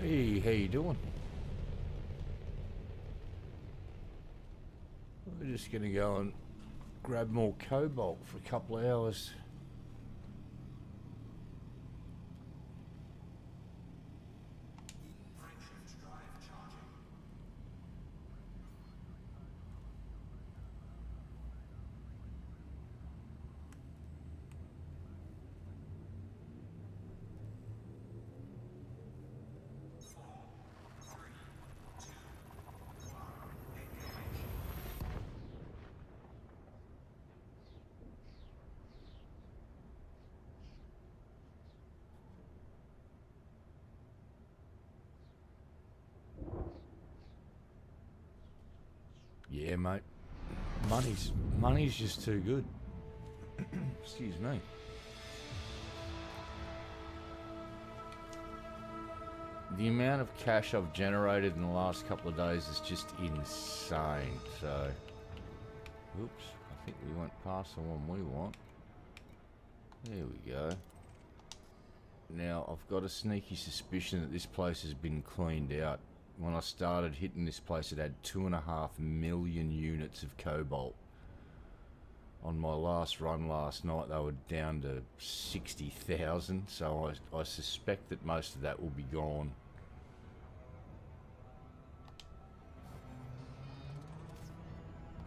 Hey, how you doing? We're just gonna go and grab more cobalt for a couple of hours. Yeah, mate. Money's just too good. Excuse me. The amount of cash I've generated in the last couple of days is just insane. So, oops, I think we went past the one we want. There we go. Now, I've got a sneaky suspicion that this place has been cleaned out. When I started hitting this place, it had 2.5 million units of cobalt. On my last run last night, they were down to 60,000, so I suspect that most of that will be gone.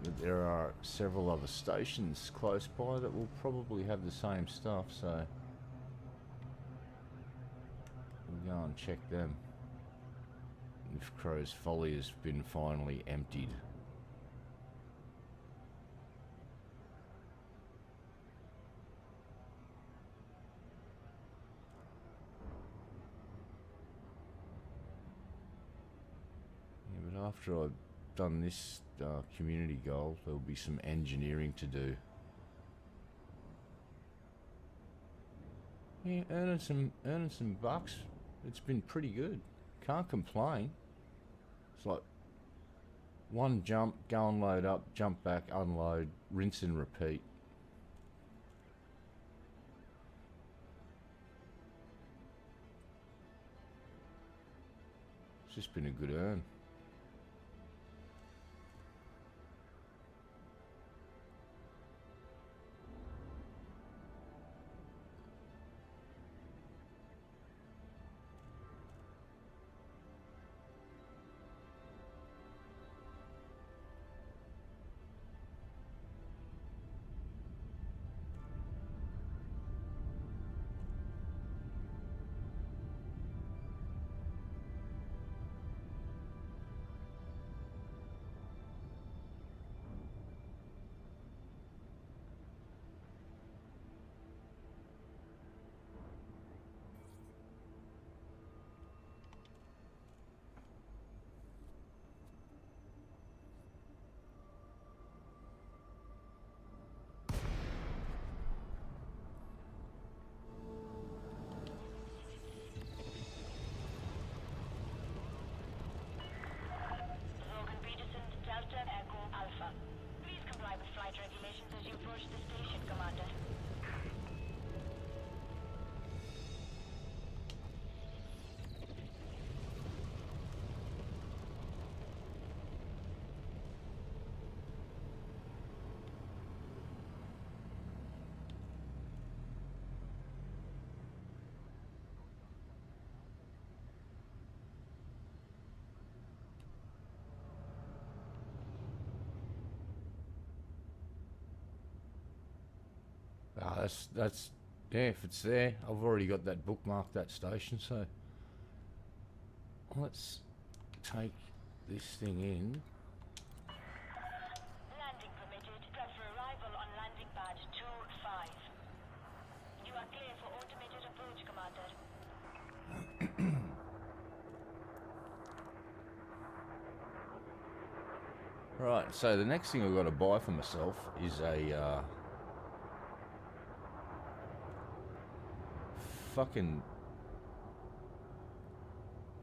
But there are several other stations close by that will probably have the same stuff, so we'll go and check them. If Crow's Folly has been finally emptied. Yeah, but after I've done this community goal, there'll be some engineering to do. Yeah, earning some bucks. It's been pretty good. Can't complain. It's like one jump, go and load up, jump back, unload, rinse and repeat. It's just been a good earn. That's yeah, if it's there, I've already got that bookmarked, that station, so let's take this thing in. Landing permitted. Prep for arrival on landing pad 2-5. You are clear for automated approach, Commander. Right, so the next thing I've got to buy for myself is a fucking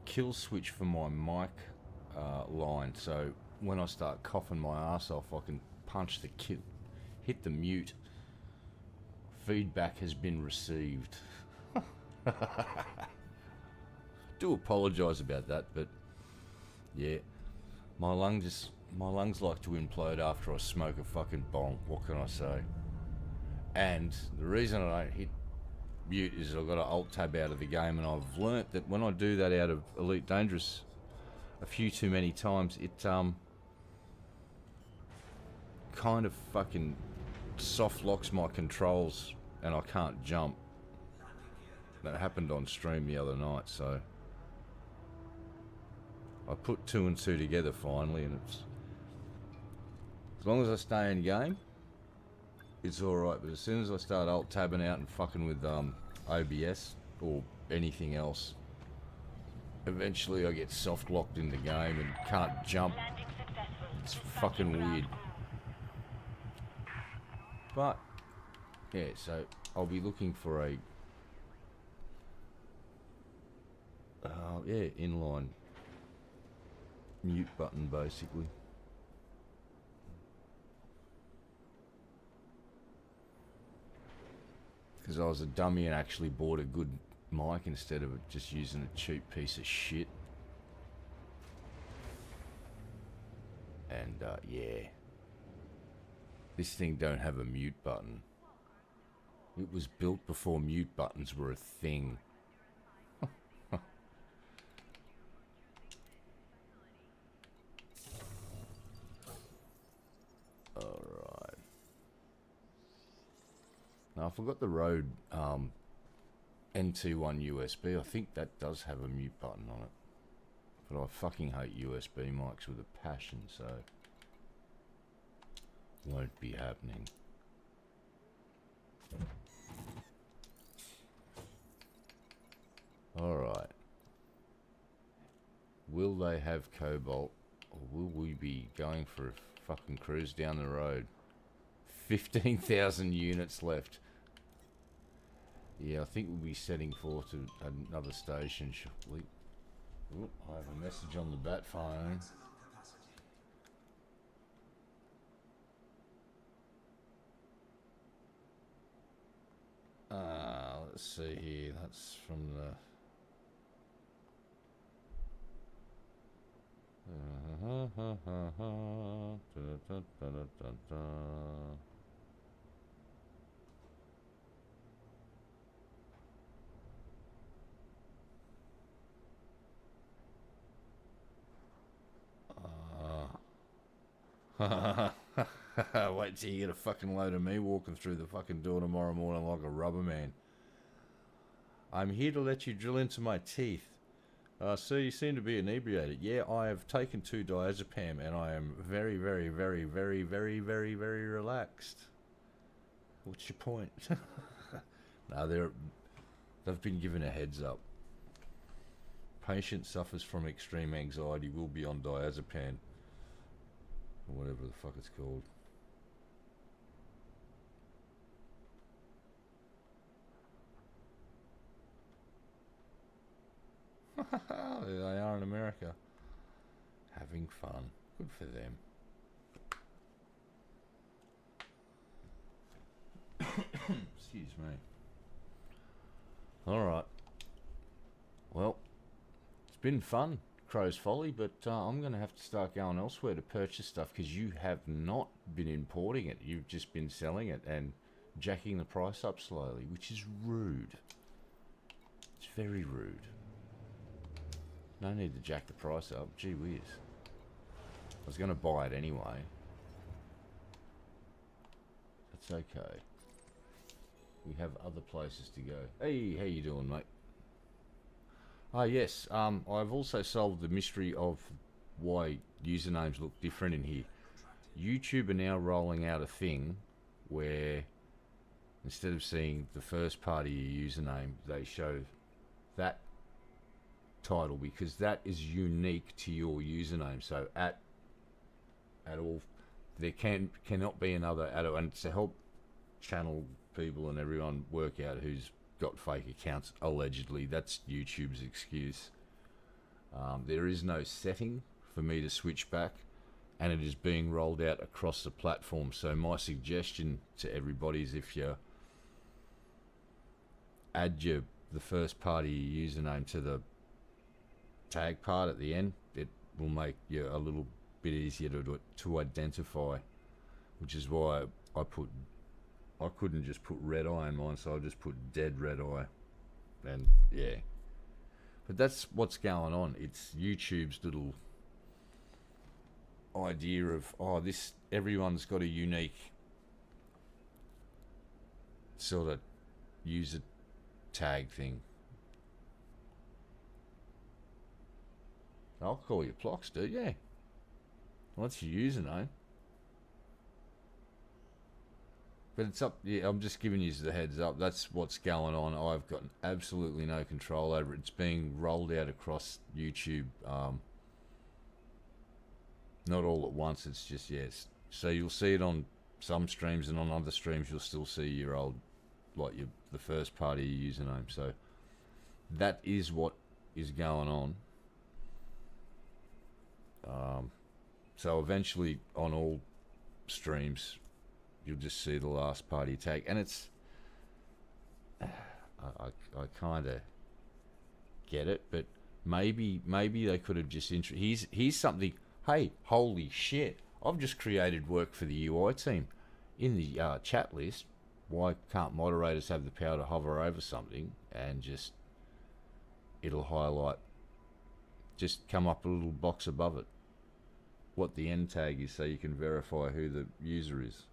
kill switch for my mic line, so when I start coughing my ass off, I can punch the hit the mute. Feedback has been received. Do apologise about that, but yeah, my lungs like to implode after I smoke a fucking bong. What can I say? And the reason I don't hit mute is I've got to alt tab out of the game, and I've learnt that when I do that out of Elite Dangerous a few too many times, it kind of fucking soft locks my controls and I can't jump. That happened on stream the other night, so I put 2 and 2 together finally, and it's, as long as I stay in game, it's alright, but as soon as I start alt tabbing out and fucking with OBS or anything else, eventually I get soft locked in the game and can't jump. It's fucking weird. But yeah, so I'll be looking for a inline mute button basically. Because I was a dummy and actually bought a good mic instead of just using a cheap piece of shit. And yeah, this thing don't have a mute button. It was built before mute buttons were a thing. Alright. Now I forgot the Rode NT1 USB. I think that does have a mute button on it. But I fucking hate USB mics with a passion, so won't be happening. Alright. Will they have Cobalt, or will we be going for a fucking cruise down the road? 15,000 units left. Yeah, I think we'll be setting forth to another station shortly. Oop, I have a message on the bat phone. Let's see here. That's from the... Wait till you get a fucking load of me walking through the fucking door tomorrow morning like a rubber man. I'm here to let you drill into my teeth. Sir, you seem to be inebriated. Yeah, I have taken 2 diazepam and I am very, very, very, very, very, very, very relaxed. What's your point? No, they've been given a heads up. Patient suffers from extreme anxiety, will be on diazepam. Or whatever the fuck it's called. There they are in America. Having fun. Good for them. Excuse me. Alright. Well, it's been fun, Crow's Folly, but I'm going to have to start going elsewhere to purchase stuff because you have not been importing it. You've just been selling it and jacking the price up slowly, which is rude. It's very rude. No need to jack the price up. Gee whiz. I was going to buy it anyway. That's okay. We have other places to go. Hey, how you doing, mate? Ah, yes. I've also solved the mystery of why usernames look different in here. YouTube are now rolling out a thing where instead of seeing the first part of your username, they show that title because that is unique to your username. So at all, there cannot be another at all, and to help channel people and everyone work out who's got fake accounts allegedly. That's YouTube's excuse. There is no setting for me to switch back, and it is being rolled out across the platform. So my suggestion to everybody is if you add the first part of your username to the tag part at the end, it will make you a little bit easier to identify, which is why I couldn't just put red eye in mine, so I just put dead red eye, and yeah. But that's what's going on. It's YouTube's little idea of, oh, this, everyone's got a unique sort of user tag thing. I'll call you Plox, dude, yeah. What's your username? But it's up, yeah, I'm just giving you the heads up. That's what's going on. I've got absolutely no control over it. It's being rolled out across YouTube. Not all at once, it's just, yes. So you'll see it on some streams, and on other streams you'll still see your old, like the first part of your username. So that is what is going on. So eventually on all streams you'll just see the last part of your tag, and it's I kind of get it, but maybe they could have just here's something. Hey, holy shit, I've just created work for the UI team. In the chat list, why can't moderators have the power to hover over something and just, it'll highlight, just come up a little box above it, what the end tag is, so you can verify who the user is.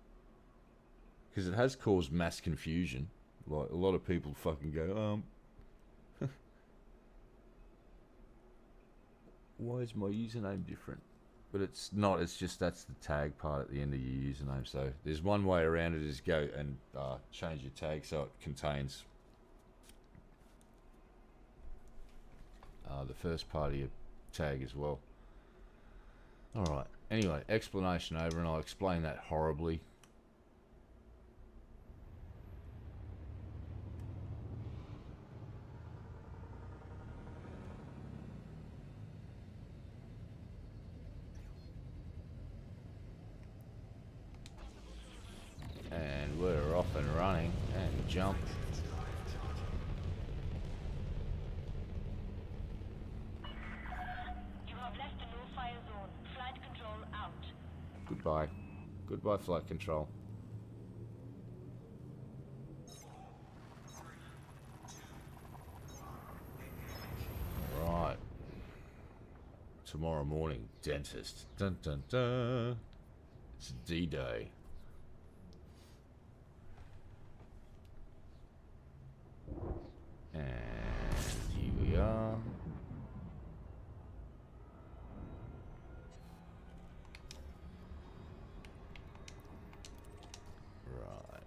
Because it has caused mass confusion. Like, a lot of people fucking go, why is my username different? But it's not, it's just that's the tag part at the end of your username. So there's one way around it, is go and change your tag so it contains the first part of your tag as well. Alright, anyway, explanation over, and I'll explain that horribly. And we're off and running, and jump. You have left the no-fire zone. Flight control out. Goodbye. Goodbye, flight control. Right. Tomorrow morning, dentist. Dun dun dun. It's D-Day. And here we are. Right.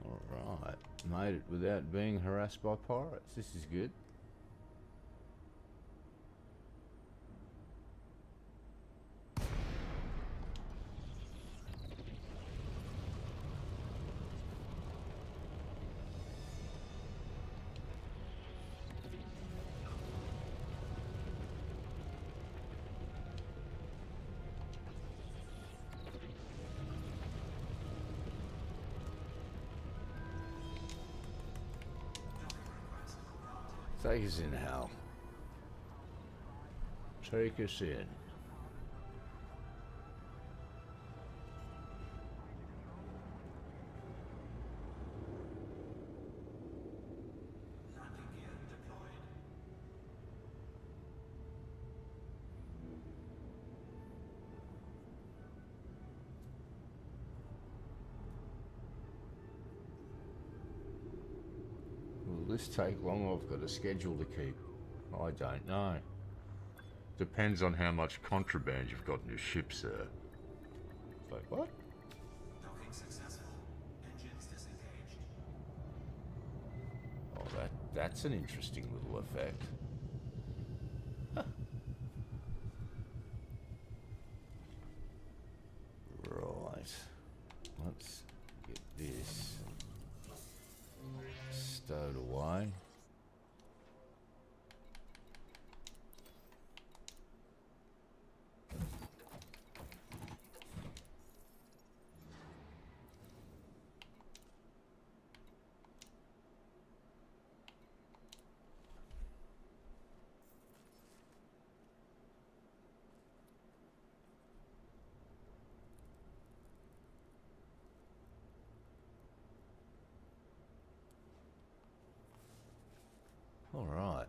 Alright. Made it without being harassed by pirates. This is good. Take us in, Hal. Take us in. this take long? I've got a schedule to keep. I don't know. Depends on how much contraband you've got in your ship, sir. It's like, what? Docking successful. Engines disengaged. Oh, that's an interesting little effect. Right. Let's get this stowed away. All right.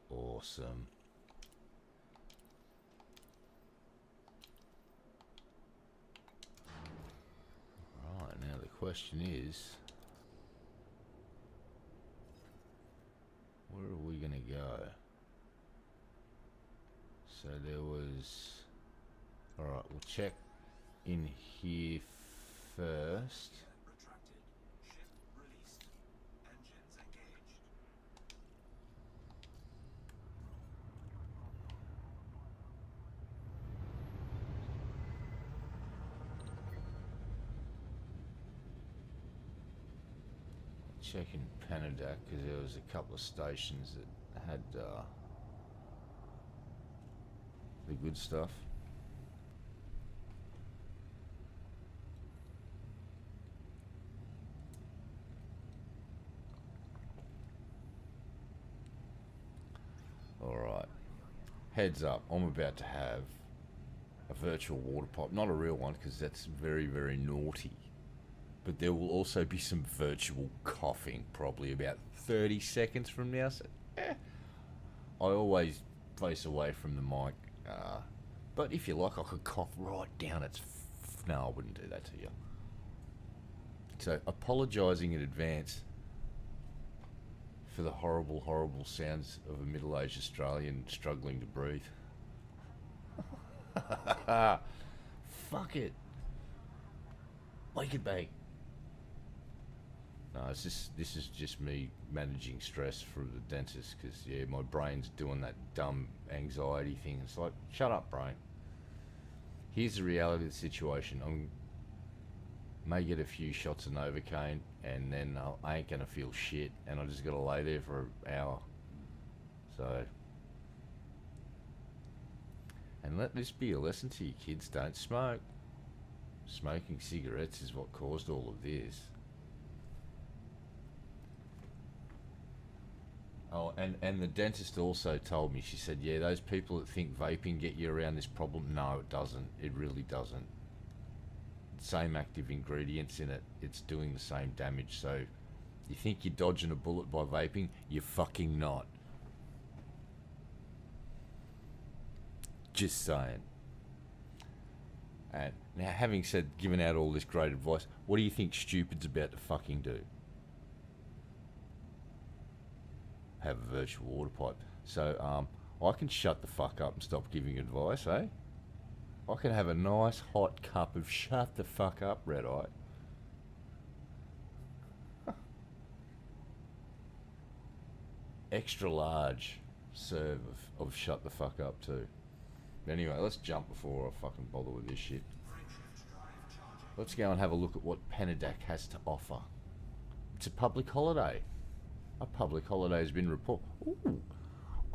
Awesome. Right, now the question is, where are we going to go? So there was... Alright, we'll check in here first. Retracted. Ship released. Engines engaged. Check in Panadak, because there was a couple of stations that had the good stuff. Alright. Heads up, I'm about to have a virtual water pipe. Not a real one, because that's very, very naughty. But there will also be some virtual coughing, probably about 30 seconds from now. So, I always face away from the mic. But if you like, I could cough right down its... No, I wouldn't do that to you. So, apologising in advance for the horrible, horrible sounds of a middle-aged Australian struggling to breathe. Fuck it. Wake it back. No, it's just, this is just me managing stress through the dentist, because, yeah, my brain's doing that dumb anxiety thing. It's like, shut up, brain. Here's the reality of the situation. May get a few shots of Novocaine, and then I ain't going to feel shit, and I just got to lay there for an hour. So... And let this be a lesson to you kids, don't smoke. Smoking cigarettes is what caused all of this. Oh, and the dentist also told me, she said, yeah, those people that think vaping get you around this problem, no, it doesn't. It really doesn't. Same active ingredients in it, it's doing the same damage. So, you think you're dodging a bullet by vaping? You're fucking not. Just saying. And now, having given out all this great advice, what do you think stupid's about to fucking do? Have a virtual water pipe. So, I can shut the fuck up and stop giving advice, eh? I can have a nice hot cup of shut the fuck up, red eye. Extra large serve of shut the fuck up too. Anyway, let's jump before I fucking bother with this shit. Let's go and have a look at what Panadak has to offer. It's a public holiday. A public holiday has been reported. Ooh,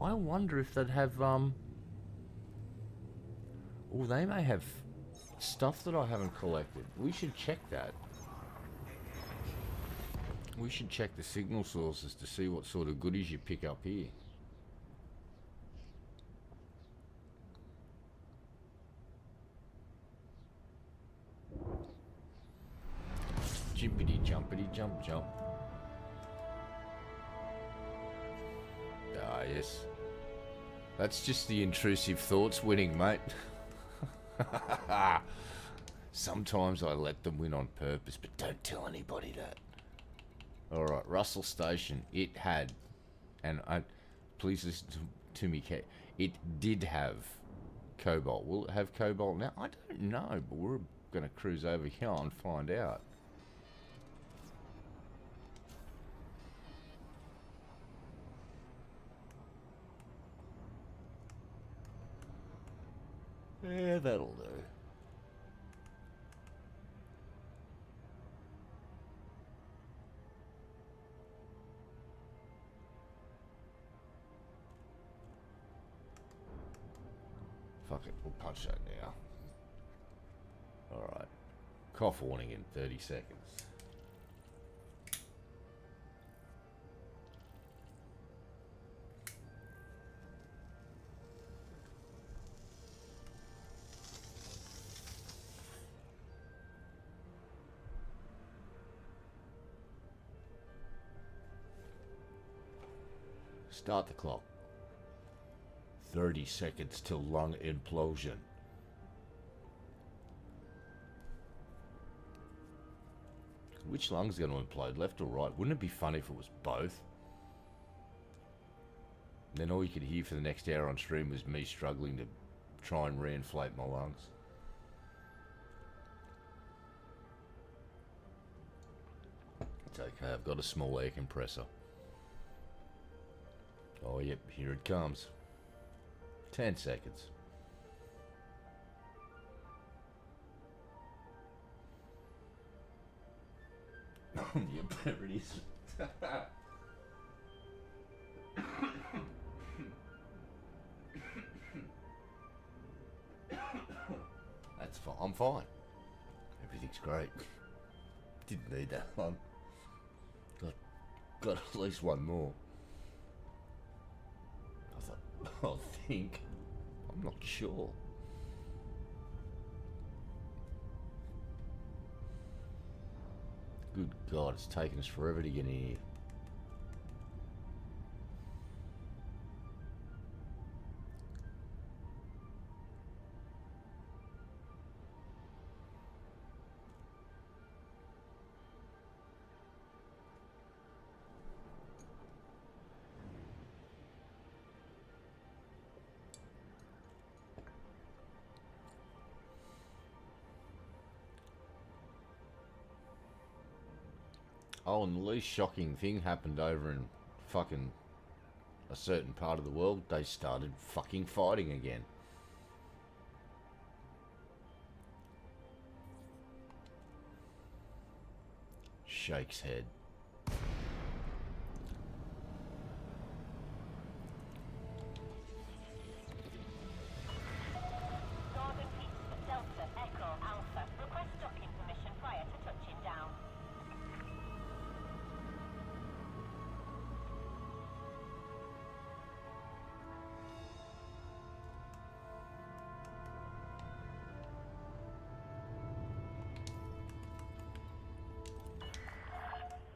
I wonder if they'd have, oh, they may have stuff that I haven't collected. We should check that. We should check the signal sources to see what sort of goodies you pick up here. Jimpity jumpity jump jump. Ah, yes. That's just the intrusive thoughts winning, mate. Sometimes I let them win on purpose, but don't tell anybody that. Alright, Russell Station. It had, and please listen to me, it did have cobalt. Will it have cobalt now? I don't know, but we're going to cruise over here and find out. Yeah, that'll do. Fuck it, we'll punch that now. Alright. Cough warning in 30 seconds. Start the clock. 30 seconds till lung implosion. Which lung's going to implode, left or right? Wouldn't it be funny if it was both? Then all you could hear for the next hour on stream was me struggling to try and reinflate my lungs. It's okay, I've got a small air compressor. Oh yep, here it comes. 10 seconds. Yep, there it is. That's fine. I'm fine. Everything's great. Didn't need that one. Got at least one more. I think. I'm not sure. Good God, it's taken us forever to get in here. Oh, and the least shocking thing happened over in fucking a certain part of the world. They started fucking fighting again. Shakes head. Northern Peaks, Delta, Echo, Alpha. Request docking permission prior to touching down.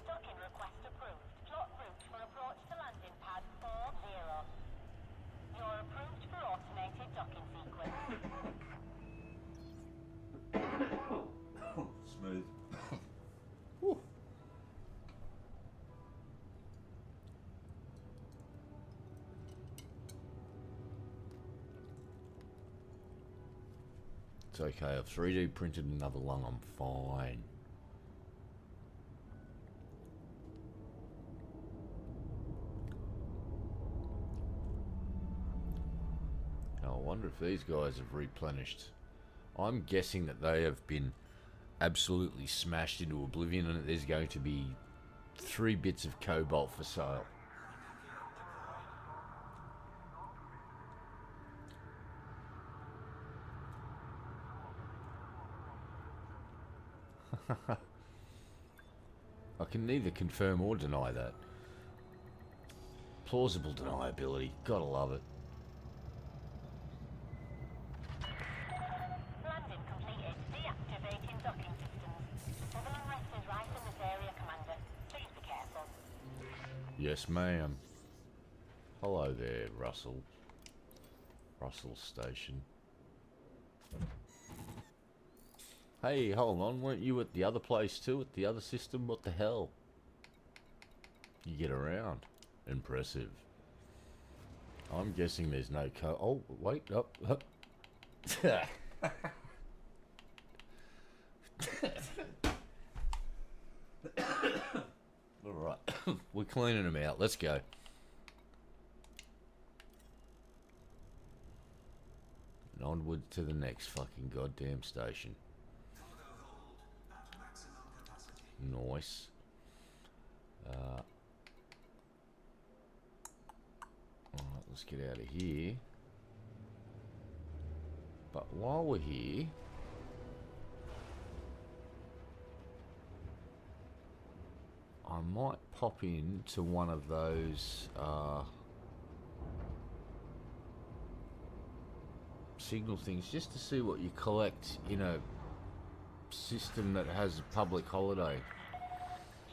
Docking request approved. Plot route for approach to landing pad 40. You're approved for automated docking sequence. Smooth. It's okay, I've 3D printed another lung, I'm fine. I wonder if these guys have replenished. I'm guessing that they have been absolutely smashed into oblivion and that there's going to be 3 bits of cobalt for sale. I can neither confirm or deny that. Plausible deniability. Gotta love it. Landing completed. Deactivating docking systems. Civil unrest is rife in this area, Commander. Please be careful. Yes, ma'am. Hello there, Russell. Russell Station. Hey, hold on. Weren't you at the other place too? At the other system? What the hell? You get around. Impressive. I'm guessing there's no oh, wait. Up. Alright. We're cleaning them out. Let's go. And onward to the next fucking goddamn station. Cargo hold at maximum capacity. Nice. Alright, let's get out of here. But while we're here, I might pop in to one of those signal things just to see what you collect in a system that has a public holiday.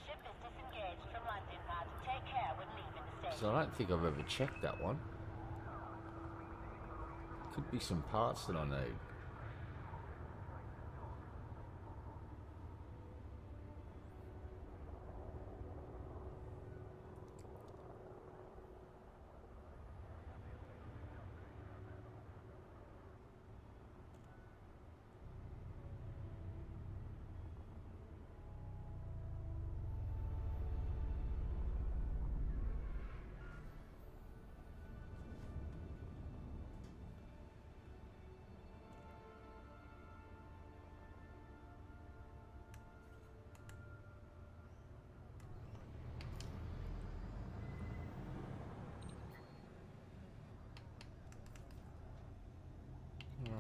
Ship is disengaged from landing pad. Take care when leaving the station. So I don't think I've ever checked that one. Could be some parts that I need.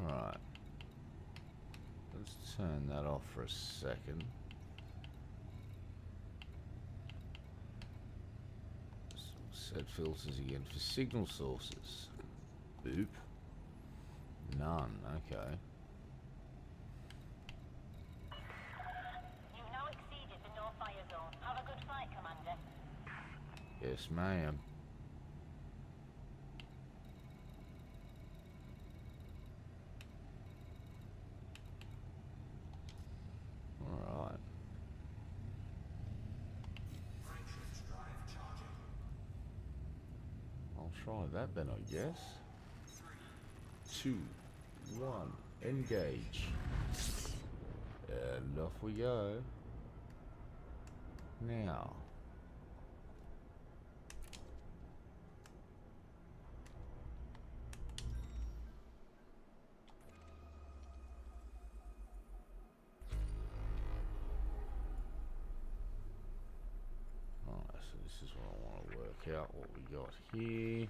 Alright. Let's turn that off for a second. Set filters again for signal sources. Boop. None, okay. You've now exceeded the no fire zone. Have a good fight, Commander. Yes, ma'am. Alright. Frameshift drive charging. I'll try that then, I guess. 2, 1, engage. And off we go. Now. Alright, so this is what I want to work out, what we got here.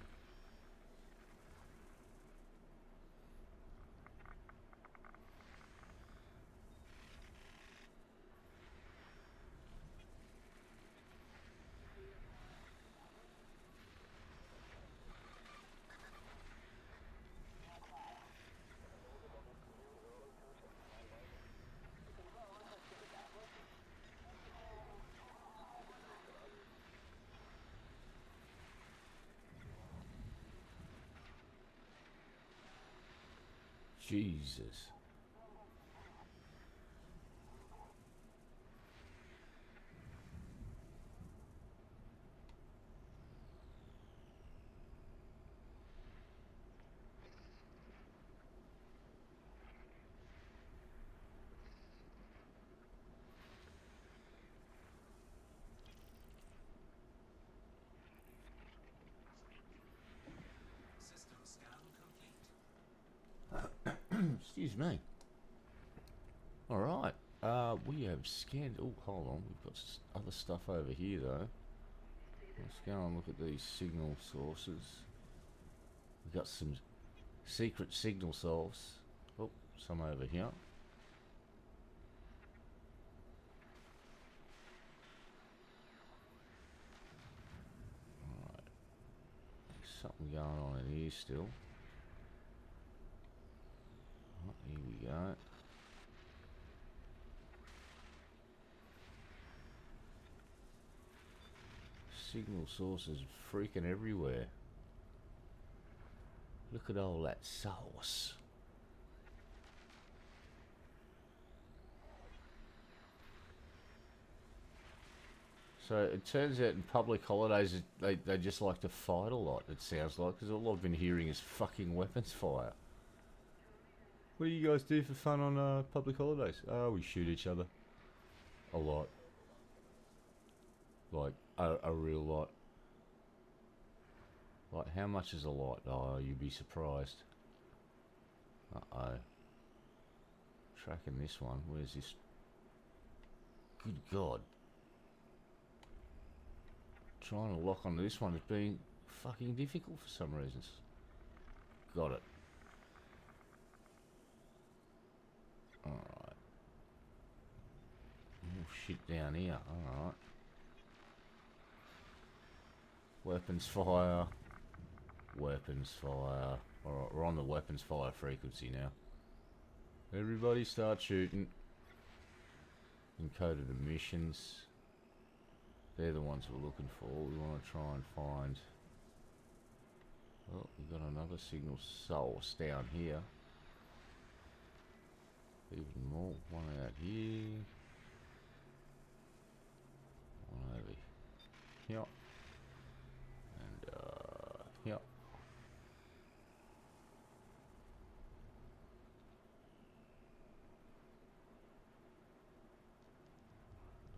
Jesus. System scan complete. Excuse me. Alright. We have scanned. Oh, hold on. We've got other stuff over here, though. Let's go and look at these signal sources. We've got some secret signal source. Oh, some over here. Alright. Something going on in here still. Oh, here we go. Signal sources freaking everywhere. Look at all that sauce. So it turns out in public holidays they just like to fight a lot, it sounds like, because all I've been hearing is fucking weapons fire. What do you guys do for fun on public holidays? Oh, we shoot each other. A lot. Like, a real lot. Like, how much is a lot? Oh, you'd be surprised. Uh-oh. Tracking this one. Where's this? Good God. Trying to lock onto this one is being fucking difficult for some reasons. Got it. Alright. Oh shit down here. Alright. Weapons fire. Weapons fire. Alright, we're on the weapons fire frequency now. Everybody start shooting. Encoded emissions. They're the ones we're looking for. We want to try and find... Oh, we've got another signal source down here. Even more. One out here. One over here. And, here.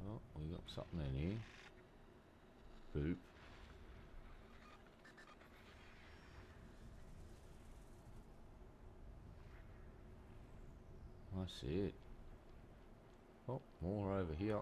Oh, we got something in here. Boop. I see it. Oh, more over here.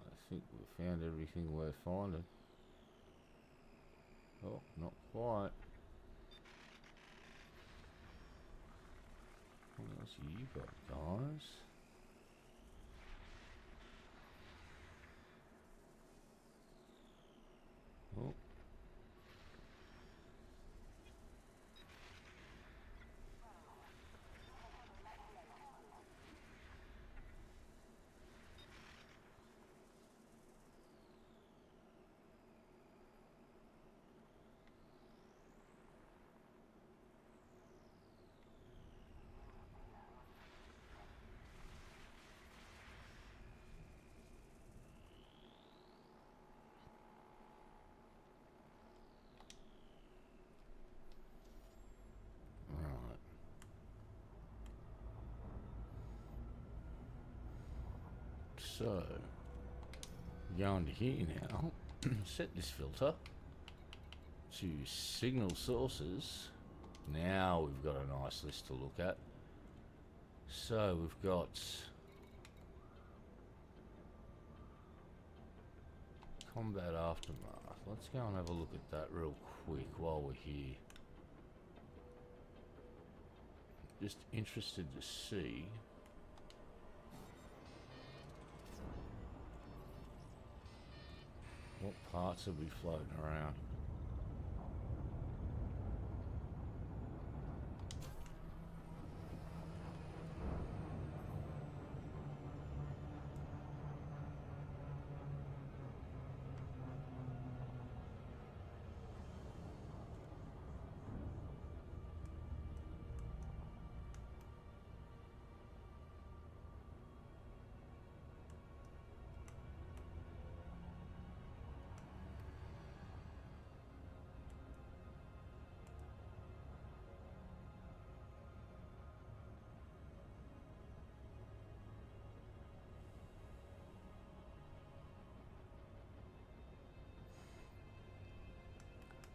I think we found everything worth finding. Oh, not quite. What else have you got, guys? Oh. Right. So, going to here now. Set this filter to signal sources. Now we've got a nice list to look at. So we've got combat aftermath. Let's go and have a look at that real quick while we're here. Just interested to see what parts will be floating around.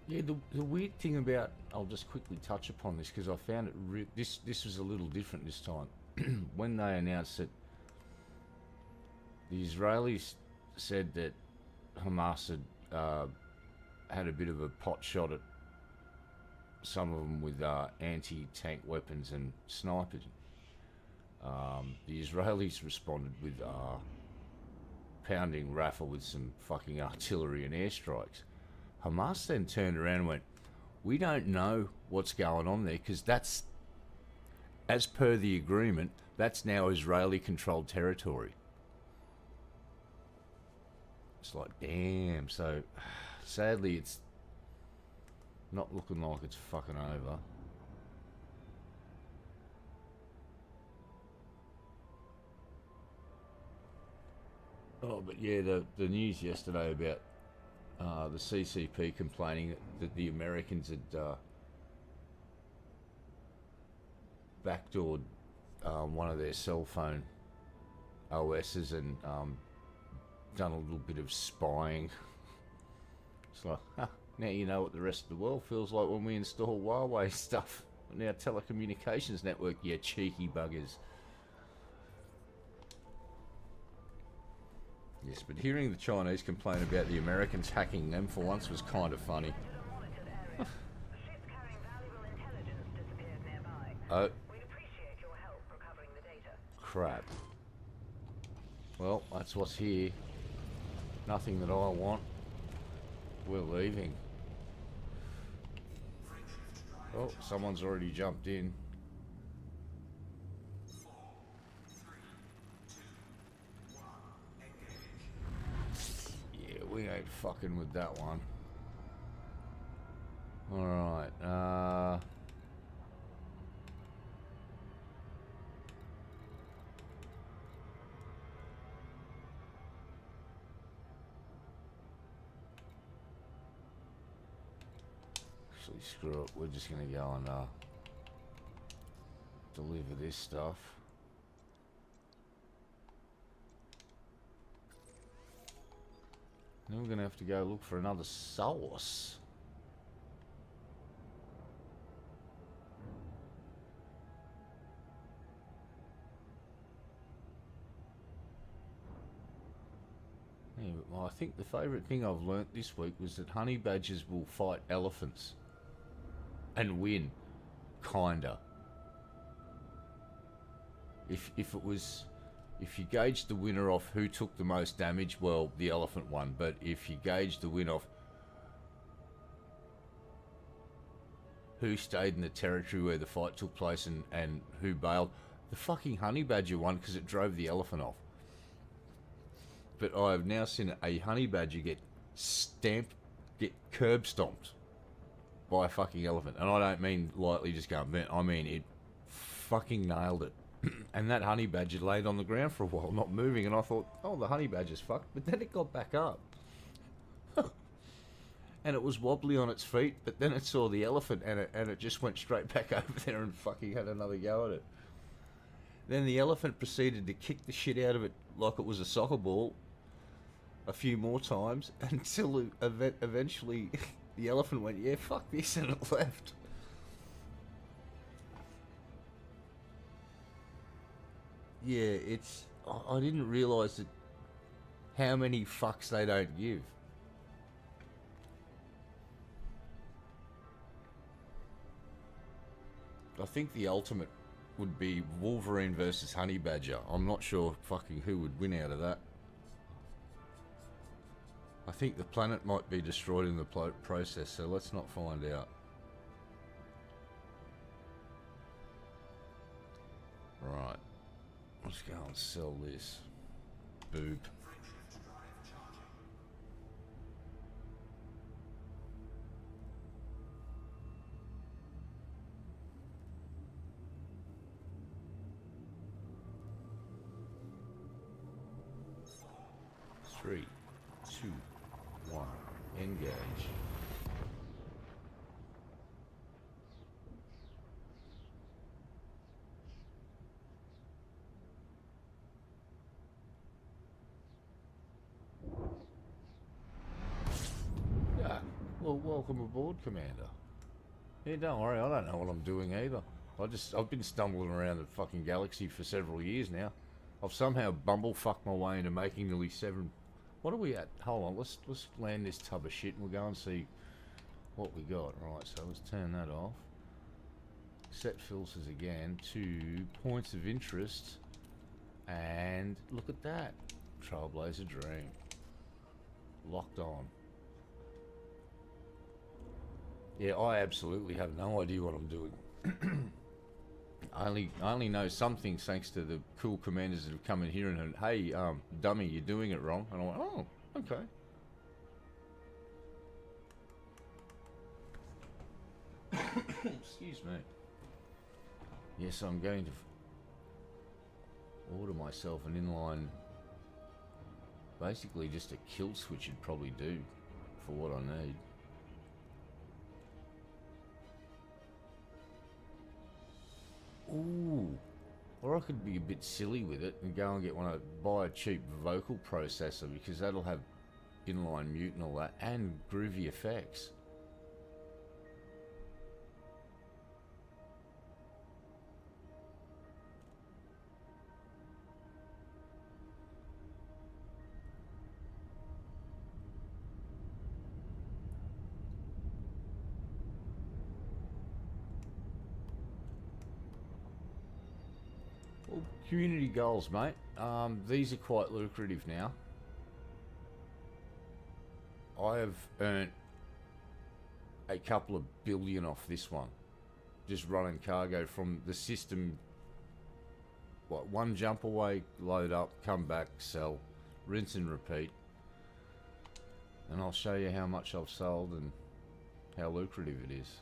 Yeah, the weird thing about, I'll just quickly touch upon this because I found it, this was a little different this time. When they announced that the Israelis said that Hamas had had a bit of a pot shot at some of them with anti-tank weapons and snipers. The Israelis responded with pounding Rafah with some fucking artillery and airstrikes. Hamas then turned around and went, we don't know what's going on there because that's, as per the agreement, that's now Israeli-controlled territory. It's like, damn. So, sadly, it's not looking like it's fucking over. Oh, but yeah, the news yesterday about the CCP complaining that the Americans had backdoored one of their cell phone OSs and done a little bit of spying. It's like, now you know what the rest of the world feels like when we install Huawei stuff on our telecommunications network, you cheeky buggers. Yes, but hearing the Chinese complain about the Americans hacking them for once was kind of funny. Oh. Crap. Well, that's what's here. Nothing that I want. We're leaving. Oh, someone's already jumped in. 4, 3, 2, 1, engage. Yeah, we ain't fucking with that one. Alright, actually, screw it. We're just gonna go and deliver this stuff. Then we're gonna have to go look for another source. Yeah, but I think the favourite thing I've learnt this week was that honey badgers will fight elephants and win, kinda. If you gauge the winner off who took the most damage, well, the elephant won. But if you gauge the win off who stayed in the territory where the fight took place and who bailed, the fucking honey badger won because it drove the elephant off. But I have now seen a honey badger get curb stomped by a fucking elephant. And I don't mean lightly just going bent. I mean it fucking nailed it. And that honey badger laid on the ground for a while, not moving. And I thought, oh, the honey badger's fucked. But then it got back up. And it was wobbly on its feet. But then it saw the elephant and it just went straight back over there and fucking had another go at it. Then the elephant proceeded to kick the shit out of it like it was a soccer ball a few more times until eventually the elephant went, yeah, fuck this, and it left. Yeah, it's... I didn't realise that how many fucks they don't give. I think the ultimate would be Wolverine versus Honey Badger. I'm not sure fucking who would win out of that. I think the planet might be destroyed in the process, so let's not find out. Right. Let's go and sell this. Boob. Frameshift drive charging. Three, two, one. Engage. Yeah. Well, welcome aboard, Commander. Yeah, don't worry, I don't know what I'm doing either. I've been stumbling around the fucking galaxy for several years now. I've somehow bumblefucked my way into making nearly 7... What are we at? Hold on, let's land this tub of shit and we'll go and see what we got. Right, so let's turn that off. Set filters again to points of interest. And look at that. Trailblazer Dream. Locked on. Yeah, I absolutely have no idea what I'm doing. I only know some things thanks to the cool commanders that have come in here and heard, hey, dummy, you're doing it wrong. And I went, oh, okay. Excuse me. Yes, I'm going to order myself an inline, basically just a kill switch would probably do for what I need. Ooh, or I could be a bit silly with it and go and get one, buy a cheap vocal processor because that'll have inline mute and all that, and groovy effects. Well, community goals, mate. These are quite lucrative now. I have earned a couple of billion off this one. Just running cargo from the system. What, one jump away, load up, come back, sell, rinse and repeat. And I'll show you how much I've sold and how lucrative it is.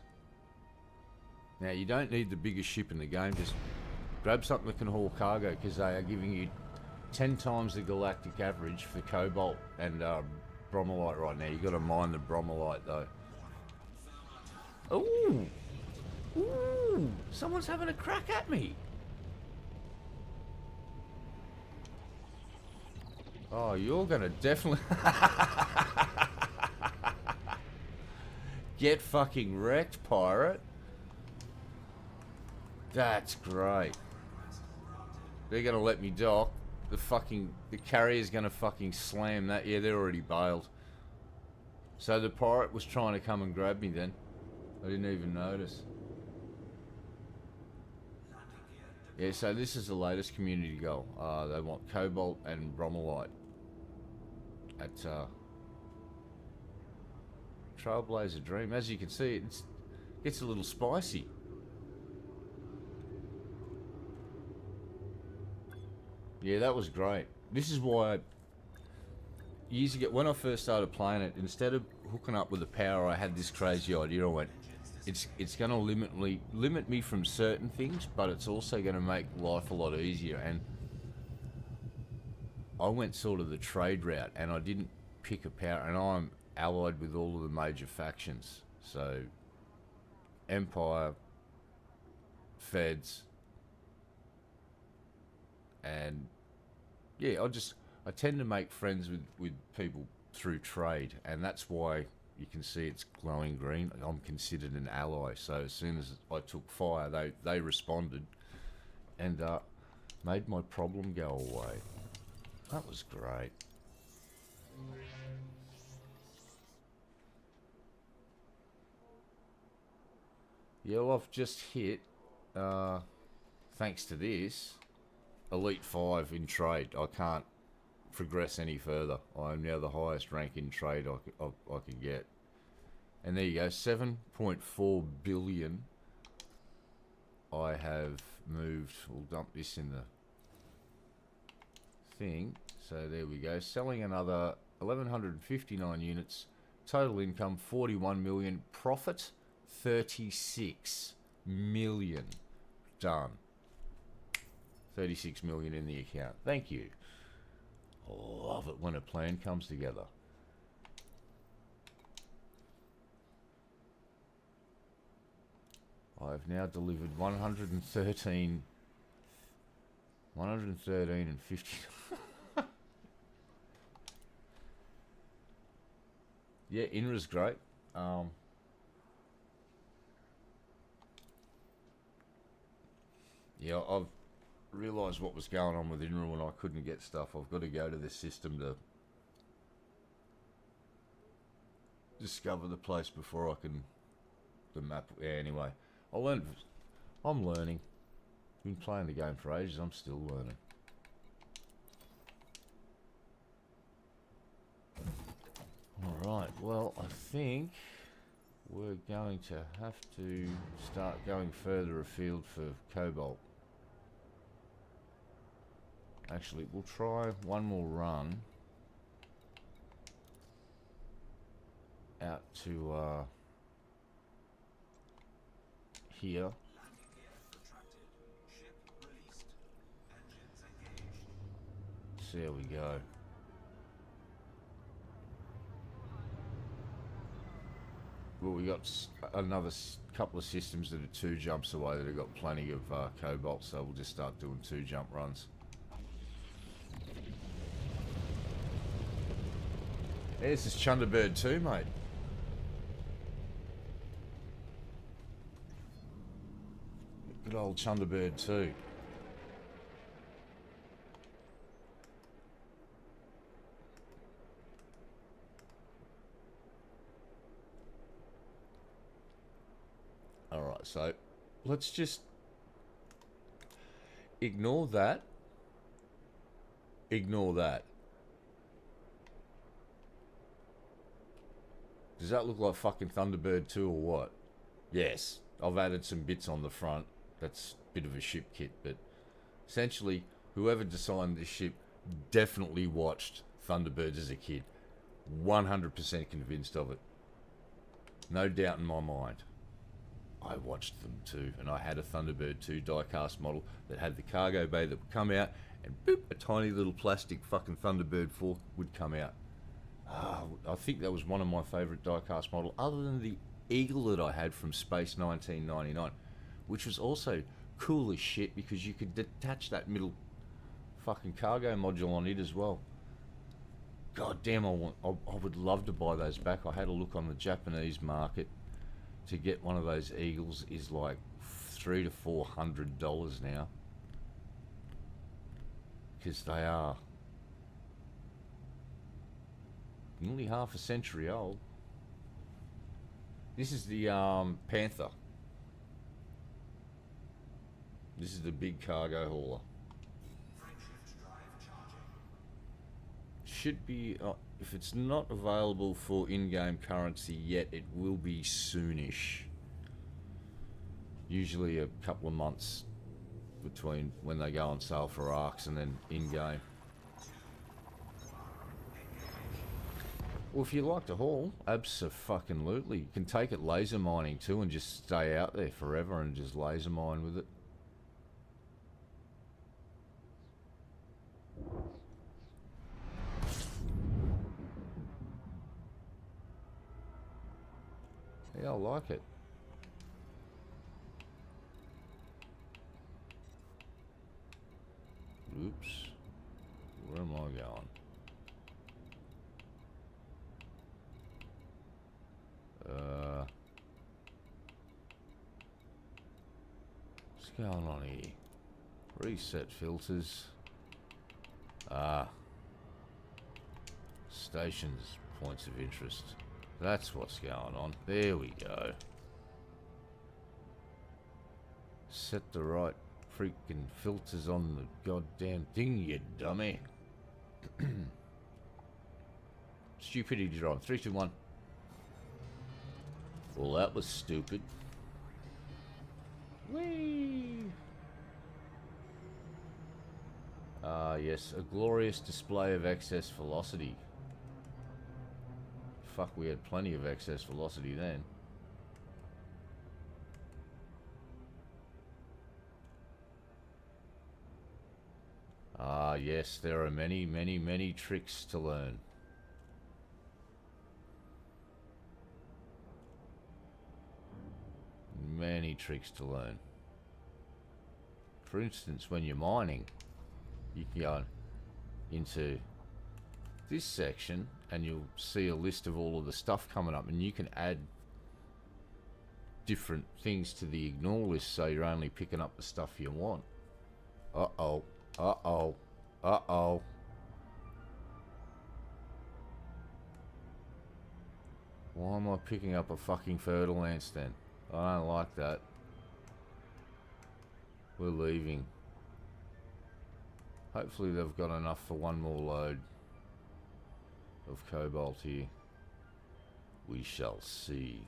Now, you don't need the biggest ship in the game, just grab something that can haul cargo, because they are giving you 10 times the galactic average for cobalt and bromellite right now. You got to mine the bromellite though. Ooh, ooh! Someone's having a crack at me. Oh, you're gonna definitely get fucking wrecked, pirate. That's great. They're gonna let me dock. The carrier's gonna fucking slam that. Yeah, they're already bailed. So the pirate was trying to come and grab me then. I didn't even notice. Yeah, so this is the latest community goal. They want cobalt and bromellite at Trailblazer Dream. As you can see, it gets a little spicy. Yeah, that was great. This is why years ago, when I first started playing it, instead of hooking up with the power, I had this crazy idea. I went, it's going to limit me from certain things, but it's also going to make life a lot easier. And I went sort of the trade route, and I didn't pick a power. And I'm allied with all of the major factions, so Empire, Feds, and yeah, I tend to make friends with people through trade, and that's why you can see it's glowing green. I'm considered an ally, so as soon as I took fire, they responded and made my problem go away. That was great. Yeah, well, I've just hit, thanks to this, Elite 5 in trade. I can't progress any further. I am now the highest rank in trade I could get. And there you go, 7.4 billion I have moved. We'll dump this in the thing. So there we go. Selling another 1,159 units. Total income 41 million. Profit 36 million. Done. 36 million in the account. Thank you. Love it when a plan comes together. I've now delivered 113 and 50. Yeah, INRA's great. Yeah, I've realised what was going on with INRA when I couldn't get stuff. I've got to go to the system to discover the place before I can the map. Yeah, anyway, I'm learning. Been playing the game for ages. I'm still learning. Alright, well, I think we're going to have to start going further afield for cobalt. Actually, we'll try one more run out to here. Landing gear retracted. Ship released. Engines engaged. See how we go. Well, we got another couple of systems that are 2 jumps away that have got plenty of cobalt, so we'll just start doing 2 jump runs. Yeah, this is Chunderbird 2, mate. Good old Chunderbird 2. Alright, so let's just ignore that. Ignore that. Does that look like fucking Thunderbird 2 or what? Yes, I've added some bits on the front. That's a bit of a ship kit, but essentially, whoever designed this ship definitely watched Thunderbirds as a kid. 100% convinced of it. No doubt in my mind. I watched them too, and I had a Thunderbird 2 die-cast model that had the cargo bay that would come out, and boop, a tiny little plastic fucking Thunderbird 4 would come out. I think that was one of my favourite die-cast model, other than the Eagle that I had from Space 1999, which was also cool as shit because you could detach that middle fucking cargo module on it as well. God damn, I would love to buy those back. I had a look on the Japanese market. To get one of those Eagles is like $300 to $400 now, because they are nearly half a century old. This is the Panther. This is the big cargo hauler. Frameshift drive charging. Should be, if it's not available for in-game currency yet, it will be soonish. Usually a couple of months between when they go on sale for ARCs and then in-game. Well, if you like to haul, abso-fucking-lutely. You can take it laser mining too and just stay out there forever and just laser mine with it. Yeah, I like it. Oops. Where am I going? What's going on here? Reset filters. Stations, points of interest. That's what's going on. There we go. Set the right freaking filters on the goddamn thing, you dummy. Stupidity drive. 3, 2, 1. Well, that was stupid. Whee! Yes, a glorious display of excess velocity. Fuck, we had plenty of excess velocity then. Yes, there are many, many, many tricks to learn. Many tricks to learn. For instance, when you're mining, you can go into this section and you'll see a list of all of the stuff coming up, and you can add different things to the ignore list so you're only picking up the stuff you want. Uh-oh. Uh-oh. Uh-oh. Why am I picking up a fucking fertile lance then? I don't like that. We're leaving. Hopefully they've got enough for one more load of cobalt here. We shall see.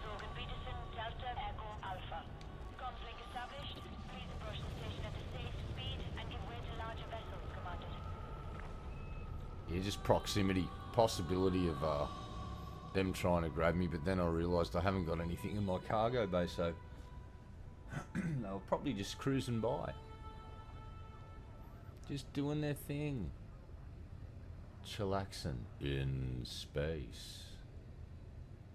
Zorgan Peterson, Delta Echo Alpha. Comms link established. Please approach the station at a safe speed and give way to larger vessels, Commander. Yeah, just proximity, possibility of them trying to grab me, but then I realised I haven't got anything in my cargo bay, so they'll probably just cruising by. Just doing their thing. Chillaxing in space.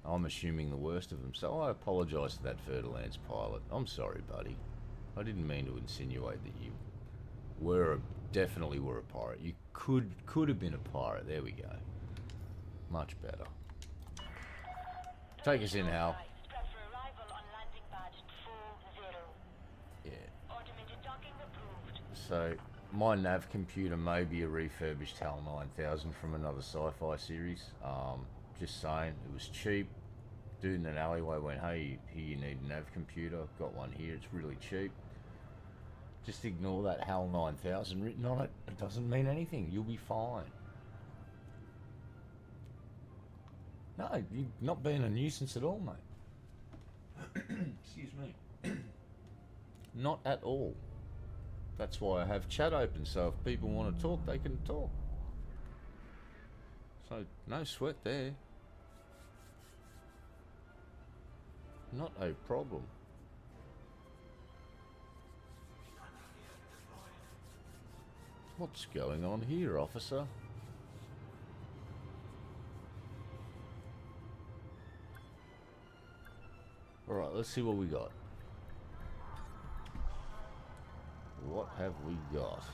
I'm assuming the worst of them, so I apologise to that Fertilance pilot. I'm sorry, buddy. I didn't mean to insinuate that you definitely were a pirate. You could have been a pirate. There we go. Much better. Take us in, Hal. Prep for arrival on landing pad 40. Yeah. Automated docking approved. So, my nav computer may be a refurbished HAL 9000 from another sci-fi series. Just saying, it was cheap. Dude in an alleyway went, hey, here you need a nav computer. I've got one here, it's really cheap. Just ignore that HAL 9000 written on it. It doesn't mean anything. You'll be fine. No, you're not being a nuisance at all, mate. Excuse me. Not at all. That's why I have chat open, so if people want to talk, they can talk. So, no sweat there. Not a problem. What's going on here, officer? Alright, let's see what we got. What have we got?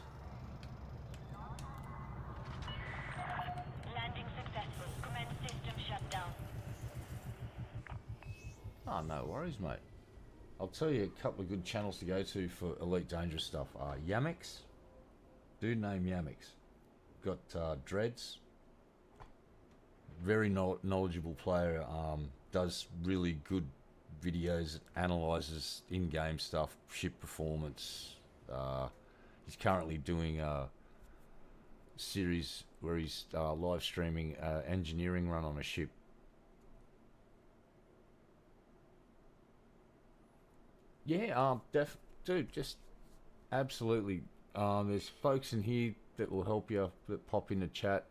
Landing successful. Commence system shutdown. Oh, no worries, mate. I'll tell you a couple of good channels to go to for Elite Dangerous stuff. Yamix. Dude named Yamix. Got Dreads. Very knowledgeable player. Does really good videos. Analyzes in-game stuff. Ship performance. He's currently doing a series where he's live streaming engineering run on a ship. Yeah, dude, just absolutely. There's folks in here that will help you, that pop in the chat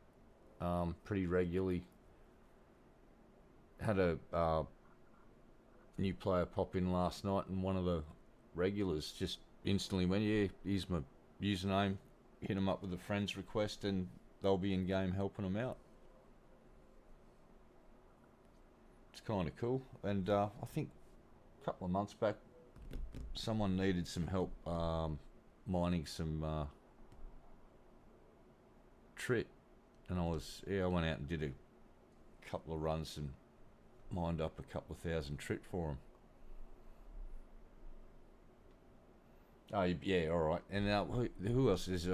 pretty regularly. Had a new player pop in last night, and one of the regulars just instantly went, yeah, here's my username, hit them up with a friend's request, and they'll be in game helping them out. It's kind of cool. And I think a couple of months back, someone needed some help mining some trit, and I went out and did a couple of runs and mined up a couple of thousand trit for him. Oh yeah, all right. And who else is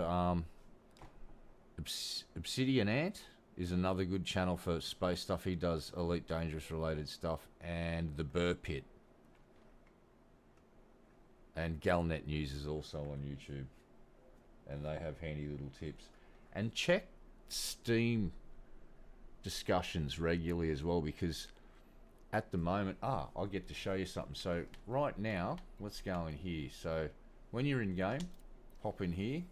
Obsidian Ant is another good channel for space stuff. He does Elite Dangerous related stuff, and the Burr Pit. And Galnet News is also on YouTube, and they have handy little tips. And check Steam discussions regularly as well, because at the moment, I'll get to show you something. So right now, let's go in here. So when you're in game, pop in here,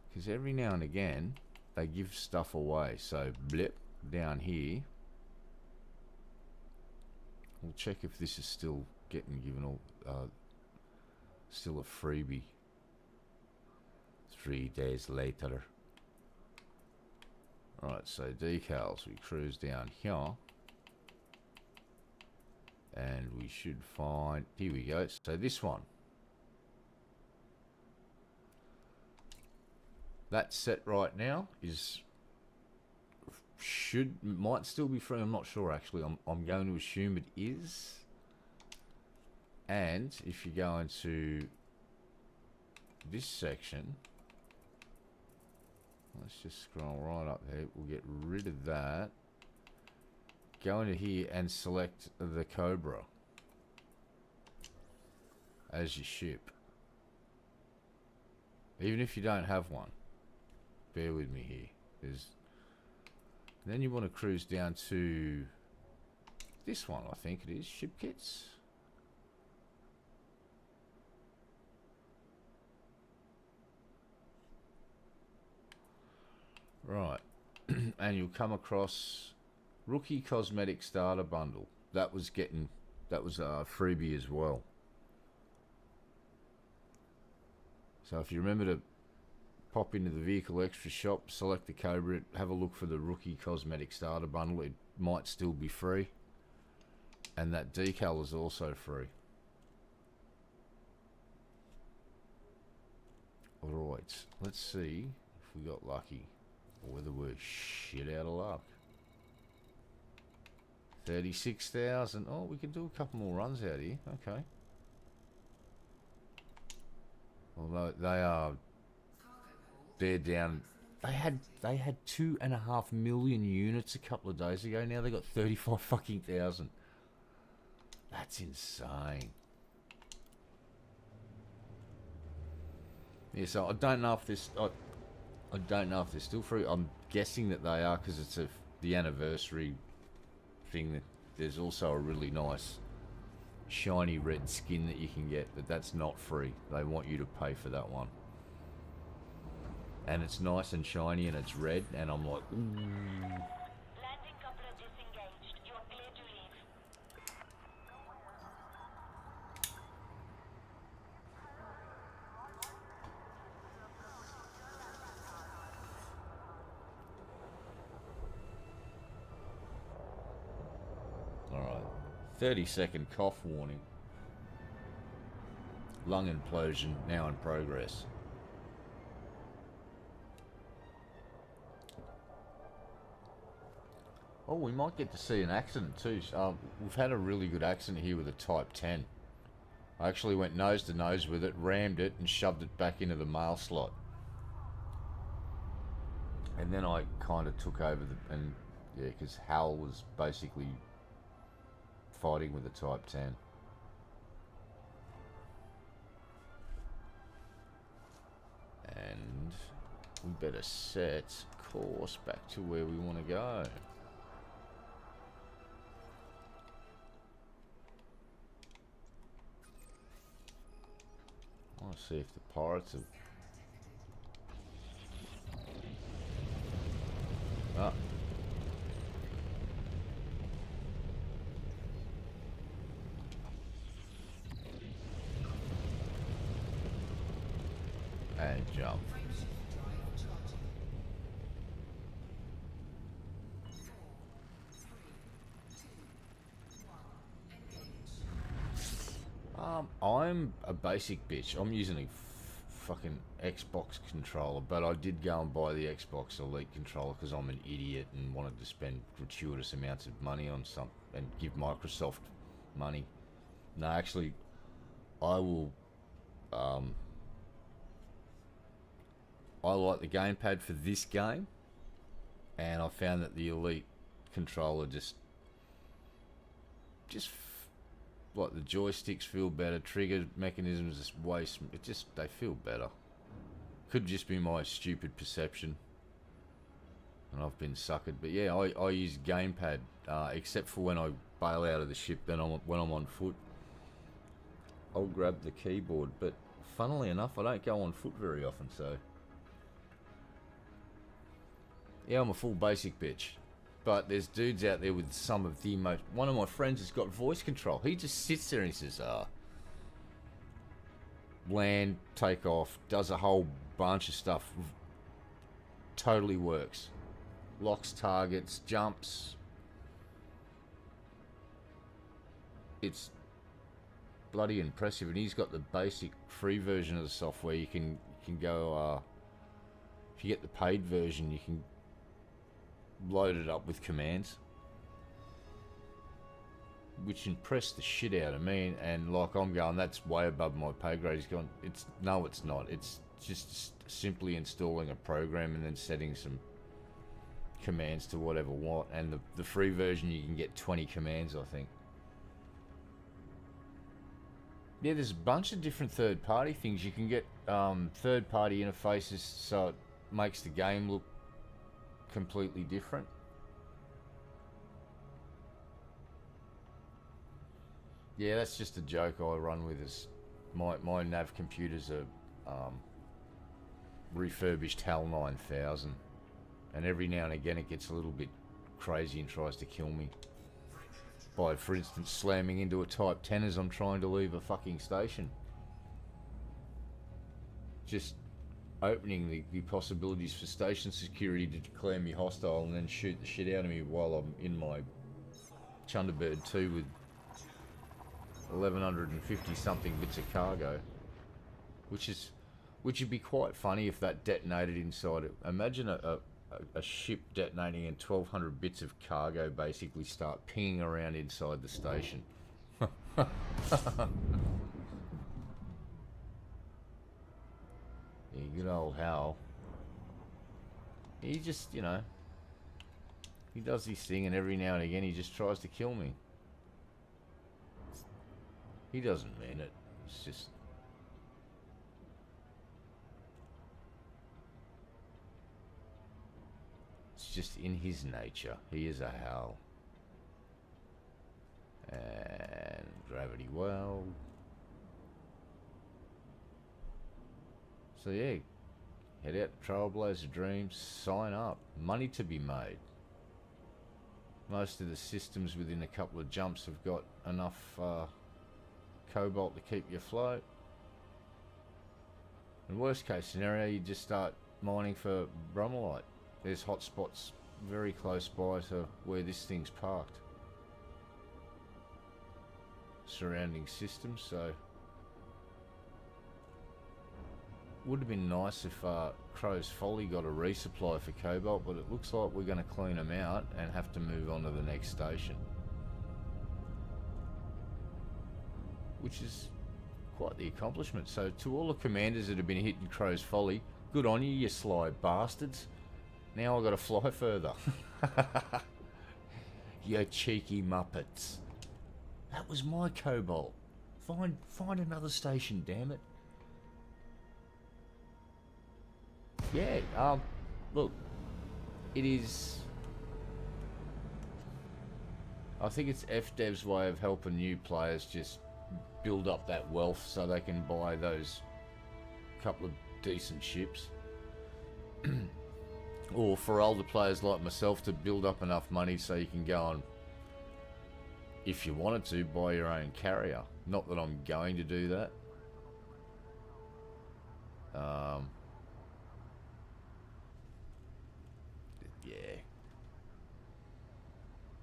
because every now and again they give stuff away. So blip down here, check if this is still getting given all, still a freebie. 3 days later. Alright, so decals, we cruise down here. And we should find, here we go, so this one. That set right now is, might still be free, I'm not sure actually, I'm going to assume it is. And if you go into this section, let's just scroll right up there, we'll get rid of that. Go into here and select the Cobra as your ship. Even if you don't have one, bear with me here. Then you want to cruise down to this one, I think it is, ship kits. Right, and you'll come across Rookie Cosmetic Starter Bundle. That was a freebie as well. So if you remember to pop into the Vehicle Extra shop, select the Cobra, have a look for the Rookie Cosmetic Starter Bundle. It might still be free. And that decal is also free. Alright, let's see if we got lucky. Or whether we're shit out of luck. 36,000. Oh, we can do a couple more runs out here. Okay. Although they're down. They had 2.5 million units a couple of days ago. Now they got 35 fucking thousand. That's insane. Yeah, so I don't know if this. I don't know if they're still free. I'm guessing that they are because it's the anniversary thing. That there's also a really nice shiny red skin that you can get, but that's not free. They want you to pay for that one. And it's nice and shiny and it's red, and I'm like, ooh. Landing coupler disengaged. You are clear to leave. Alright. 30-second cough warning. Lung implosion now in progress. Oh, we might get to see an accident too. We've had a really good accident here with a Type 10. I actually went nose to nose with it, rammed it, and shoved it back into the mail slot. And then I kind of took over yeah, because Hal was basically fighting with a Type 10. And we better set course back to where we want to go. I want to see if the pirates have... Ah. And jump. I'm a basic bitch. I'm using a fucking Xbox controller, but I did go and buy the Xbox Elite controller because I'm an idiot and wanted to spend gratuitous amounts of money on something and give Microsoft money. No, actually, I will. I like the gamepad for this game, and I found that the Elite controller just like the joysticks feel better, trigger mechanisms just they feel better. Could just be my stupid perception, and I've been suckered. But yeah, I use gamepad except for when I bail out of the ship. Then when I'm on foot, I'll grab the keyboard. But funnily enough, I don't go on foot very often, so yeah, I'm a full basic bitch. But there's dudes out there with some of the most... One of my friends has got voice control. He just sits there and he says, land, take off, does a whole bunch of stuff. Totally works. Locks targets, jumps. It's bloody impressive. And he's got the basic free version of the software. You can go... if you get the paid version, you can load it up with commands, which impressed the shit out of me. And like, I'm going, that's way above my pay grade. He's going, it's not. It's just simply installing a program and then setting some commands to whatever want. And the free version, you can get 20 commands, I think. Yeah, there's a bunch of different third-party things. You can get third-party interfaces, so it makes the game look completely different. Yeah, that's just a joke I run with. Is my nav computers are refurbished HAL 9000, and every now and again it gets a little bit crazy and tries to kill me by, for instance, slamming into a Type 10 as I'm trying to leave a fucking station. Just opening the possibilities for station security to declare me hostile and then shoot the shit out of me while I'm in my Chunderbird 2 with 1150 something bits of cargo, which would be quite funny if that detonated inside it. Imagine a ship detonating and 1200 bits of cargo basically start pinging around inside the station. Yeah, good old Hal. He just, you know, he does his thing, and every now and again he just tries to kill me. He doesn't mean it. It's just... It's just in his nature. He is a Hal. And gravity well. So yeah, head out to Trailblazer Dreams, sign up. Money to be made. Most of the systems within a couple of jumps have got enough cobalt to keep you afloat. In worst case scenario, you just start mining for bromelite. There's hotspots very close by to where this thing's parked. Surrounding systems, so... Would have been nice if Crow's Folly got a resupply for cobalt, but it looks like we're going to clean them out and have to move on to the next station. Which is quite the accomplishment. So to all the commanders that have been hitting Crow's Folly, good on you, you sly bastards. Now I've got to fly further. You cheeky muppets. That was my cobalt. Find another station, damn it. Yeah, look, it is... I think it's FDev's way of helping new players just build up that wealth so they can buy those couple of decent ships. Or for older players like myself to build up enough money so you can go and, if you wanted to, buy your own carrier. Not that I'm going to do that. Yeah.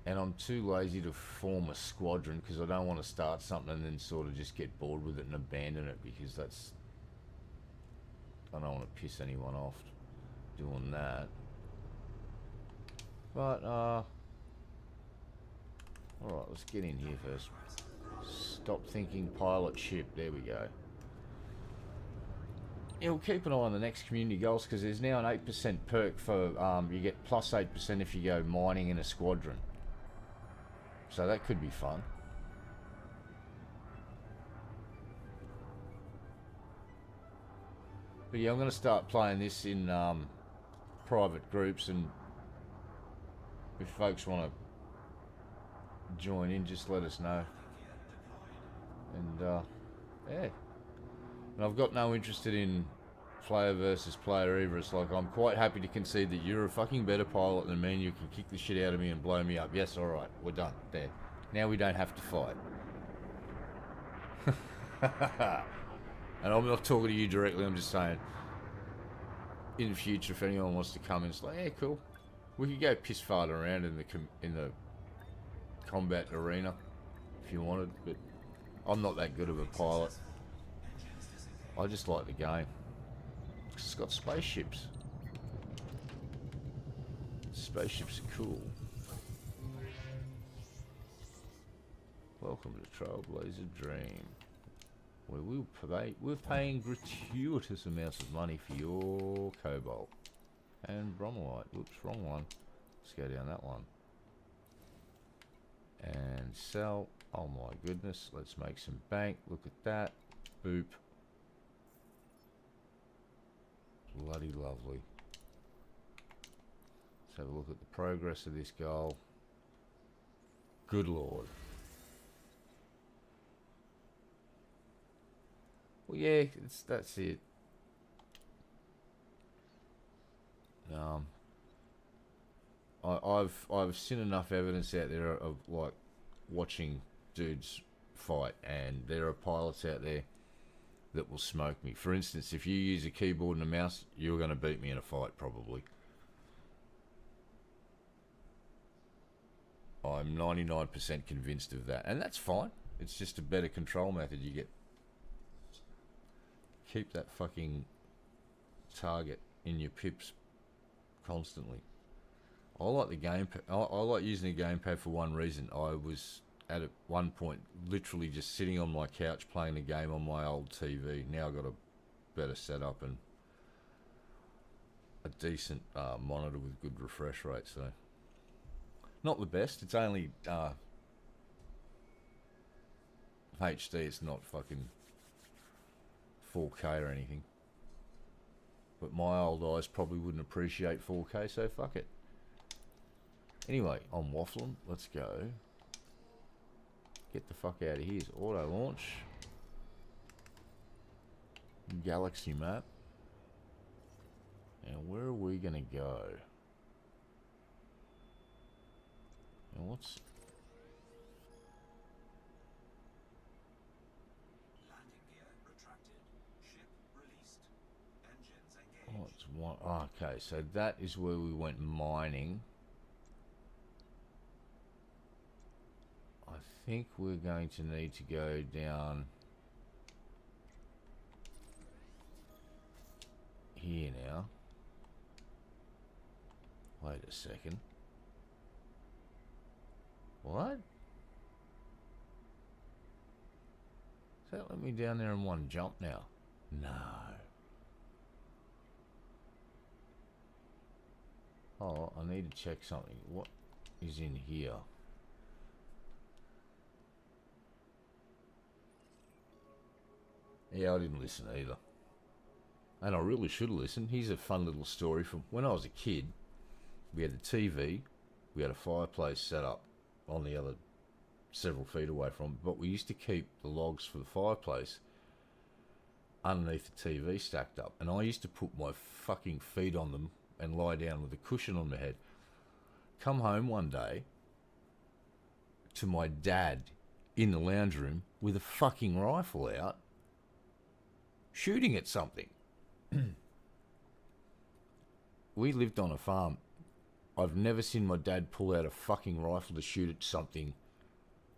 And I'm too lazy to form a squadron because I don't want to start something and then sort of just get bored with it and abandon it, because that's... I don't want to piss anyone off doing that. But, alright, let's get in here first. Stop thinking pilot ship, there we go. Yeah, we'll keep an eye on the next community goals, because there's now an 8% perk for, you get plus 8% if you go mining in a squadron. So that could be fun. But yeah, I'm going to start playing this in private groups, and if folks want to join in, just let us know. And yeah. And I've got no interest in player versus player either. It's like, I'm quite happy to concede that you're a fucking better pilot than me and you can kick the shit out of me and blow me up. Yes, alright, we're done. There. Now we don't have to fight. And I'm not talking to you directly, I'm just saying, in the future, if anyone wants to come in, it's like, yeah, cool. We could go piss fart around in the combat arena if you wanted, but I'm not that good of a pilot. I just like the game. It's got spaceships. Spaceships are cool. Welcome to Trailblazer Dream, where we're paying gratuitous amounts of money for your cobalt and bromellite. Whoops, wrong one. Let's go down that one and sell. Oh my goodness, let's make some bank. Look at that. Boop. Bloody lovely. Let's have a look at the progress of this goal. Good lord. Well, yeah, that's it. I've seen enough evidence out there of like watching dudes fight, and there are pilots out there that will smoke me. For instance, if you use a keyboard and a mouse, you're going to beat me in a fight probably. I'm 99% convinced of that, and that's fine. It's just a better control method. You get keep that fucking target in your pips constantly. I like the gamepad. I like using the gamepad for one reason. I was at one point literally just sitting on my couch playing the game on my old TV. Now I've got a better setup and a decent monitor with good refresh rate. So not the best. It's only HD. It's not fucking 4K or anything. But my old eyes probably wouldn't appreciate 4K, so fuck it. Anyway, I'm waffling. Let's go. Get the fuck out of here. Auto launch. Galaxy map. And where are we gonna go? And what's... Landing gear retracted. Ship released. Engines engaged. Oh, it's one... Okay, so that is where we went mining. I think we're going to need to go down here now. Wait a second. What? Does that let me down there in one jump now? No. Oh, I need to check something. What is in here? Yeah, I didn't listen either. And I really should have listened. Here's a fun little story from when I was a kid. We had a TV. We had a fireplace set up on the other several feet away from, but we used to keep the logs for the fireplace underneath the TV stacked up, and I used to put my fucking feet on them and lie down with a cushion on my head. Come home one day to my dad in the lounge room with a fucking rifle out shooting at something. We lived on a farm. I've never seen my dad pull out a fucking rifle to shoot at something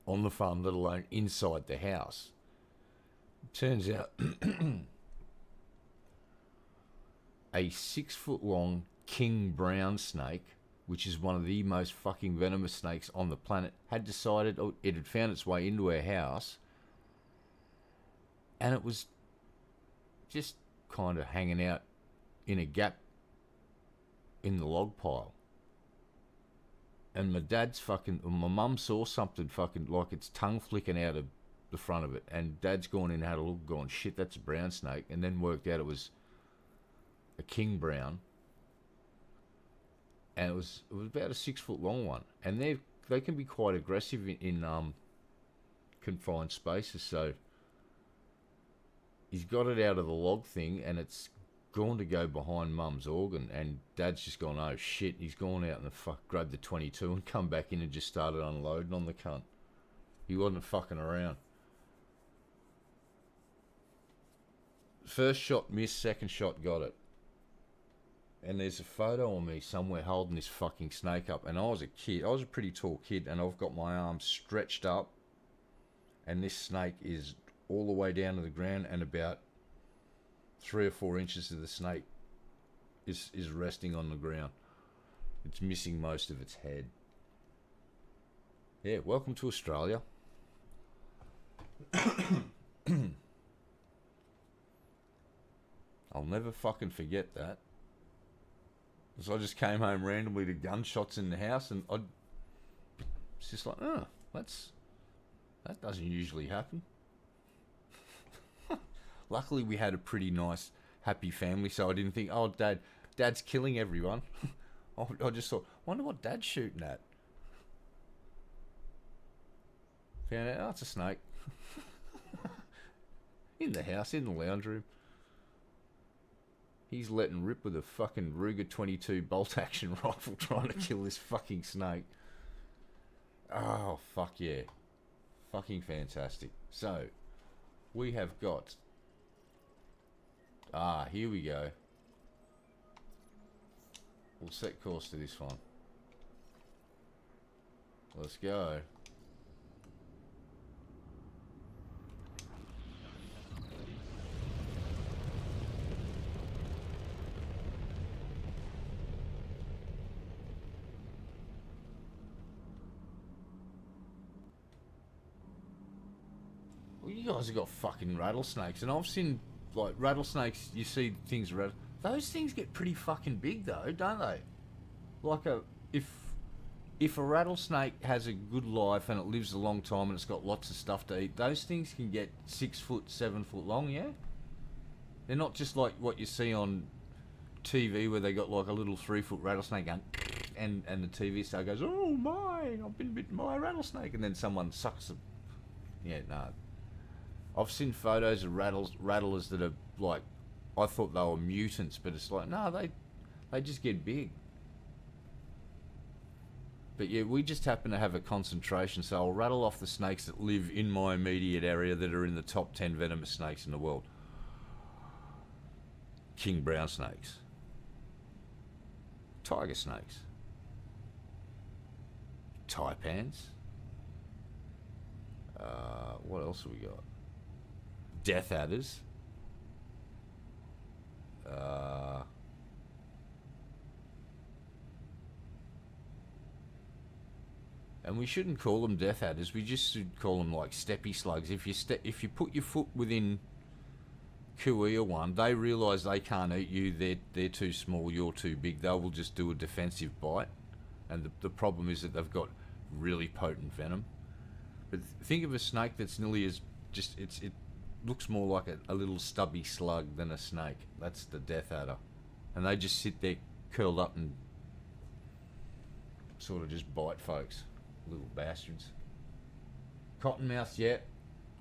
on the farm, let alone inside the house. Turns out a 6-foot-long king brown snake, which is one of the most fucking venomous snakes on the planet, had decided it had found its way into our house, and it was just kind of hanging out in a gap in the log pile. And my mum saw something fucking like its tongue flicking out of the front of it, and Dad's gone in and had a look, gone, shit, that's a brown snake, and then worked out it was a king brown, and it was about a 6-foot-long one, and they can be quite aggressive in confined spaces. So he's got it out of the log thing, and it's gone to go behind Mum's organ, and Dad's just gone, oh shit, he's gone out and grabbed the 22 and come back in and just started unloading on the cunt. He wasn't fucking around. First shot missed, second shot got it. And there's a photo of me somewhere holding this fucking snake up, and I was a kid, I was a pretty tall kid, and I've got my arms stretched up, and this snake is all the way down to the ground, and about 3 or 4 inches of the snake is resting on the ground. It's missing most of its head. Yeah, welcome to Australia. I'll never fucking forget that. So I just came home randomly to gunshots in the house, and it's just like, oh, that doesn't usually happen. Luckily, we had a pretty nice, happy family, so I didn't think, oh, Dad's killing everyone. I just thought, wonder what Dad's shooting at. Found out, oh, it's a snake. In the house, in the lounge room. He's letting rip with a fucking Ruger 22 bolt-action rifle trying to kill this fucking snake. Oh, fuck yeah. Fucking fantastic. So, we have got... here we go. We'll set course to this one. Let's go. Well, you guys have got fucking rattlesnakes, and I've seen, like, rattlesnakes, you see things, those things get pretty fucking big though, don't they? Like if a rattlesnake has a good life and it lives a long time and it's got lots of stuff to eat, those things can get 6 foot, 7 foot long, yeah? They're not just like what you see on TV where they got like a little 3 foot rattlesnake going, and the TV star goes, oh my, I've been bitten by a rattlesnake, and then someone sucks them. Yeah, no. I've seen photos of rattlers that are like, I thought they were mutants, but it's like, no, they just get big. But yeah, we just happen to have a concentration, so I'll rattle off the snakes that live in my immediate area that are in the top 10 venomous snakes in the world. King brown snakes. Tiger snakes. Taipans. What else have we got? Death adders. And we shouldn't call them death adders. We just should call them like steppy slugs. If you put your foot within Kuia one, they realise they can't eat you. They're too small. You're too big. They will just do a defensive bite. And the problem is that they've got really potent venom. But think of a snake that's nearly as it looks more like a little stubby slug than a snake. That's the death adder. And they just sit there curled up and sort of just bite folks. Little bastards. Cottonmouths, yeah.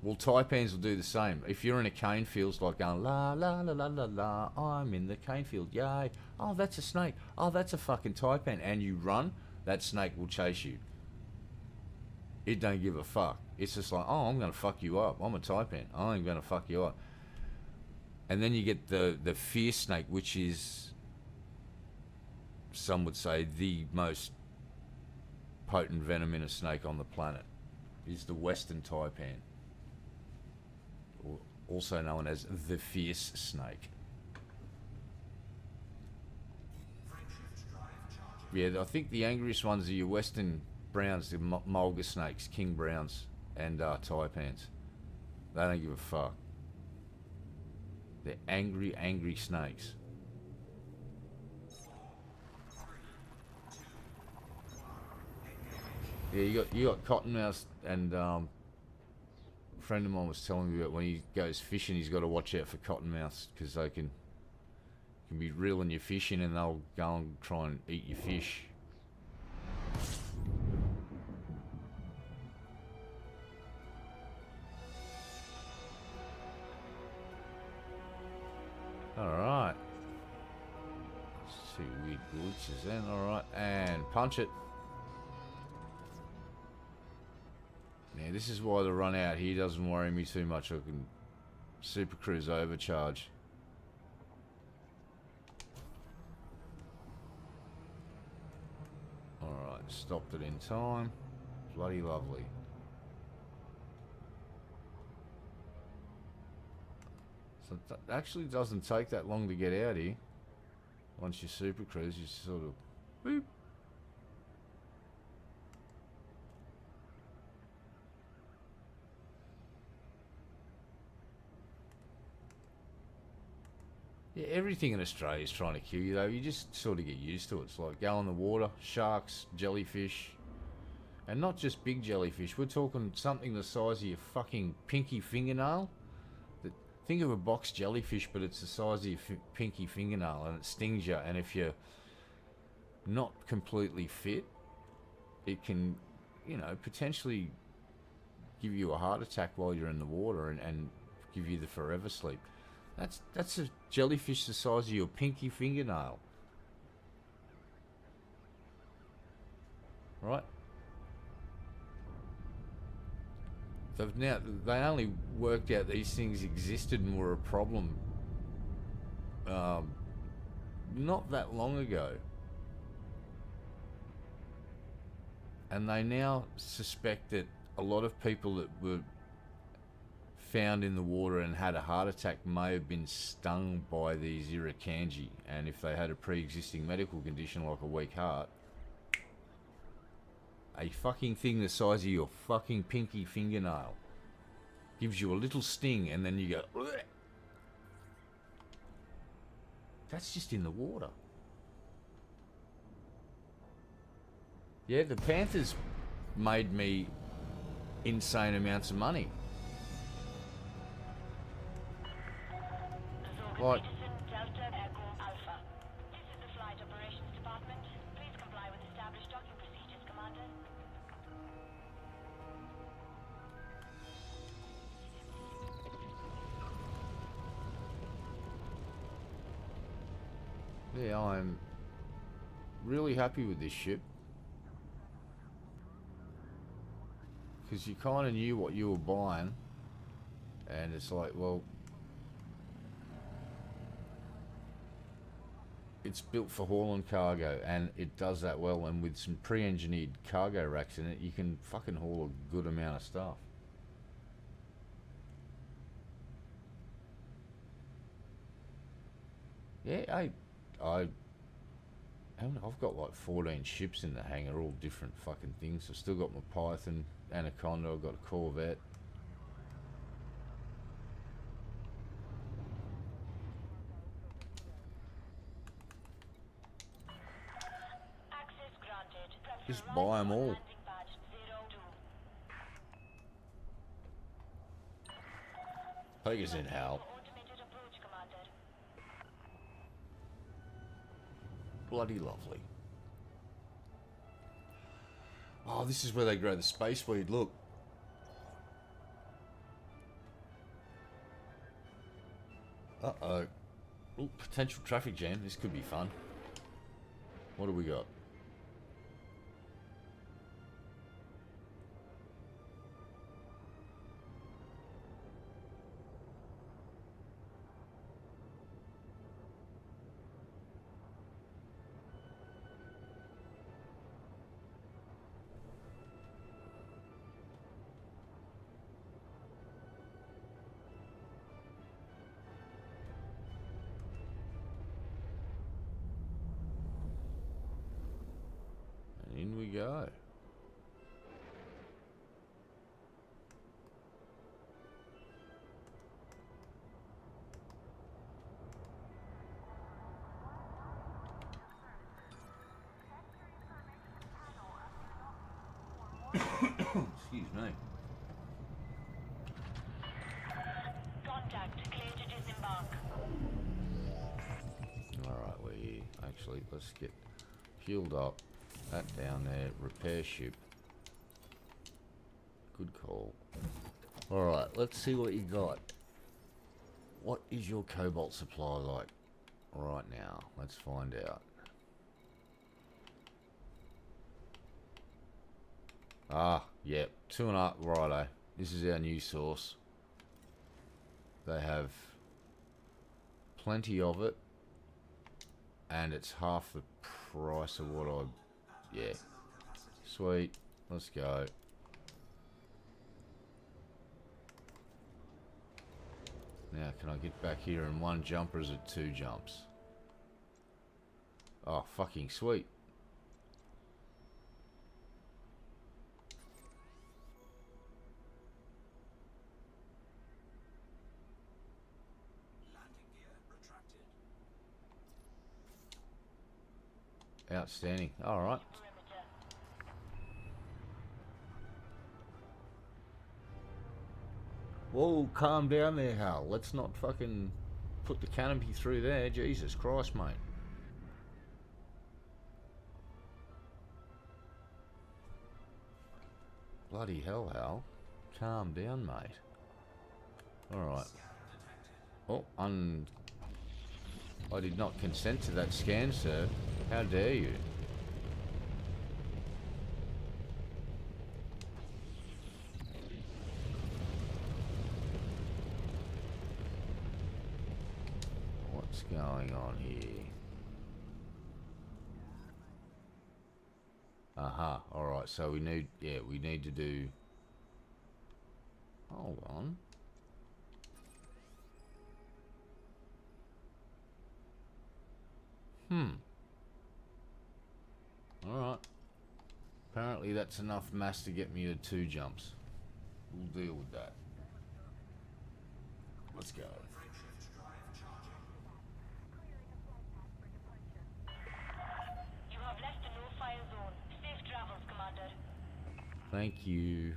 Well, taipans will do the same. If you're in a cane field, it's like going, la, la, la, la, la, la, I'm in the cane field, yay. Oh, that's a snake. Oh, that's a fucking taipan. And you run, that snake will chase you. It don't give a fuck. It's just like, oh, I'm going to fuck you up. I'm a taipan. I'm going to fuck you up. And then you get the fierce snake, which is, some would say, the most potent venom in a snake on the planet, is the western taipan, also known as the fierce snake. Yeah, I think the angriest ones are your western browns, the mulga snakes, king browns, and taipans. They don't give a fuck. They're angry snakes. Yeah, you got cottonmouths, and a friend of mine was telling me about when he goes fishing, he's got to watch out for cottonmouths because they can be reeling your fish in and they'll go and try and eat your fish. All right, is then. Alright, and punch it. Now this is why the run out here doesn't worry me too much. I can super cruise overcharge. Alright, stopped it in time. Bloody lovely. So it actually doesn't take that long to get out here. Once you super cruise, you sort of boop. Yeah, everything in Australia is trying to kill you though. You just sort of get used to it. It's like go in the water, sharks, jellyfish, and not just big jellyfish. We're talking something the size of your fucking pinky fingernail. Think of a box jellyfish, but it's the size of your pinky fingernail, and it stings you. And if you're not completely fit, it can, you know, potentially give you a heart attack while you're in the water and give you the forever sleep. That's a jellyfish the size of your pinky fingernail. Right? They only worked out these things existed and were a problem not that long ago. And they now suspect that a lot of people that were found in the water and had a heart attack may have been stung by these irukandji, and if they had a pre-existing medical condition like a weak heart, a fucking thing the size of your fucking pinky fingernail gives you a little sting, and then you go, "Bleh." That's just in the water. Yeah, the Panthers made me insane amounts of money. Like, Delta Echo Alpha. This is the Flight Operations Department. Please comply with established docking procedures, Commander. yeah, I'm really happy with this ship. Because you kind of knew what you were buying. And it's like, well, it's built for hauling cargo, and it does that well. And with some pre-engineered cargo racks in it, you can fucking haul a good amount of stuff. Yeah, I've got like 14 ships in the hangar, all different fucking things. I've still got my Python, Anaconda, I've got a Corvette. Access granted. Prep Just for buy arrival 'em on all. landing pad 02. Take us in, Hal. Automated approach, Commander. Bloody lovely. Oh, this is where they grow the space weed, look. Uh-oh. Ooh, potential traffic jam. This could be fun. What do we got? And in we go. Excuse me. Contact. Clear to disembark. Alright, we actually, let's get fueled up. That down there, repair ship. Good call. Alright, let's see what you got. What is your cobalt supply like right now? Let's find out. Ah, yep. 2.5. Righto. This is our new source. They have plenty of it. And it's half the price of what I... Yeah. Sweet. Let's go. Now, can I get back here in one jump or is it 2 jumps? Oh, fucking sweet. Landing gear retracted. Outstanding. Alright. Perimeter. Whoa, calm down there, Hal. Let's not fucking put the canopy through there. Jesus Christ, mate. Bloody hell, Hal. Calm down, mate. Alright. Oh, I did not consent to that scan, sir. How dare you? What's going on here? Aha, alright, so we need to do... Hold on. Alright. Apparently that's enough mass to get me to 2 jumps. We'll deal with that. Let's go. You have left the no-fire zone. Safe travels, Commander. Thank you.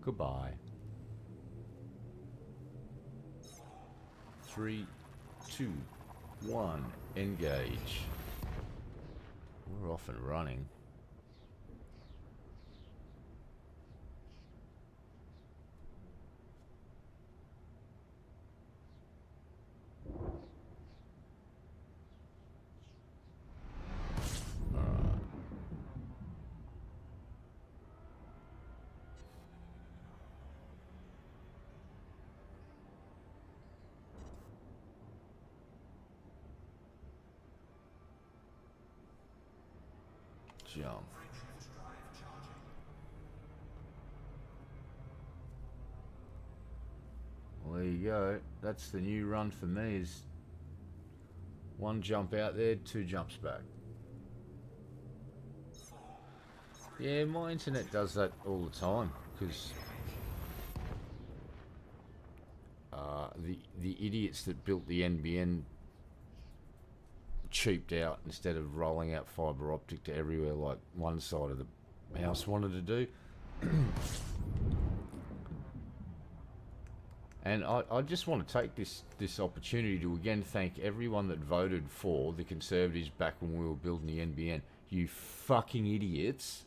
Goodbye. 3, 2, 1, engage. We're off and running. Jump. Well, there you go. That's the new run for me, is 1 jump out there, 2 jumps back. Yeah, my internet does that all the time, because the idiots that built the NBN cheaped out instead of rolling out fibre optic to everywhere like one side of the house wanted to do. And I just want to take this opportunity to again thank everyone that voted for the Conservatives back when we were building the NBN. You fucking idiots.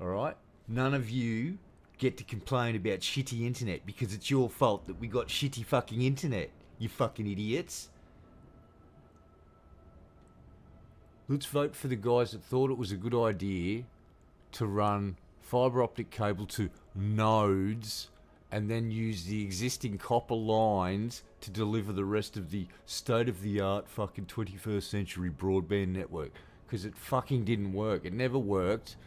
Alright? None of you get to complain about shitty internet because it's your fault that we got shitty fucking internet. You fucking idiots. Let's vote for the guys that thought it was a good idea to run fibre optic cable to nodes and then use the existing copper lines to deliver the rest of the state-of-the-art fucking 21st century broadband network. Because it fucking didn't work. It never worked.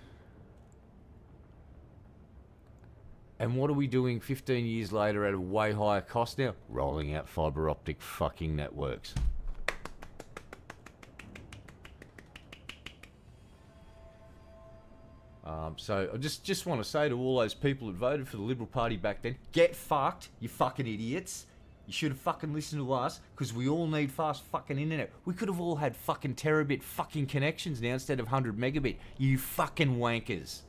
And what are we doing 15 years later at a way higher cost now? Rolling out fibre optic fucking networks. So I just want to say to all those people that voted for the Liberal Party back then, get fucked, you fucking idiots. You should have fucking listened to us, because we all need fast fucking internet. We could have all had fucking terabit fucking connections now instead of 100 megabit. You fucking wankers.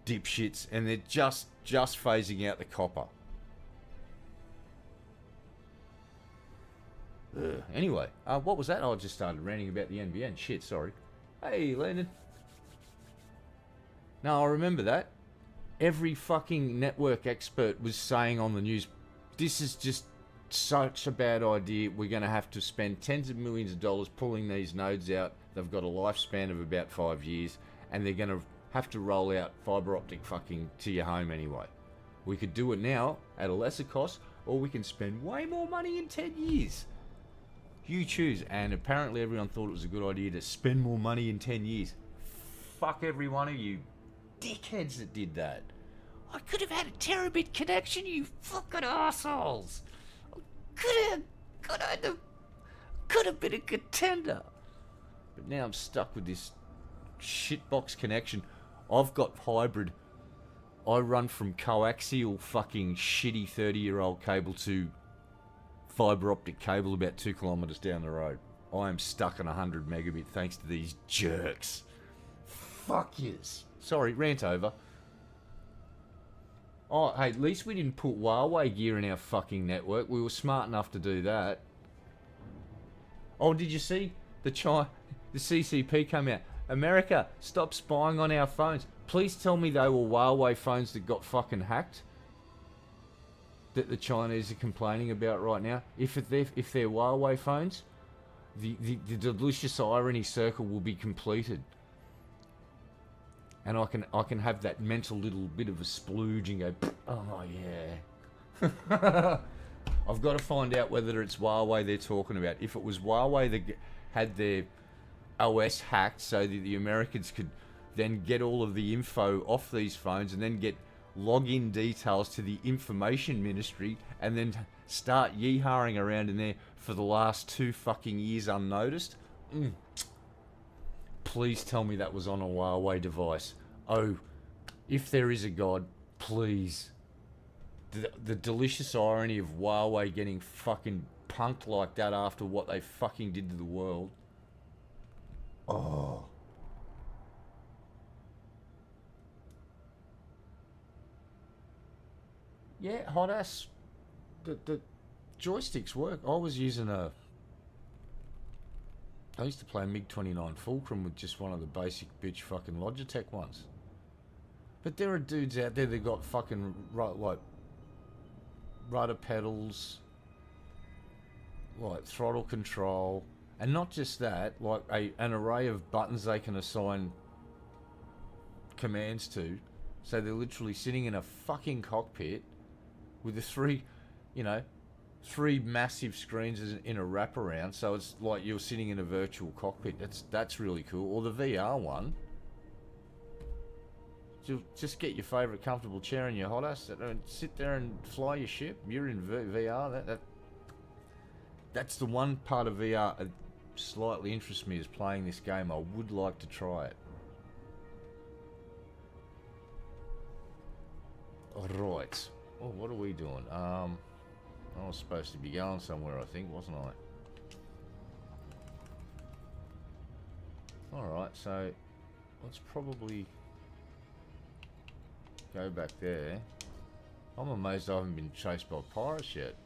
Dipshits, and they're just phasing out the copper. Anyway, what was that? I just started ranting about the NBN. Shit, sorry. Hey, Landon. No, I remember that. Every fucking network expert was saying on the news, this is just such a bad idea. We're going to have to spend tens of millions of dollars pulling these nodes out They've got a lifespan of about 5 years, and they're going to have to roll out fibre optic fucking to your home anyway. We could do it now at a lesser cost, or we can spend way more money in 10 years. You choose. And apparently everyone thought it was a good idea to spend more money in 10 years. Fuck every one of you dickheads that did that. I could have had a terabit connection, you fucking assholes. Could have been a contender. But now I'm stuck with this shitbox connection. I've got hybrid. I run from coaxial fucking shitty 30-year-old cable to fibre optic cable about 2 kilometres down the road. I am stuck on 100 megabit thanks to these jerks. Fuck yes. Sorry, rant over. Oh, hey, at least we didn't put Huawei gear in our fucking network. We were smart enough to do that. Oh, did you see the CCP come out? America, stop spying on our phones. Please tell me they were Huawei phones that got fucking hacked. That the Chinese are complaining about right now. If they're Huawei phones, the delicious irony circle will be completed. And I can have that mental little bit of a splooge and go, oh yeah. I've got to find out whether it's Huawei they're talking about. If it was Huawei that had their OS hacked so that the Americans could then get all of the info off these phones and then get login details to the information ministry and then start yeeharing around in there for the last 2 fucking years unnoticed. Please tell me that was on a Huawei device. Oh, if there is a God, please. The delicious irony of Huawei getting fucking punked like that after what they fucking did to the world. Oh. Yeah, hot ass. The joysticks work. I was using I used to play MiG-29 Fulcrum with just one of the basic bitch fucking Logitech ones. But there are dudes out there that got fucking like rudder pedals, like throttle control, and not just that, like an array of buttons they can assign commands to. So they're literally sitting in a fucking cockpit with the three massive screens in a wraparound, so it's like you're sitting in a virtual cockpit. That's really cool. Or the VR one. Just get your favourite comfortable chair in your hot ass and sit there and fly your ship. You're in VR. That's the one part of VR that slightly interests me, is playing this game. I would like to try it. Right. Oh, what are we doing? I was supposed to be going somewhere, I think, wasn't I? Alright, so let's probably go back there. I'm amazed I haven't been chased by pirates yet.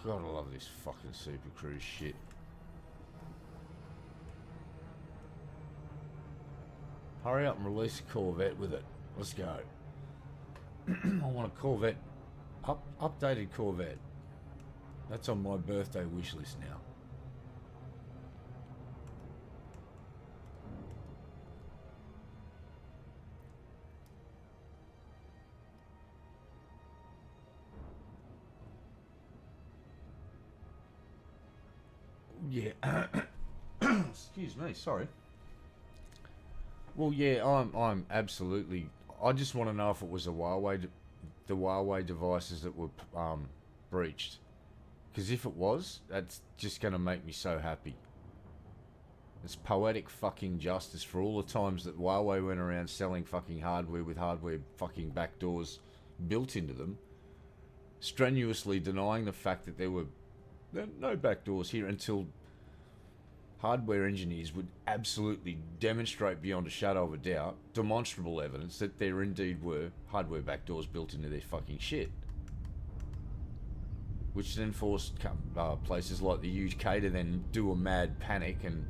God, I love this fucking Super Cruise shit. Hurry up and release a Corvette with it. Let's go. I want a Corvette. Updated Corvette. That's on my birthday wish list now. Yeah. Excuse me, sorry. Well, yeah, I'm absolutely. I just want to know if it was the Huawei devices that were breached. Because if it was, that's just going to make me so happy. It's poetic fucking justice for all the times that Huawei went around selling fucking hardware with hardware fucking backdoors built into them, strenuously denying the fact that there were no backdoors here until hardware engineers would absolutely demonstrate beyond a shadow of a doubt, demonstrable evidence that there indeed were hardware backdoors built into their fucking shit. Which then forced places like the UK to then do a mad panic, and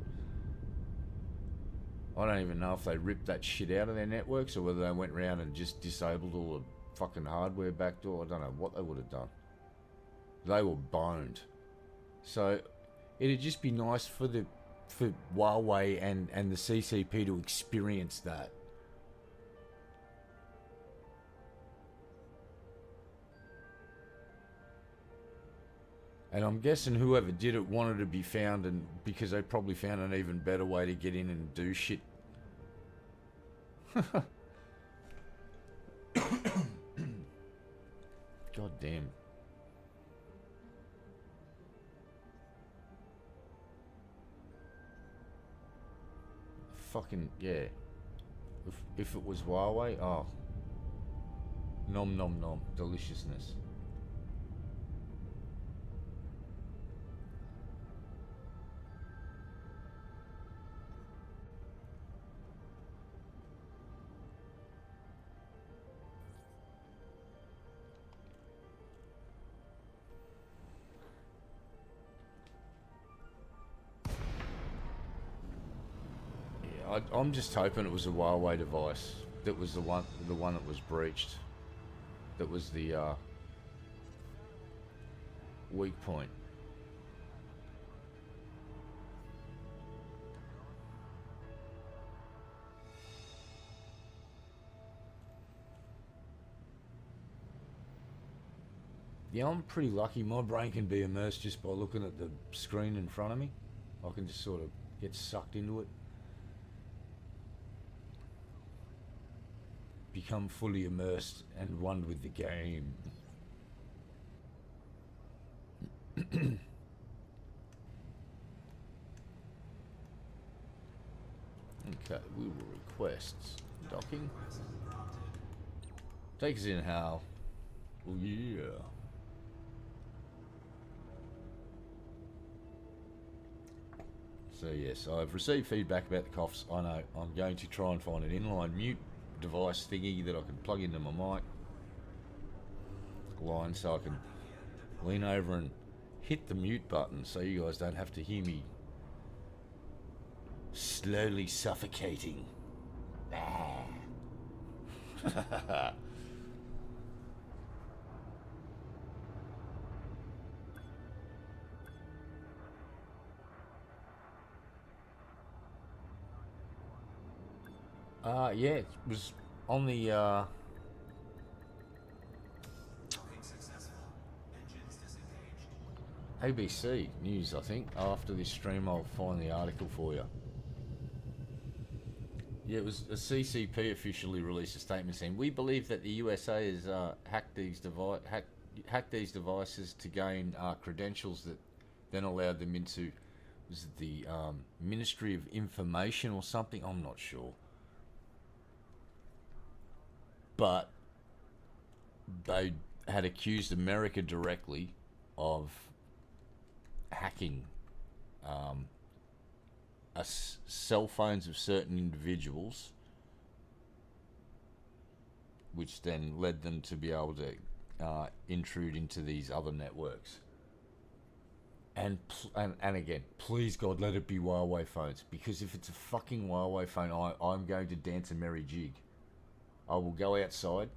I don't even know if they ripped that shit out of their networks or whether they went around and just disabled all the fucking hardware backdoor. I don't know what they would have done. They were boned. So it'd just be nice for Huawei and the CCP to experience that. And I'm guessing whoever did it wanted to be found, and because they probably found an even better way to get in and do shit. God damn. Fucking, yeah. If it was Huawei, oh. Nom nom nom. Deliciousness. I'm just hoping it was a Huawei device that was the one that was breached. That was the weak point. Yeah, I'm pretty lucky. My brain can be immersed just by looking at the screen in front of me. I can just sort of get sucked into it. Become fully immersed and one with the game. Okay, we will requests. Docking. Take us in, Hal. Oh yeah. So yes, I've received feedback about the coughs. I know I'm going to try and find an inline mute device thingy that I can plug into my mic line so I can lean over and hit the mute button so you guys don't have to hear me slowly suffocating. Yeah, it was on the Docking successful. Engines disengaged. ABC News, I think. After this stream, I'll find the article for you. Yeah, it was a CCP officially released a statement saying, "We believe that the USA has hacked these devices to gain credentials that then allowed them into was it the Ministry of Information or something. I'm not sure, but they had accused America directly of hacking cell phones of certain individuals, which then led them to be able to intrude into these other networks. And again, please God, let it be Huawei phones, because if it's a fucking Huawei phone, I'm going to dance a merry jig. I will go outside,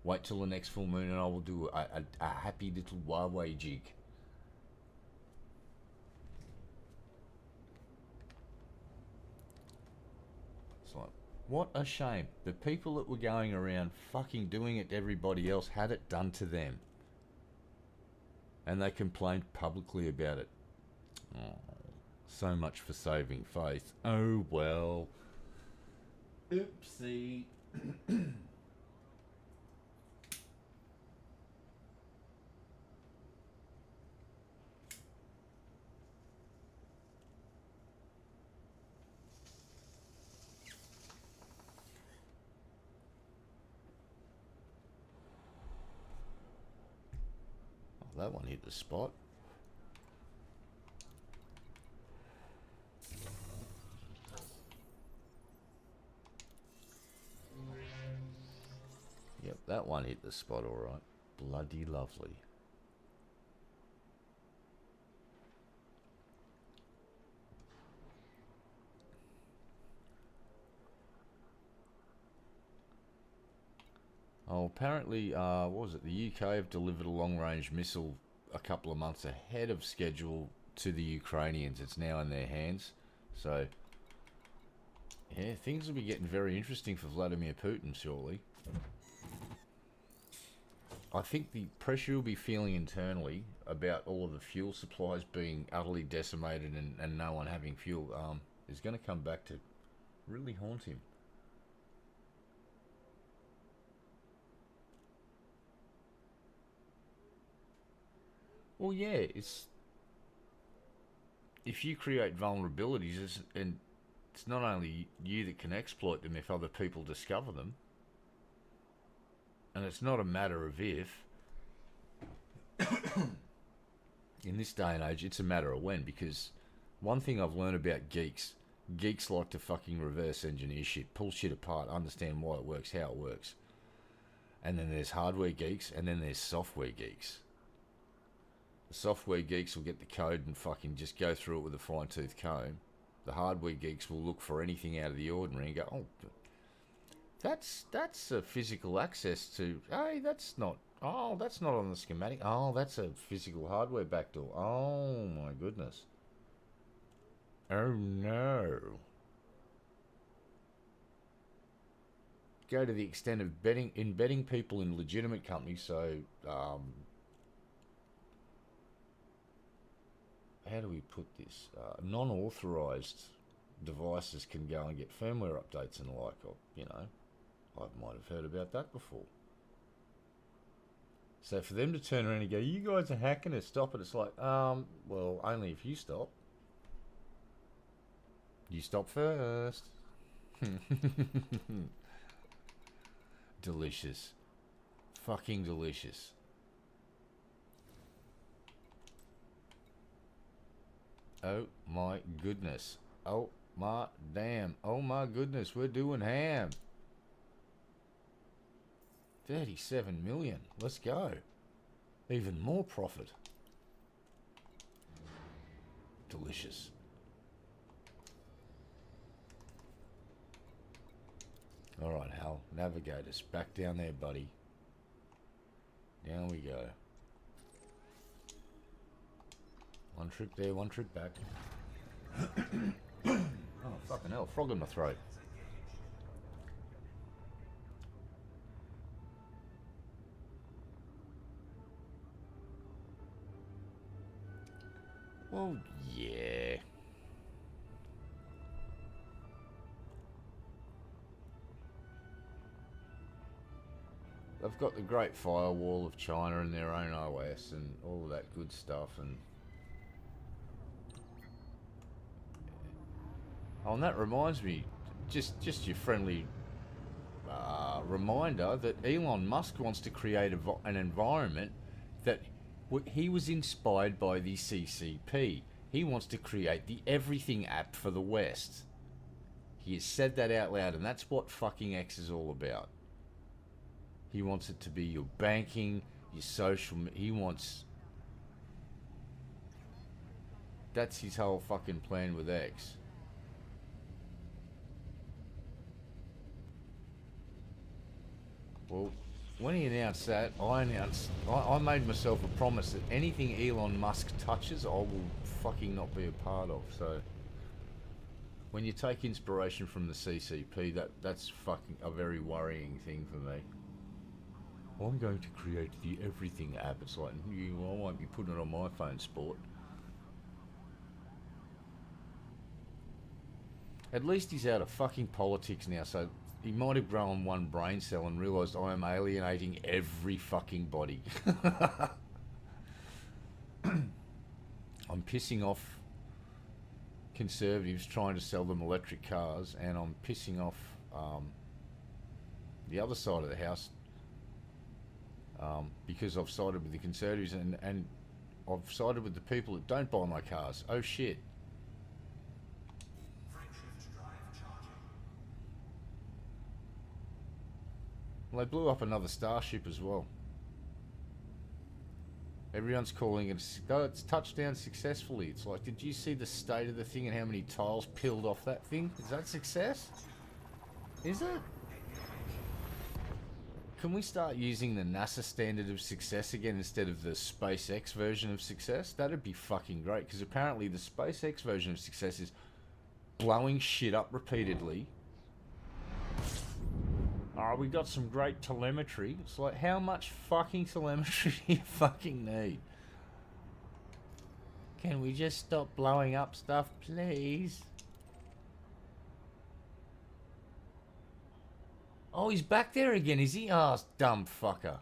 wait till the next full moon, and I will do a happy little Huawei jig. It's like, what a shame. The people that were going around fucking doing it to everybody else had it done to them. And they complained publicly about it. Oh, so much for saving face. Oh well. Oopsie. That one hit the spot. That one hit the spot alright. Bloody lovely. Oh, apparently, what was it? The UK have delivered a long-range missile a couple of months ahead of schedule to the Ukrainians. It's now in their hands. So, yeah, things will be getting very interesting for Vladimir Putin shortly. I think the pressure he'll be feeling internally about all of the fuel supplies being utterly decimated and no one having fuel is going to come back to really haunt him. Well, yeah, it's if you create vulnerabilities, and it's not only you that can exploit them if other people discover them, and it's not a matter of if. In this day and age, it's a matter of when, because one thing I've learned about geeks like to fucking reverse engineer shit, pull shit apart, understand why it works, how it works. And then there's hardware geeks, and then there's software geeks. The software geeks will get the code and fucking just go through it with a fine-tooth comb. The hardware geeks will look for anything out of the ordinary and go, oh, that's a physical access to, hey, that's not on the schematic. Oh, that's a physical hardware backdoor. Oh, my goodness. Oh, no. Go to the extent of embedding people in legitimate companies, so, how do we put this? Non-authorized devices can go and get firmware updates and the like. I might have heard about that before. So for them to turn around and go, you guys are hacking us, stop it. It's like, well, only if you stop. You stop first. Delicious. Fucking delicious. Oh my goodness. Oh my damn. Oh my goodness. We're doing ham. 37 million. Let's go. Even more profit. Delicious. Alright, Hal. Navigate us. Back down there, buddy. Down we go. One trip there, one trip back. Oh, fucking hell. Frog in my throat. Well, yeah. They've got the great firewall of China and their own OS and all of that good stuff. And oh, and that reminds me, just your friendly reminder that Elon Musk wants to create an environment that he was inspired by the CCP. He wants to create the everything app for the West. He has said that out loud, and that's what fucking X is all about. He wants it to be your banking, your social. He wants. That's his whole fucking plan with X. Well, when he announced that, I made myself a promise that anything Elon Musk touches, I will fucking not be a part of. So, when you take inspiration from the CCP, that's fucking a very worrying thing for me. I'm going to create the everything app. It's like, I won't be putting it on my phone, sport. At least he's out of fucking politics now, so he might have grown one brain cell and realised I am alienating every fucking body. I'm pissing off conservatives trying to sell them electric cars, and I'm pissing off the other side of the house because I've sided with the conservatives and I've sided with the people that don't buy my cars. Oh shit. Well, they blew up another starship as well. Everyone's calling it, oh, it's touched down successfully. It's like, did you see the state of the thing and how many tiles peeled off that thing? Is that success? Is it? Can we start using the NASA standard of success again instead of the SpaceX version of success? That'd be fucking great, because apparently the SpaceX version of success is blowing shit up repeatedly. Oh, we got some great telemetry. It's like, how much fucking telemetry do you fucking need? Can we just stop blowing up stuff, please? Oh, he's back there again, is he? Oh, dumb fucker.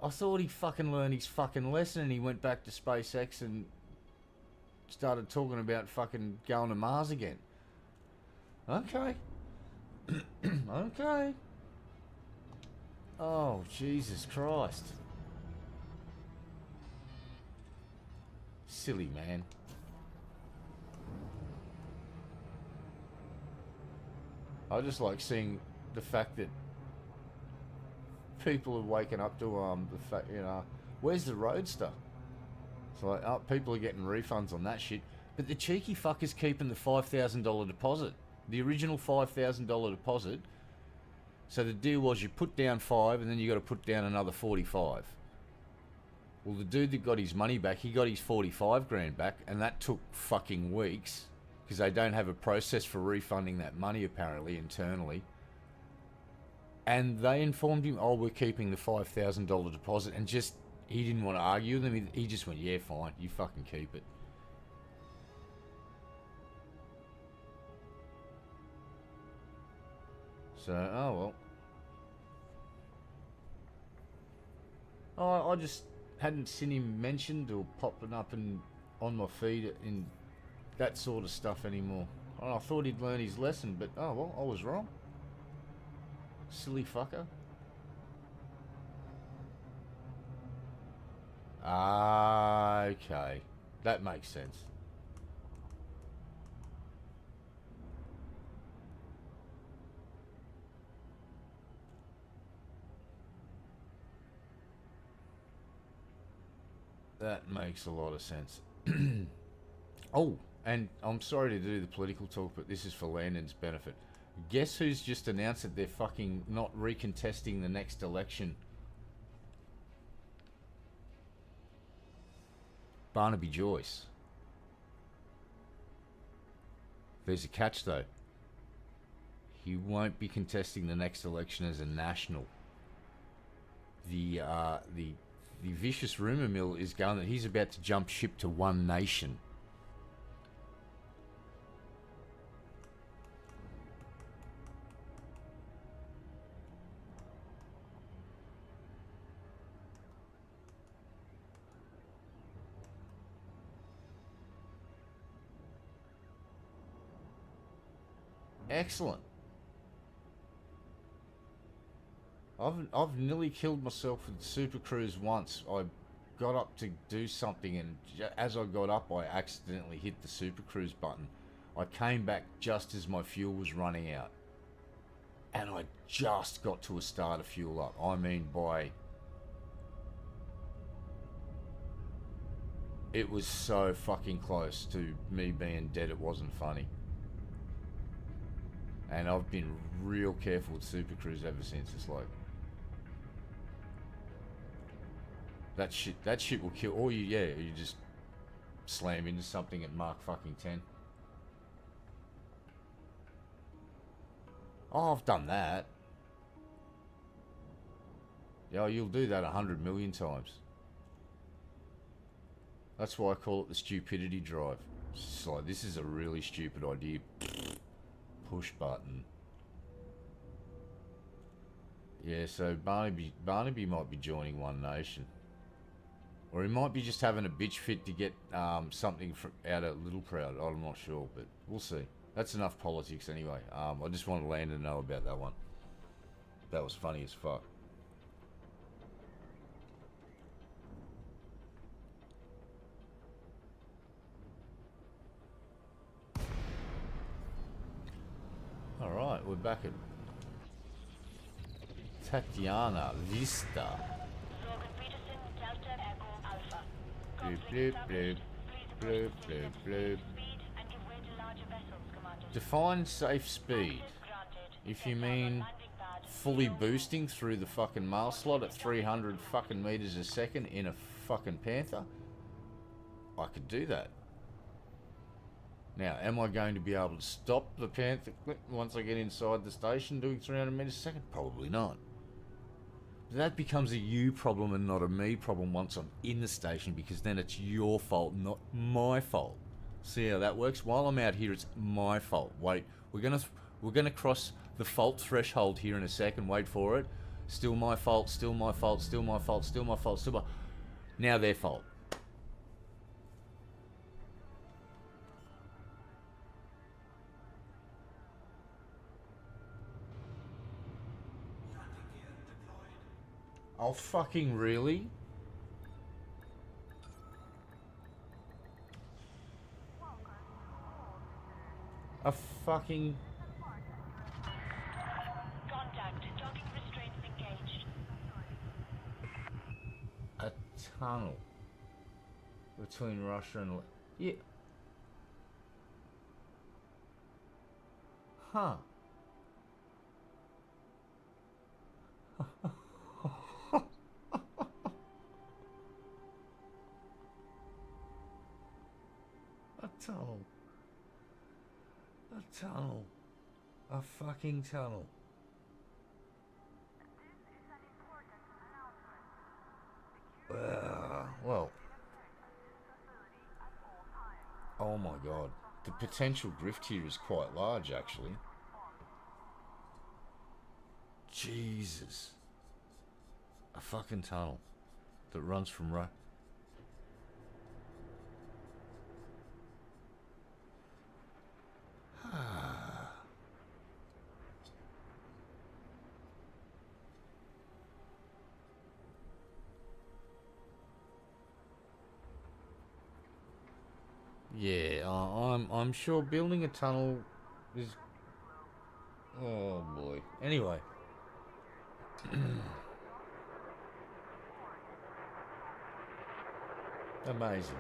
I thought he fucking learned his fucking lesson and he went back to SpaceX and started talking about fucking going to Mars again. Okay. Okay. Oh, Jesus Christ. Silly man. I just like seeing the fact that people are waking up to the fact, you know, where's the Roadster? It's like, oh, people are getting refunds on that shit, but the cheeky fucker's keeping the $5,000 deposit, the original $5,000 deposit. So the deal was you put down 5 and then you got to put down another 45. Well, the dude that got his money back, he got his 45 grand back, and that took fucking weeks because they don't have a process for refunding that money apparently internally. And they informed him, oh, we're keeping the $5,000 deposit, and just, he didn't want to argue with them. He just went, yeah, fine, you fucking keep it. So, oh well. Oh, I just hadn't seen him mentioned or popping up on my feed in that sort of stuff anymore. I thought he'd learn his lesson, but oh well, I was wrong. Silly fucker. Okay. That makes sense. That makes a lot of sense. Oh, and I'm sorry to do the political talk, but this is for Landon's benefit. Guess who's just announced that they're fucking not recontesting the next election? Barnaby Joyce. There's a catch though. He won't be contesting the next election as a national. The vicious rumor mill is going that he's about to jump ship to One Nation. Excellent. I've nearly killed myself with Super Cruise once. I got up to do something, and as I got up, I accidentally hit the Super Cruise button. I came back just as my fuel was running out, and I just got to a starter fuel up. I mean, it was so fucking close to me being dead. It wasn't funny. And I've been real careful with Super Cruise ever since. It's like, that shit will kill. Or you just slam into something at Mark fucking 10. Oh, I've done that. Yeah, you'll do that 100 million times. That's why I call it the stupidity drive. It's like, this is a really stupid idea. Push button. Yeah, so Barnaby might be joining One Nation. Or he might be just having a bitch fit to get something out of Little Proud. I'm not sure, but we'll see. That's enough politics anyway. I just wanted Landon to know about that one. That was funny as fuck. Alright, we're back at Tatiana Vista. Logan Peterson, Delta Echo Alpha. Bloop, Conflict bloop, established. bloop, Please bloop, approach the station bloop, at a bloop. safe speed and give way to larger vessels, Commander. Define safe speed. Access granted. If you Set on mean landing pad. fully boosting through the fucking mail slot at 300 fucking meters a second in a fucking Panther, I could do that. Now, am I going to be able to stop the Panther once I get inside the station doing 300 meters a second? Probably not. But that becomes a you problem and not a me problem once I'm in the station, because then it's your fault, not my fault. See how that works? While I'm out here, it's my fault. Wait, we're gonna cross the fault threshold here in a second. Wait for it. Still my fault. Still my fault. Still my fault. Still my fault. Still my. Now their fault. Landing gear deployed. Oh fucking really? A fucking Contact. Docking restraints engaged. a tunnel between Russia and yeah. Huh. A tunnel. A tunnel. A fucking tunnel. Well. Oh my god. The potential drift here is quite large, actually. Jesus. A fucking tunnel that runs from right. Yeah, I'm sure building a tunnel is. Oh boy. Anyway. Amazing.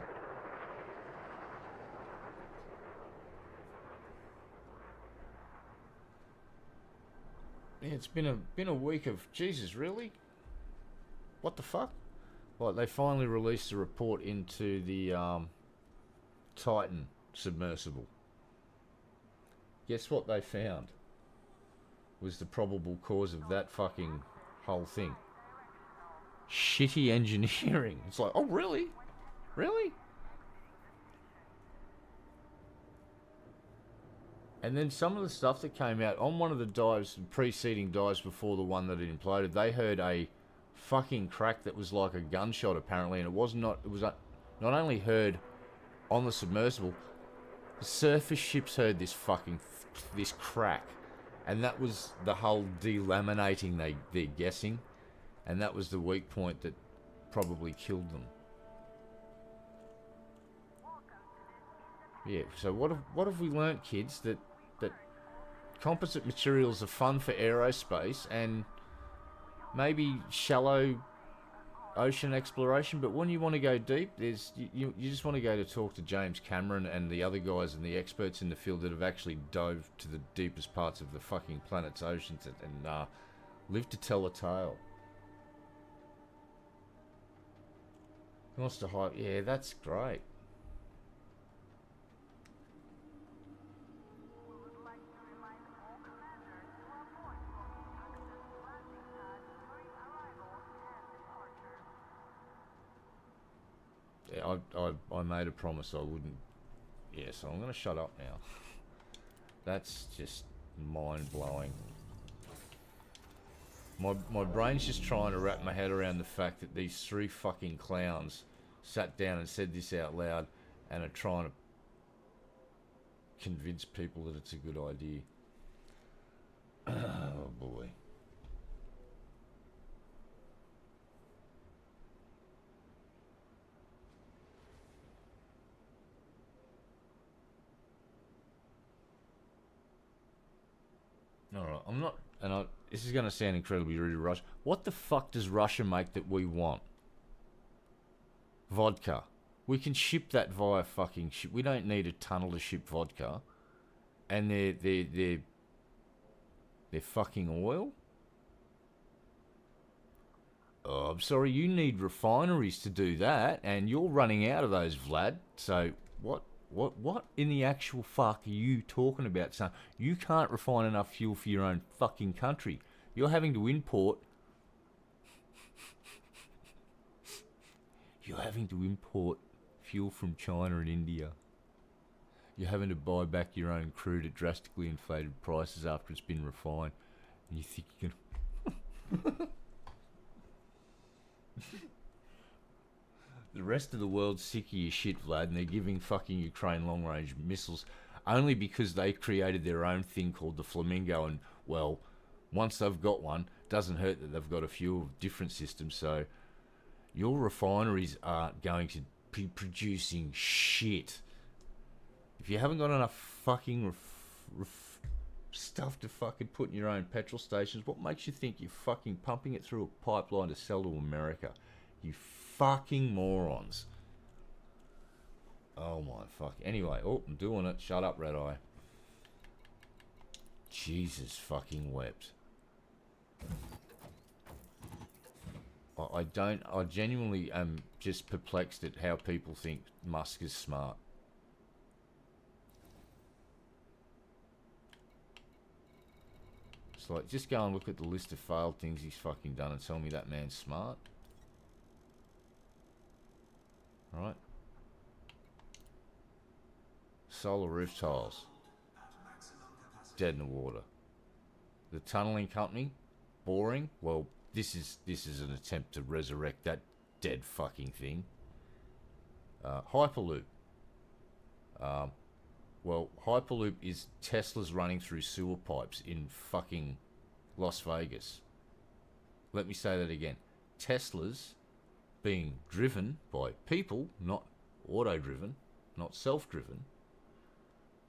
Yeah, it's been a week of Jesus, really? What the fuck? Well, they finally released a report into the Titan submersible. Guess what they found was the probable cause of that fucking whole thing? Shitty engineering. It's like, oh really? Really? And then some of the stuff that came out on one of the dives, preceding dives before the one that had imploded, they heard a fucking crack that was like a gunshot apparently, and it was not only heard on the submersible, the surface ships heard this fucking this crack, and that was the whole delaminating they're guessing, and that was the weak point that probably killed them. Yeah, so what have we learnt, kids? That composite materials are fun for aerospace and maybe shallow ocean exploration, but when you want to go deep, you just want to go to talk to James Cameron and the other guys and the experts in the field that have actually dove to the deepest parts of the fucking planet's oceans and lived to tell a tale. He wants to hype. Yeah, that's great. Yeah, I made a promise I wouldn't. Yeah, so I'm going to shut up now. That's just mind-blowing. My brain's just trying to wrap my head around the fact that these three fucking clowns sat down and said this out loud and are trying to convince people that it's a good idea. Oh boy. Alright, I'm not... this is going to sound incredibly rude to Russia. What the fuck does Russia make that we want? Vodka. We can ship that via fucking ship. We don't need a tunnel to ship vodka. And they're fucking oil? Oh, I'm sorry, you need refineries to do that, and you're running out of those, Vlad. So, what in the actual fuck are you talking about, son? You can't refine enough fuel for your own fucking country. You're having to import... You're having to import fuel from China and India. You're having to buy back your own crude at drastically inflated prices after it's been refined. And you think you can... The rest of the world's sick of your shit, Vlad, and they're giving fucking Ukraine long-range missiles only because they created their own thing called the Flamingo, and, well, once they've got one, doesn't hurt that they've got a few of different systems, so your refineries aren't going to be producing shit. If you haven't got enough fucking stuff to fucking put in your own petrol stations, what makes you think you're fucking pumping it through a pipeline to sell to America? You fucking morons. Oh my fuck. Anyway, oh, I'm doing it. Shut up, Red Eye. Jesus fucking wept. I genuinely am just perplexed at how people think Musk is smart. It's like, just go and look at the list of failed things he's fucking done and tell me that man's smart. Right. Solar roof tiles. Dead in the water. The tunneling company. Boring. Well, this is an attempt to resurrect that dead fucking thing. Hyperloop. Well, Hyperloop is Tesla's running through sewer pipes in fucking Las Vegas. Let me say that again. Tesla's being driven by people, not auto-driven, not self-driven,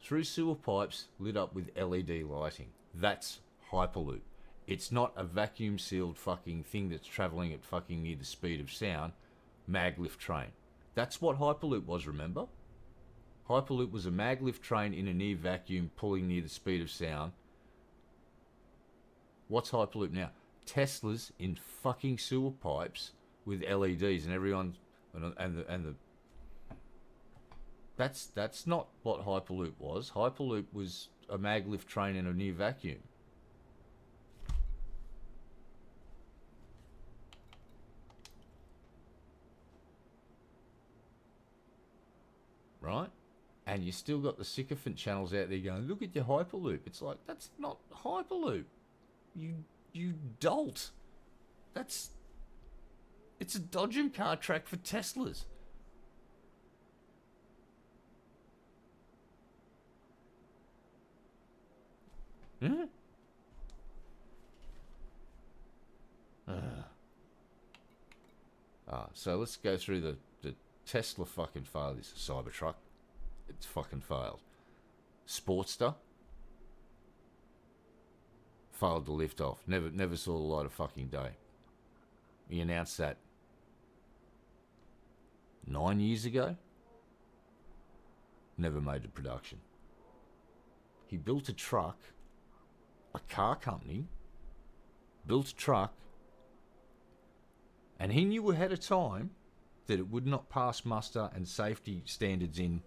through sewer pipes lit up with LED lighting. That's Hyperloop. It's not a vacuum-sealed fucking thing that's travelling at fucking near the speed of sound, maglev train. That's what Hyperloop was, remember? Hyperloop was a maglev train in a near vacuum pulling near the speed of sound. What's Hyperloop now? Teslas in fucking sewer pipes with LEDs, and everyone and the that's not what Hyperloop was. Hyperloop was a maglev train in a near vacuum. Right? And you still got the sycophant channels out there going, look at your Hyperloop. It's like, that's not Hyperloop. You dolt. It's a dodgem car track for Teslas. Hmm? So let's go through the Tesla fucking failed. This Cybertruck. It's fucking failed. Sportster. Failed to lift off. Never saw the light of fucking day. He announced that 9 years ago. Never made to production. He built a truck, a car company, built a truck, and he knew ahead of time that it would not pass muster and safety standards in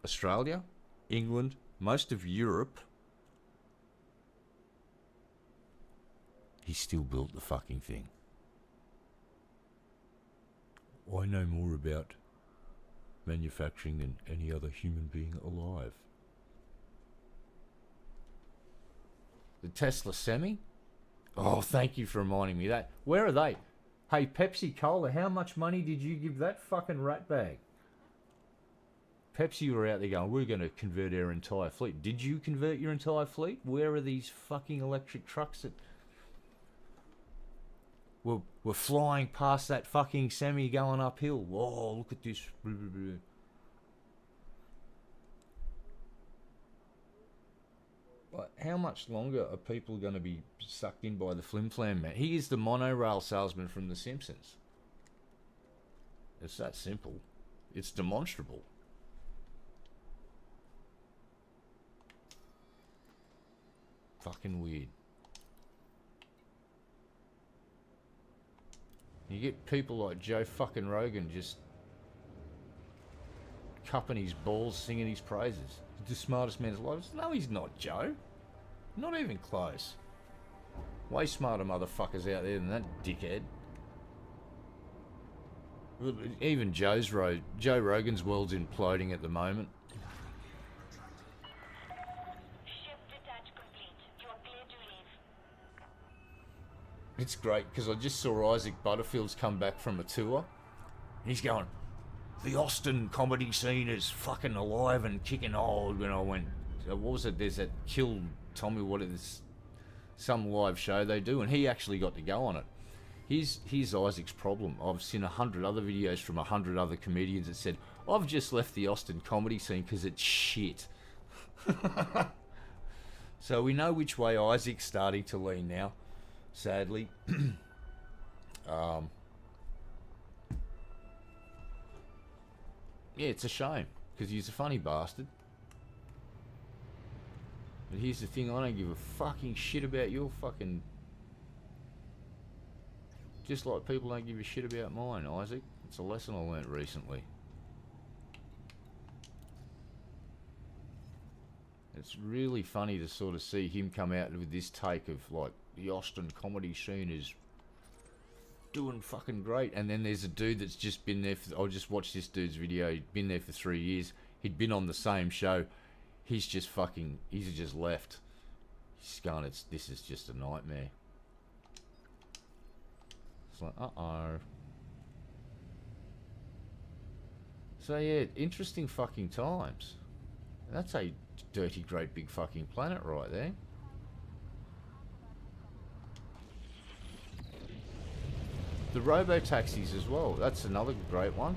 Australia, England, most of Europe. He still built the fucking thing. I know more about manufacturing than any other human being alive. The Tesla Semi? Oh, thank you for reminding me of that. Where are they? Hey, Pepsi Cola, how much money did you give that fucking ratbag? Pepsi were out there going, we're going to convert our entire fleet. Did you convert your entire fleet? Where are these fucking electric trucks that... We're flying past that fucking Semi going uphill. Oh, look at this. Like, how much longer are people going to be sucked in by the flim-flam man? He is the monorail salesman from The Simpsons. It's that simple. It's demonstrable. Fucking weird. You get people like Joe fucking Rogan just cupping his balls, singing his praises. He's the smartest man alive. No, he's not, Joe. Not even close. Way smarter motherfuckers out there than that dickhead. Even Joe Rogan's world's imploding at the moment. Ship detach complete. You are clear to leave. It's great because I just saw Isaac Butterfield's come back from a tour. And he's going, the Austin comedy scene is fucking alive and kicking old. And I went, what was it? There's that Kill Tommy, what is some live show they do, and he actually got to go on it. Here's Isaac's problem. I've seen 100 other videos from 100 other comedians that said, I've just left the Austin comedy scene because it's shit. So we know which way Isaac's starting to lean now, sadly. Yeah, it's a shame because he's a funny bastard. But here's the thing, I don't give a fucking shit about your fucking... Just like people don't give a shit about mine, Isaac. It's a lesson I learnt recently. It's really funny to sort of see him come out with this take of like, the Austin comedy scene is doing fucking great. And then there's a dude that's just been there for... I just watched this dude's video. He'd been there for 3 years. He'd been on the same show. He's just fucking... He's just left. He's going, this is just a nightmare. It's like, uh-oh. So yeah, interesting fucking times. That's a dirty, great, big fucking planet right there. The robo-taxis as well. That's another great one.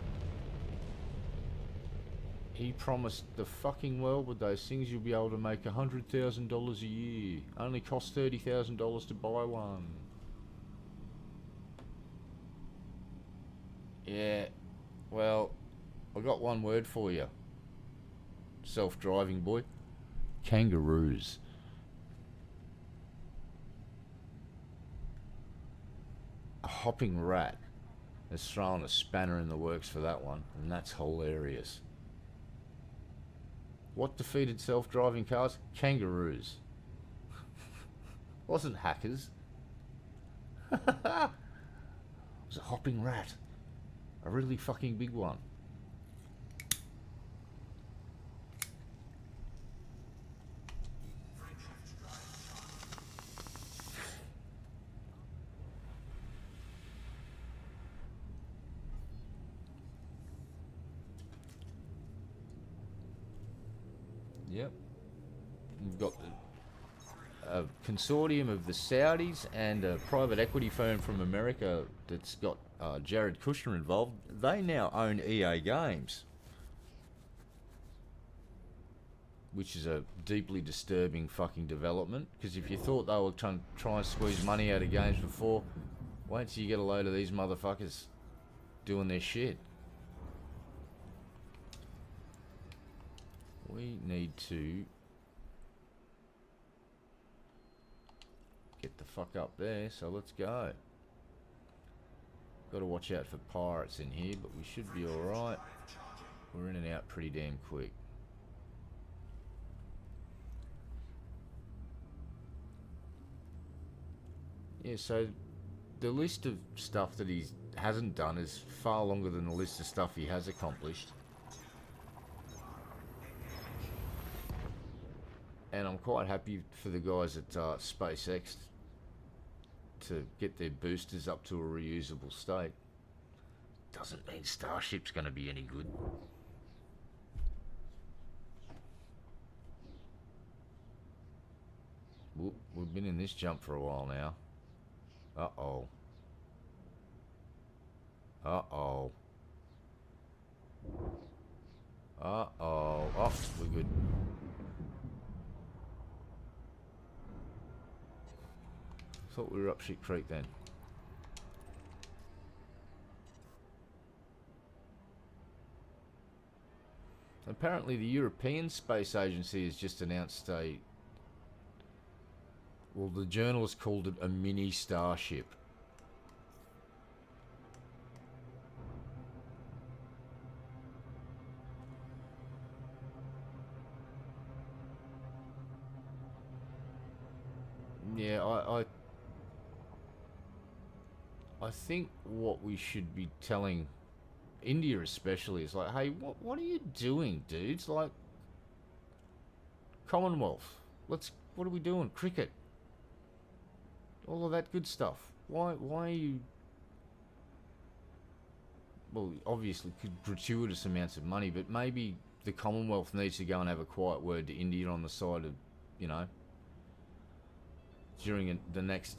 He promised the fucking world with those things. You'll be able to make $100,000 a year. Only costs $30,000 to buy one. Yeah, well, I got one word for you. Self-driving boy. Kangaroos. A hopping rat has thrown a spanner in the works for that one, and that's hilarious. What defeated self-driving cars? Kangaroos. Wasn't hackers. It was a hopping rat. A really fucking big one. Yep. We've got a consortium of the Saudis and a private equity firm from America that's got Jared Kushner involved. They now own EA Games, which is a deeply disturbing fucking development, because if you thought they were trying to try and squeeze money out of games before, wait till you get a load of these motherfuckers doing their shit. We need to get the fuck up there, so let's go. Got to watch out for pirates in here, but we should be alright. We're in and out pretty damn quick. Yeah, so the list of stuff that he hasn't done is far longer than the list of stuff he has accomplished. And I'm quite happy for the guys at SpaceX to get their boosters up to a reusable state. Doesn't mean Starship's going to be any good. We've been in this jump for a while now. Uh-oh. Uh-oh. Uh-oh. Oh, we're good. Thought we were up shit creek then. Apparently the European Space Agency has just announced a... Well, the journalist called it a mini starship. Yeah, I think what we should be telling India especially is like, hey, what are you doing, dudes? Like, Commonwealth. What are we doing? Cricket. All of that good stuff. Why are you... Well, obviously, gratuitous amounts of money, but maybe the Commonwealth needs to go and have a quiet word to India on the side of, you know, during the next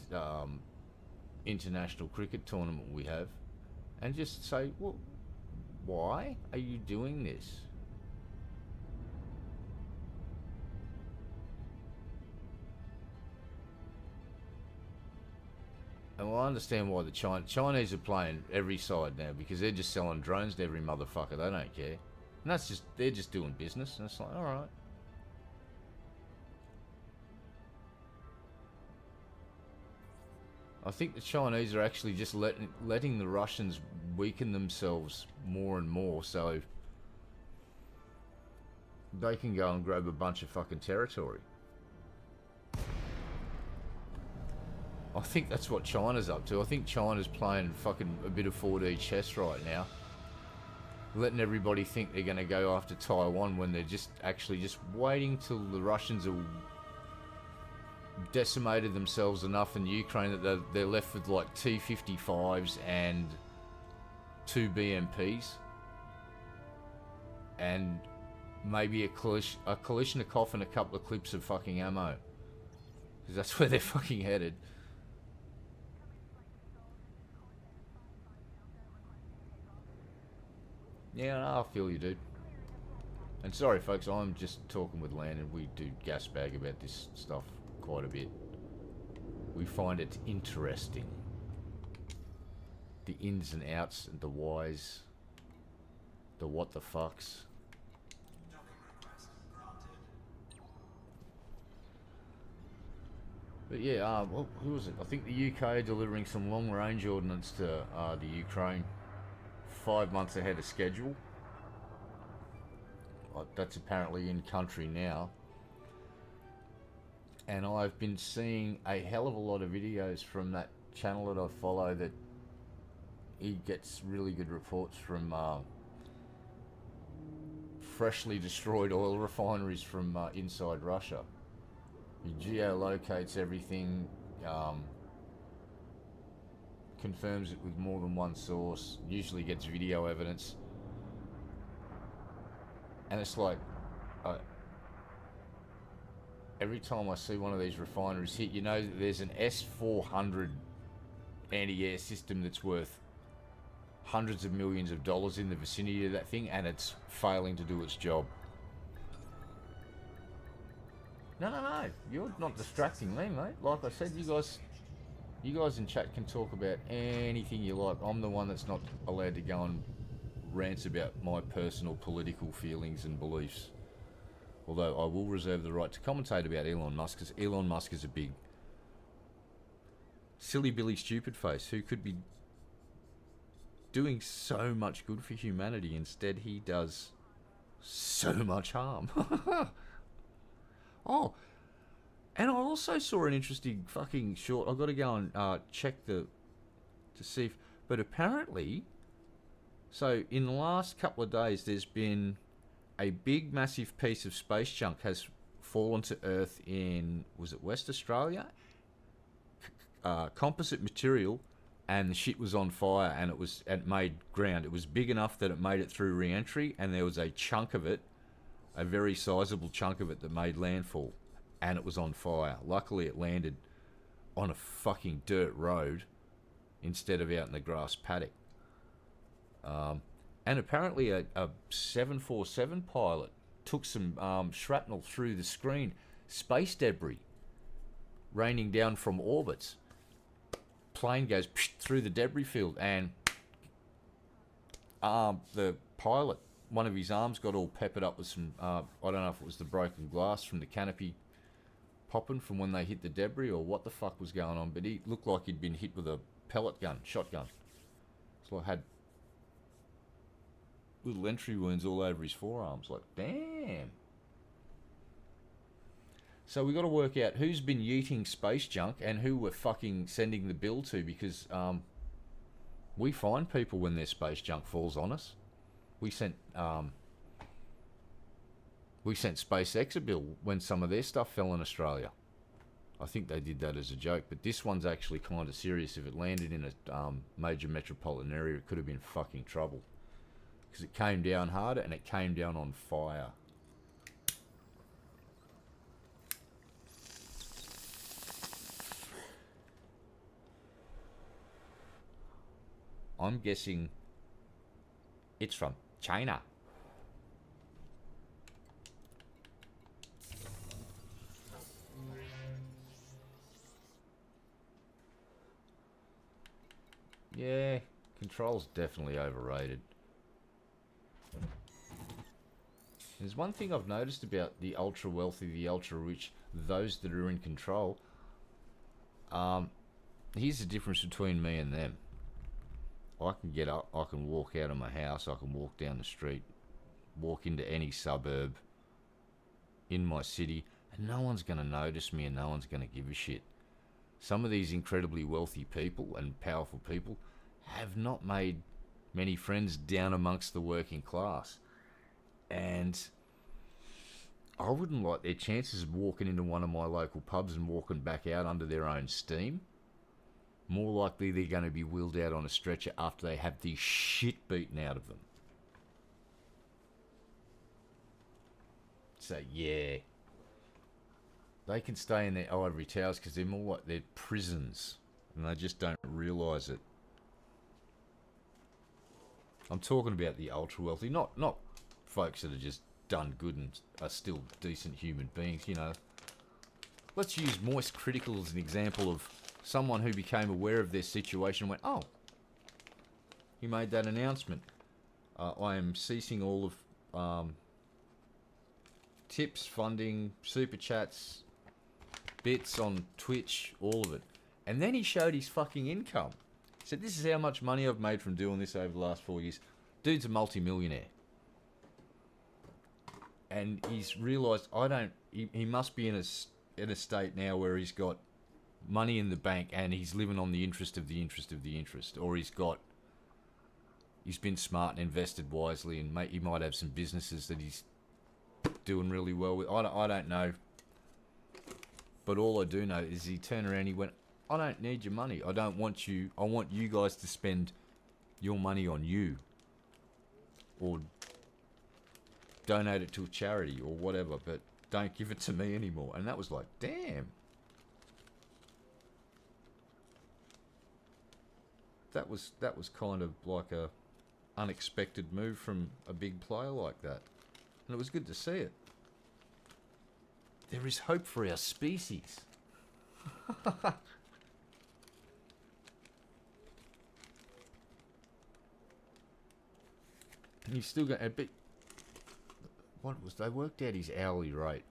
international cricket tournament we have, and just say, well, why are you doing this? And well, I understand why the Chinese are playing every side now, because they're just selling drones to every motherfucker. They don't care, and they're just doing business, and it's like, all right. I think the Chinese are actually just letting the Russians weaken themselves more and more, so they can go and grab a bunch of fucking territory. I think that's what China's up to. I think China's playing fucking a bit of 4D chess right now, letting everybody think they're going to go after Taiwan when they're just actually just waiting till the Russians are decimated themselves enough in Ukraine that they're left with like T-55s and 2 BMPs and maybe a Kalashnikov and a couple of clips of fucking ammo, because that's where they're fucking headed. Yeah, no, I feel you, dude. And sorry folks, I'm just talking with Landon. We do gas bag about this stuff quite a bit. We find it interesting. The ins and outs and the whys. The what the fucks. Docking request granted. But yeah, well, who was it? I think the UK are delivering some long range ordnance to the Ukraine 5 months ahead of schedule. That's apparently in country now. And I've been seeing a hell of a lot of videos from that channel that I follow that he gets really good reports from freshly destroyed oil refineries from inside Russia. He geolocates everything, confirms it with more than one source, usually gets video evidence. And it's like, every time I see one of these refineries hit, you know that there's an S-400 anti-air system that's worth hundreds of millions of dollars in the vicinity of that thing, and it's failing to do its job. No, you're not distracting me, mate. Like I said, you guys in chat can talk about anything you like. I'm the one that's not allowed to go and rant about my personal political feelings and beliefs. Although I will reserve the right to commentate about Elon Musk, because Elon Musk is a big silly Billy stupid face who could be doing so much good for humanity. Instead, he does so much harm. Oh, and I also saw an interesting fucking short. I've got to go and check to see if... But apparently, so in the last couple of days, there's been a big, massive piece of space junk has fallen to Earth in, was it West Australia? Composite material, and the shit was on fire, and it made ground. It was big enough that it made it through re-entry, and there was a chunk of it, a very sizable chunk of it, that made landfall, and it was on fire. Luckily, it landed on a fucking dirt road instead of out in the grass paddock. And apparently a 747 pilot took some shrapnel through the screen, space debris raining down from orbits, plane goes through the debris field, and the pilot, one of his arms got all peppered up with some, I don't know if it was the broken glass from the canopy popping from when they hit the debris or what the fuck was going on, but he looked like he'd been hit with a pellet gun, shotgun. So I had little entry wounds all over his forearms. Like, damn. So we got to work out who's been yeeting space junk and who we're fucking sending the bill to, because we find people when their space junk falls on us. We sent SpaceX a bill when some of their stuff fell in Australia. I think they did that as a joke, but this one's actually kind of serious. If it landed in a major metropolitan area, it could have been fucking trouble, because it came down harder and it came down on fire. I'm guessing it's from China. Yeah, control's definitely overrated. There's one thing I've noticed about the ultra wealthy, the ultra rich, those that are in control. Here's the difference between me and them. I can get up, I can walk out of my house, I can walk down the street, walk into any suburb in my city, and no one's going to notice me and no one's going to give a shit. Some of these incredibly wealthy people and powerful people have not made many friends down amongst the working class. And I wouldn't like their chances of walking into one of my local pubs and walking back out under their own steam. More likely they're going to be wheeled out on a stretcher after they have the shit beaten out of them. So yeah, they can stay in their ivory towers because they're more like they're prisons, and they just don't realise it. I'm talking about the ultra wealthy, not folks that are just done good and are still decent human beings. You know, let's use Moist Critical as an example of someone who became aware of their situation and went, oh, he made that announcement. I am ceasing all of tips, funding, super chats, bits on Twitch, all of it. And then he showed his fucking income. He said, this is how much money I've made from doing this over the last 4 years. Dude's a multi-millionaire. And he's realised, he must be in a state now where he's got money in the bank and he's living on the interest of the interest of the interest, or he's been smart and invested wisely, and he might have some businesses that he's doing really well with. I don't know, but all I do know is he turned around and he went, I don't need your money, I want you guys to spend your money on you, or donate it to a charity or whatever, but don't give it to me anymore. And that was like, damn. That was kind of like a unexpected move from a big player like that. And it was good to see it. There is hope for our species. And he's still got a bit. What was they worked out his hourly rate?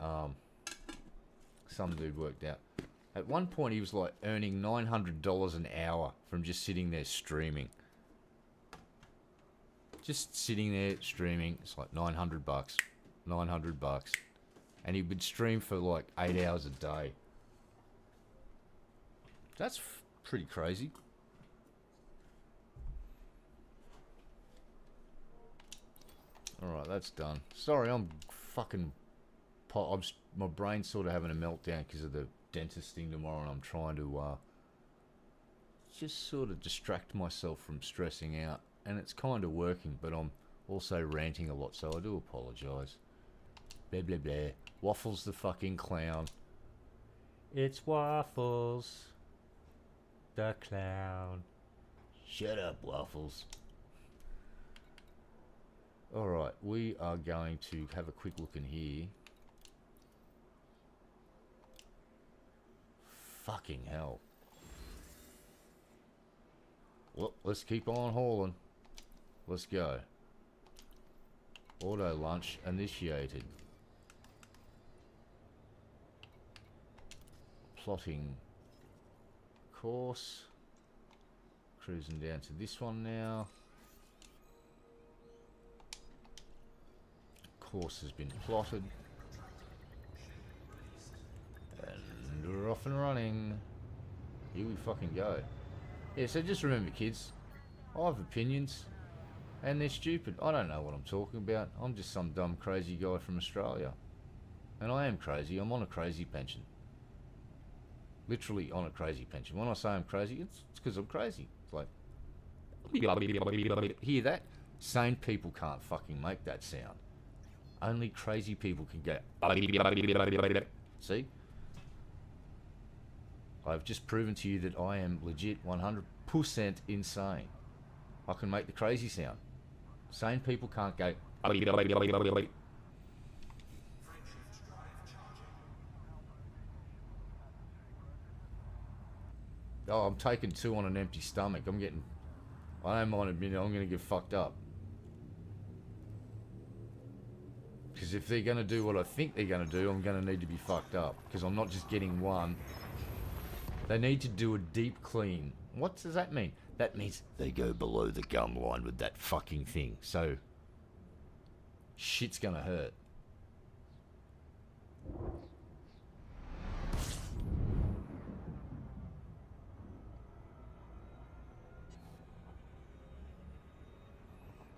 Some dude worked out. At one point, he was like earning $900 an hour from just sitting there streaming. Just sitting there streaming. It's like $900, $900, and he would stream for like 8 hours a day. That's pretty crazy. All right, that's done. Sorry, I'm fucking. My brain's sort of having a meltdown because of the dentist thing tomorrow, and I'm trying to just sort of distract myself from stressing out, and it's kind of working, but I'm also ranting a lot, so I do apologise. Blah blah blah. Waffles the fucking clown. It's Waffles the clown. Shut up, Waffles. Alright, we are going to have a quick look in here. Fucking hell. Well, let's keep on hauling. Let's go. Auto lunch initiated. Plotting course. Cruising down to this one now. Course has been plotted. And we're off and running. Here we fucking go. Yeah, so just remember, kids, I have opinions, and they're stupid. I don't know what I'm talking about. I'm just some dumb, crazy guy from Australia. And I am crazy. I'm on a crazy pension. Literally on a crazy pension. When I say I'm crazy, it's because I'm crazy. It's like, hear that? Sane people can't fucking make that sound. Only crazy people can go. See? I've just proven to you that I am legit 100% insane. I can make the crazy sound. Sane people can't go. Oh, I'm taking 2 on an empty stomach. I don't mind admitting I'm going to get fucked up. Because if they're going to do what I think they're going to do, I'm going to need to be fucked up. Because I'm not just getting one. They need to do a deep clean. What does that mean? That means they go below the gum line with that fucking thing. So, shit's going to hurt.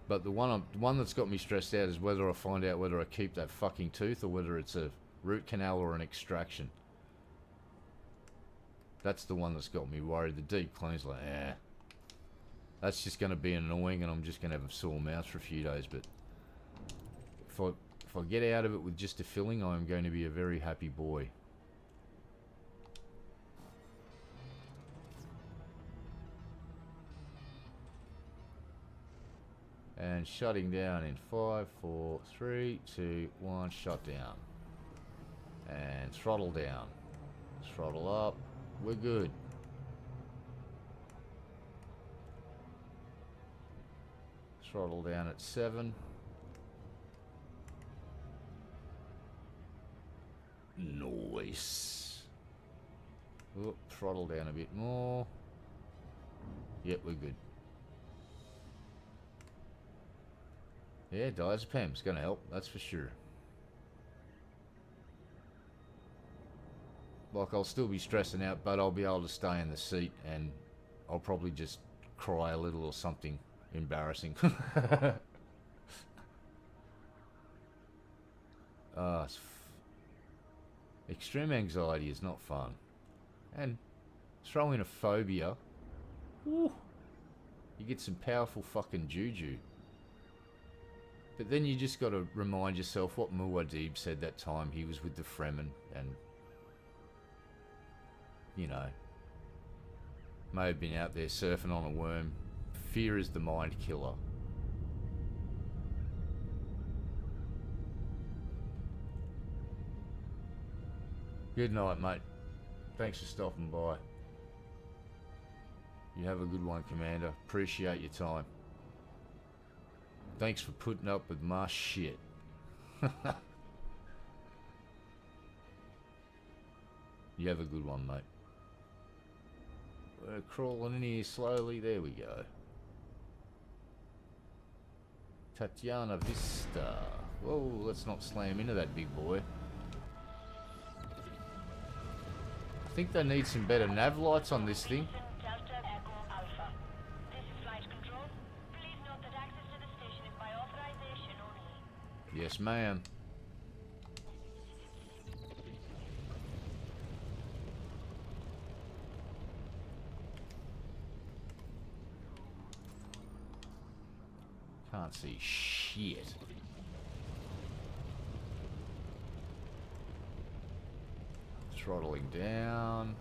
But the one that's got me stressed out is whether I find out whether I keep that fucking tooth or whether it's a root canal or an extraction. That's the one that's got me worried. The deep clean's like, that's just going to be annoying, and I'm just going to have a sore mouth for a few days. But if I get out of it with just a filling, I'm going to be a very happy boy. And shutting down in 5, 4, 3, 2, 1, shut down. And throttle down. Throttle up. We're good. Throttle down at 7. Nice. Oop, throttle down a bit more. Yep, we're good. Yeah, diazepam's gonna help, that's for sure. Like, I'll still be stressing out, but I'll be able to stay in the seat, and I'll probably just cry a little or something embarrassing. Extreme anxiety is not fun. And throw in a phobia. Woo, you get some powerful fucking juju. But then you just got to remind yourself what Muad'Dib said that time he was with the Fremen, and, you know, may have been out there surfing on a worm. Fear is the mind killer. Good night, mate. Thanks for stopping by. You have a good one, Commander. Appreciate your time. Thanks for putting up with my shit. You have a good one, mate. We're crawling in here slowly. There we go. Tatiana Vista. Whoa, let's not slam into that big boy. I think they need some better nav lights on this thing. Delta Echo Alpha. This is flight control. Please note that access to the station is by authorization only. Yes, ma'am. Can't see shit. Throttling down.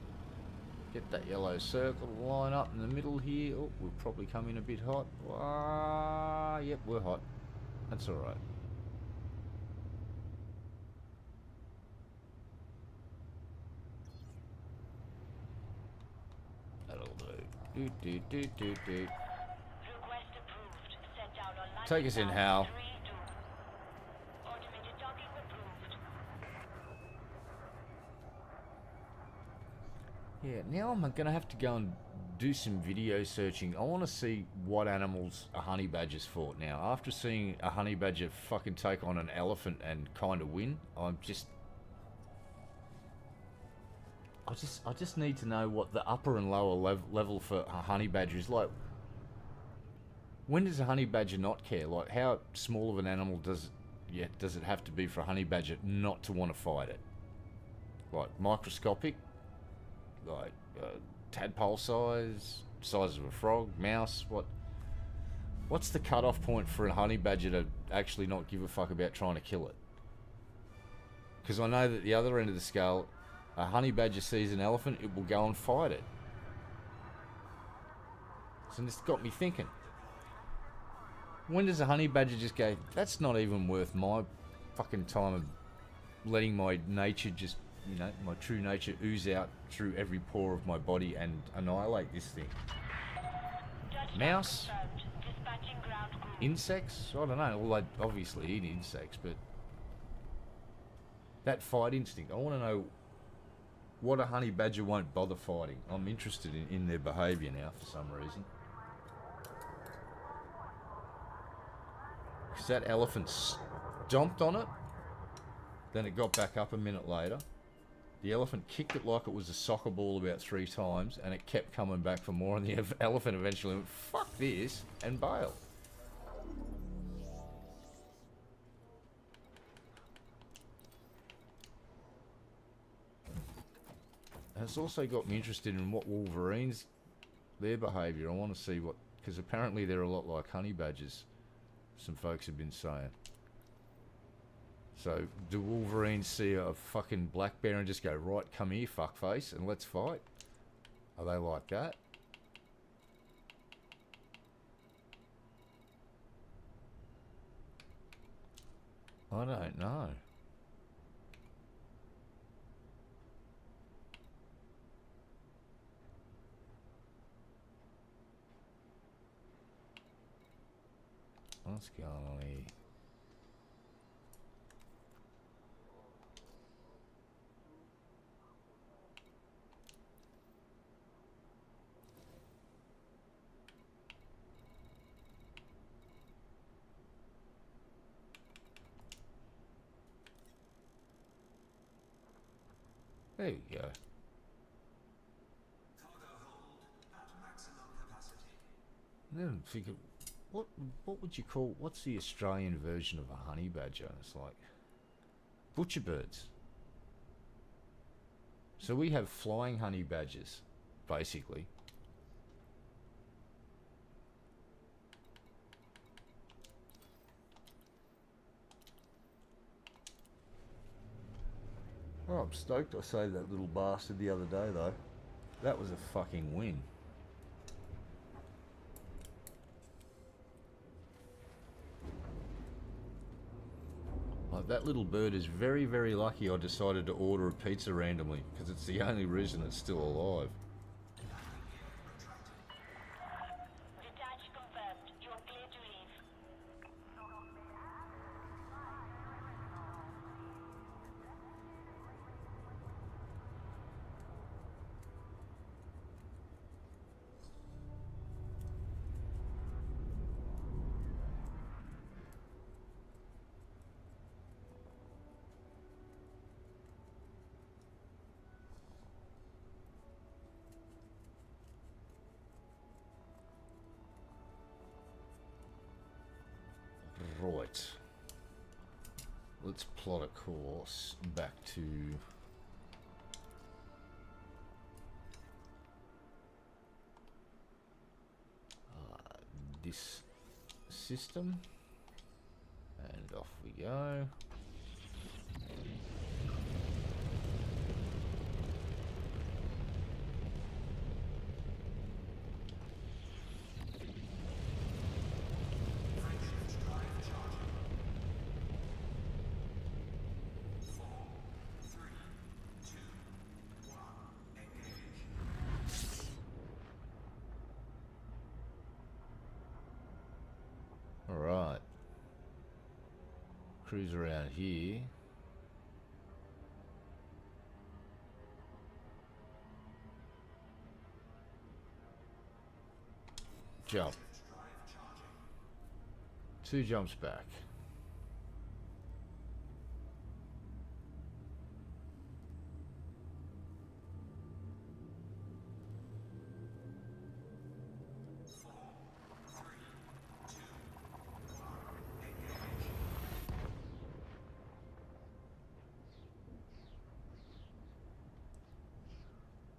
Get that yellow circle to line up in the middle here. Oh, we'll probably come in a bit hot. Ah, yep, we're hot. That's alright. That'll do. Do, do, do, do, do. Request approved. Set down on landing Take us in, zone Hal. 3-2. Automated docking approved. Yeah, now I'm going to have to go and do some video searching. I want to see what animals a honey badger's fought now. After seeing a honey badger fucking take on an elephant and kind of win, I just need to know what the upper and lower level for a honey badger is. Like, when does a honey badger not care? Like, how small of an animal does it have to be for a honey badger not to want to fight it? Like, microscopic? Like, tadpole size of a frog, mouse? What's the cutoff point for a honey badger to actually not give a fuck about trying to kill it? Because I know that the other end of the scale, a honey badger sees an elephant, it will go and fight it. So this got me thinking. When does a honey badger just go, that's not even worth my fucking time of letting my nature just, you know, my true nature ooze out through every pore of my body and annihilate this thing? Mouse? Dispatching ground crew. Insects? I don't know. Well, they obviously eat insects, but that fight instinct, I want to know what a honey badger won't bother fighting. I'm interested in their behaviour now for some reason. Because that elephant stomped on it, then it got back up a minute later. The elephant kicked it like it was a soccer ball about 3 times, and it kept coming back for more, and the elephant eventually went, fuck this, and bailed. And it's also got me interested in what wolverines, their behaviour. I want to see what, because apparently they're a lot like honey badgers, some folks have been saying. So, do wolverines see a fucking black bear and just go, right, come here, fuckface, and let's fight? Are they like that? I don't know. What's going on here? There you go. Cargo hold at maximum capacity. And then figure, what would you call, what's the Australian version of a honey badger? It's like butcher birds. So we have flying honey badgers, basically. Oh, I'm stoked I saved that little bastard the other day, though. That was a fucking win. Like, that little bird is very, very lucky I decided to order a pizza randomly, because it's the only reason it's still alive. Detach confirmed. You are clear to leave. Right. Let's plot a course back to this system, and off we go. Frameshift drive charging. 4, 3, 2, 1. Engage. Cruise around here. Jump. 2 jumps back.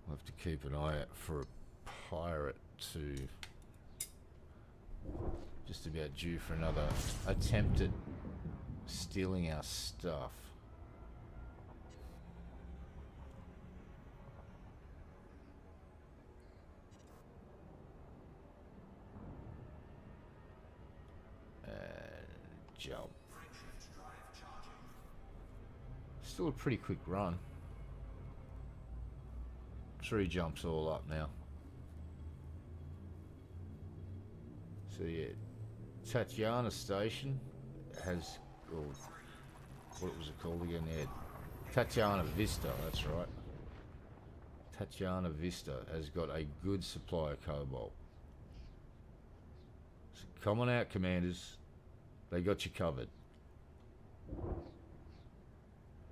We'll have to keep an eye out for a pirate to just about due for another attempt at stealing our stuff. And jump. Still a pretty quick run. 3 jumps all up now. So yeah, Tatiana Station has, or what was it called again? Yeah, Tatiana Vista, that's right. Tatiana Vista has got a good supply of cobalt. So come on out, commanders. They got you covered.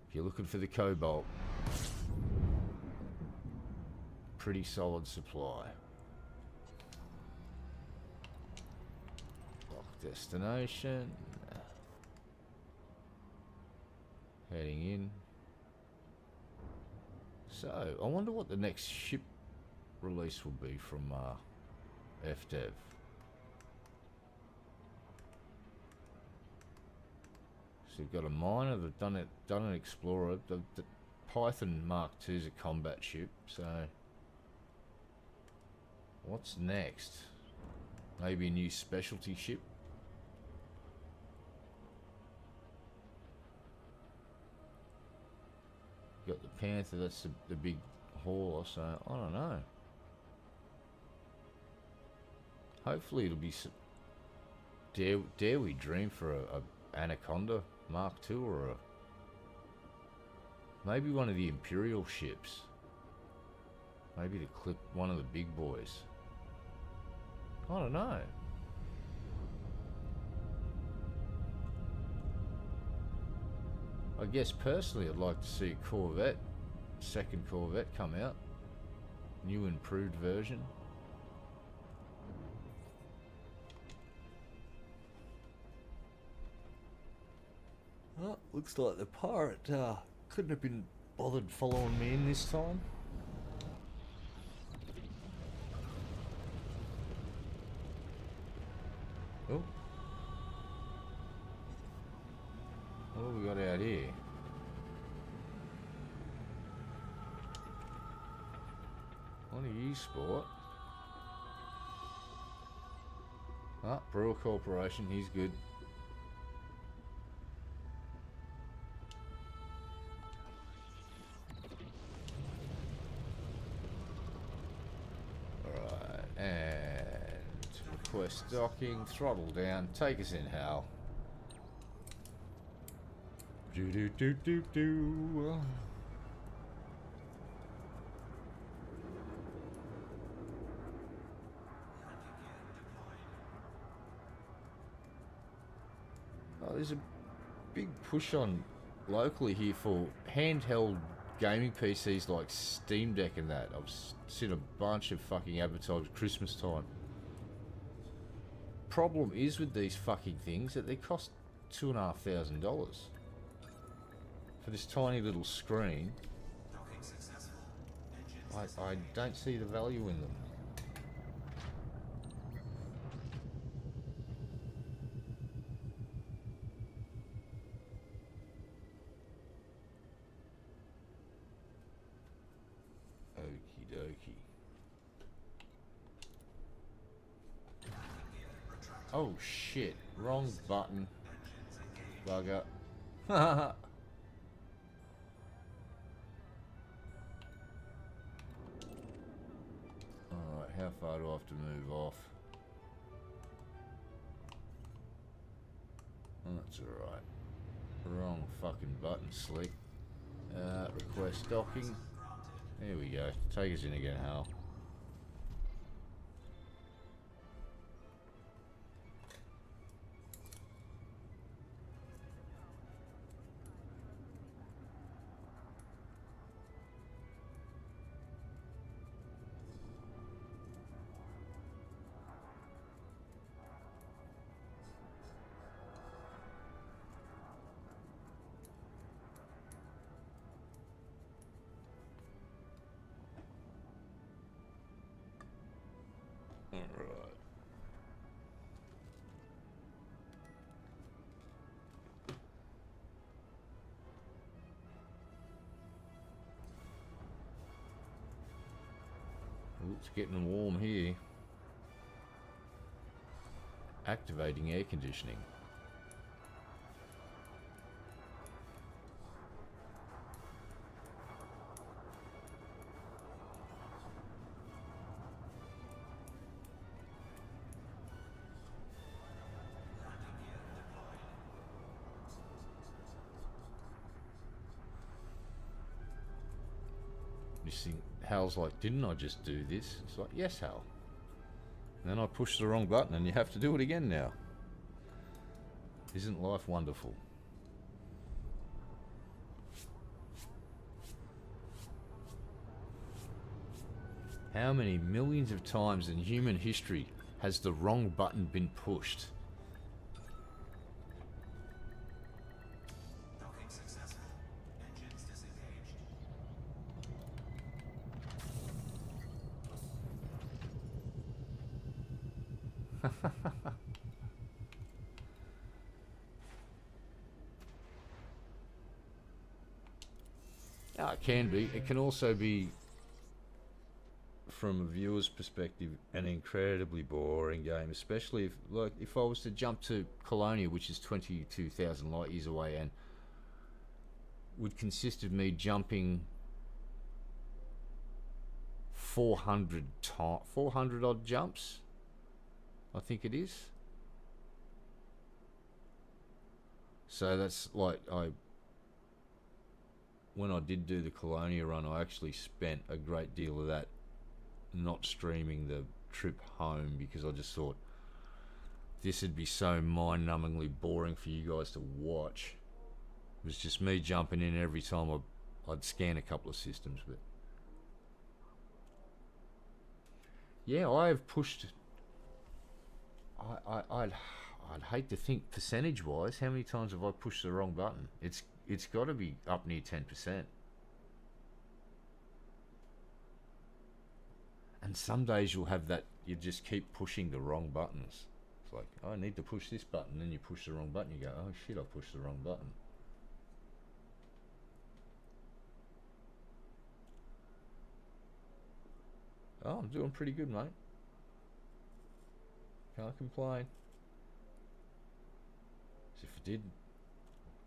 If you're looking for the cobalt, pretty solid supply. Lock destination. Heading in. So, I wonder what the next ship release will be from FDev. So we've got a miner, they've done an explorer. The Python Mark II is a combat ship, so what's next? Maybe a new specialty ship? Got the Panther, that's the big hauler, so I don't know. Hopefully it'll be... Dare we dream for a Anaconda Mark II or maybe one of the Imperial ships. Maybe to clip one of the big boys. I don't know. I guess personally I'd like to see a Corvette, second Corvette come out. New improved version. Oh, looks like the pirate couldn't have been bothered following me in this time. Oh. What have we got out here? What do you sport? Ah, Brewer Corporation, he's good. Alright, and request docking, throttle down, take us in, Hal. Do do do do do. Oh, there's a big push on locally here for handheld gaming PCs like Steam Deck and that. I've seen a bunch of fucking advertised Christmas time. Problem is with these fucking things that they cost $2,500 for this tiny little screen. I don't see the value in them. Okie dokie. Oh shit, wrong button. Bugger. Alright, how far do I have to move off? That's alright. Wrong fucking button, slick. Request docking. There we go. Take us in again, Hal. Alright. Ooh, it's getting warm here. Activating air conditioning. You think Hal's like, didn't I just do this? It's like, yes, Hal. And then I pushed the wrong button and you have to do it again now. Isn't life wonderful? How many millions of times in human history has the wrong button been pushed? Docking successful. Engines disengaged. Yeah, it can be. It can also be, from a viewer's perspective, an incredibly boring game, especially if I was to jump to Colonia, which is 22,000 light years away, and would consist of me jumping 400 odd jumps, I think it is. So that's like, when I did do the Colonia run, I actually spent a great deal of that not streaming the trip home, because I just thought this would be so mind-numbingly boring for you guys to watch. It was just me jumping in every time I'd scan a couple of systems. But yeah, I have pushed. I'd hate to think percentage-wise, how many times have I pushed the wrong button? It's got to be up near 10%. And some days you'll have that, you just keep pushing the wrong buttons. It's like, oh, I need to push this button, then you push the wrong button, you go, oh shit, I pushed the wrong button. Oh, I'm doing pretty good, mate. Can't complain. As if I did,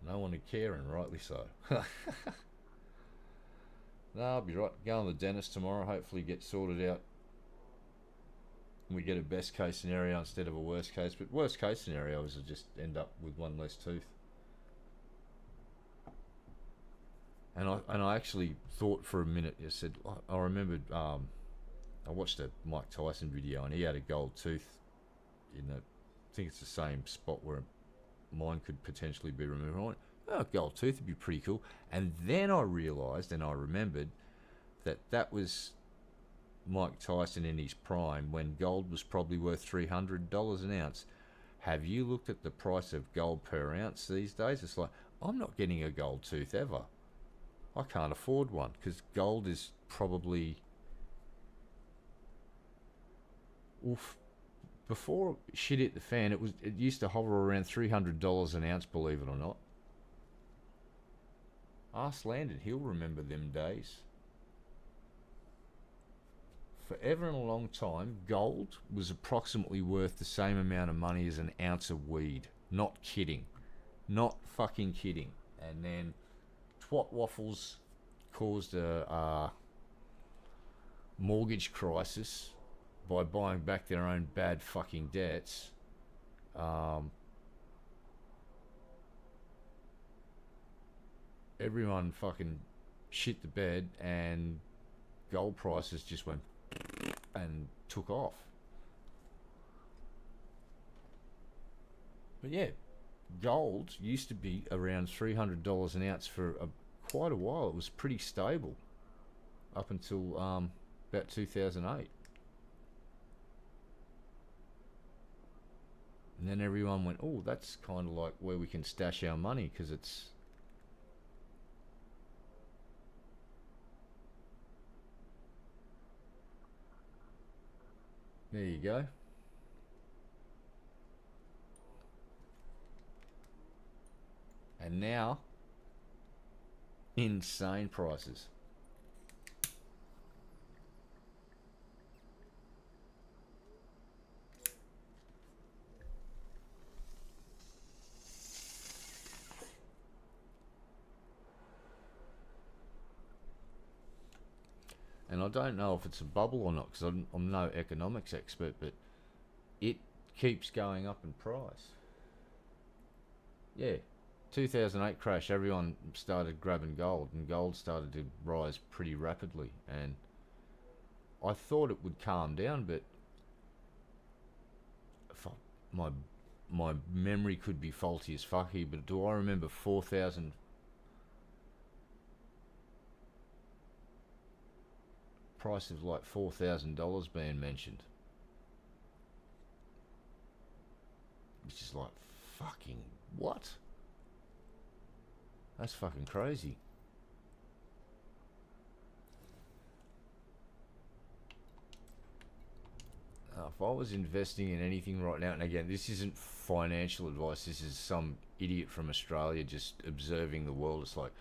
no one would care, and rightly so. No, I'll be right. Go on the dentist tomorrow, hopefully get sorted out. We get a best case scenario instead of a worst case, but worst case scenario is to just end up with one less tooth. And I actually thought for a minute, I said, I remembered, I watched a Mike Tyson video and he had a gold tooth in the, I think it's the same spot where mine could potentially be removed. I went, oh, gold tooth would be pretty cool. And then I realised and I remembered that was Mike Tyson in his prime when gold was probably worth $300 an ounce. Have you looked at the price of gold per ounce these days? It's like, I'm not getting a gold tooth ever. I can't afford one because gold is probably, oof, before shit hit the fan, it used to hover around $300 an ounce, believe it or not. Ask Landon, he'll remember them days. Forever and a long time, gold was approximately worth the same amount of money as an ounce of weed. Not kidding. Not fucking kidding. And then twat waffles caused a mortgage crisis by buying back their own bad fucking debts. everyone fucking shit the bed, and gold prices just went and took off. But yeah, gold used to be around $300 an ounce for quite a while. It was pretty stable up until about 2008. And then everyone went, oh, that's kind of like where we can stash our money, because it's... There you go. And now, insane prices. And I don't know if it's a bubble or not, because I'm no economics expert, but it keeps going up in price. Yeah, 2008 crash, everyone started grabbing gold, and gold started to rise pretty rapidly. And I thought it would calm down, but my memory could be faulty as fuck here, but do I remember 4,000... price of like $4,000 being mentioned, which is like, fucking what? That's fucking crazy. If I was investing in anything right now, and again, this isn't financial advice, this is some idiot from Australia just observing the world. It's like,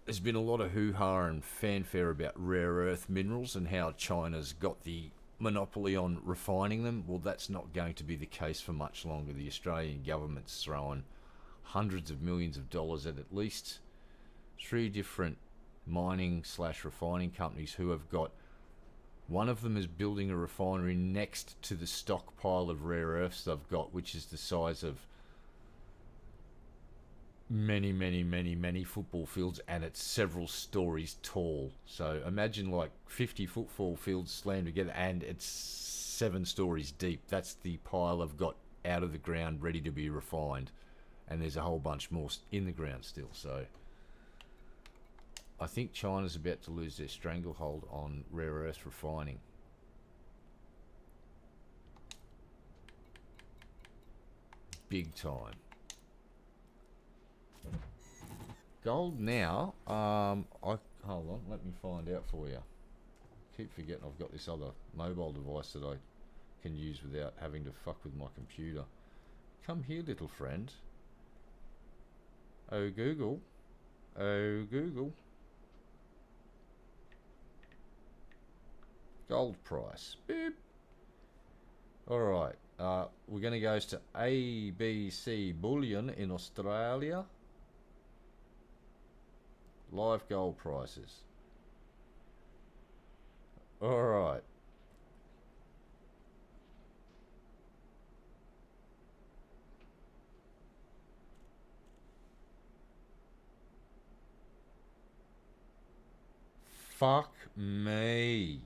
there's been a lot of hoo-ha and fanfare about rare earth minerals and how China's got the monopoly on refining them. Well, that's not going to be the case for much longer. The Australian government's throwing hundreds of millions of dollars at least 3 different mining / refining companies who have got... One of them is building a refinery next to the stockpile of rare earths they've got, which is the size of many football fields, and it's several stories tall. So imagine like 50 football fields slammed together, and it's 7 stories deep. That's the pile I've got out of the ground ready to be refined, and there's a whole bunch more in the ground still. So I think China's about to lose their stranglehold on rare earth refining. Big time. Gold now, hold on, let me find out for you. Keep forgetting I've got this other mobile device that I can use without having to fuck with my computer. Come here, little friend. Oh, Google. Oh, Google. Gold price. Beep. Alright, we're going to go to ABC Bullion in Australia. Live gold prices. Alright. Fuck me.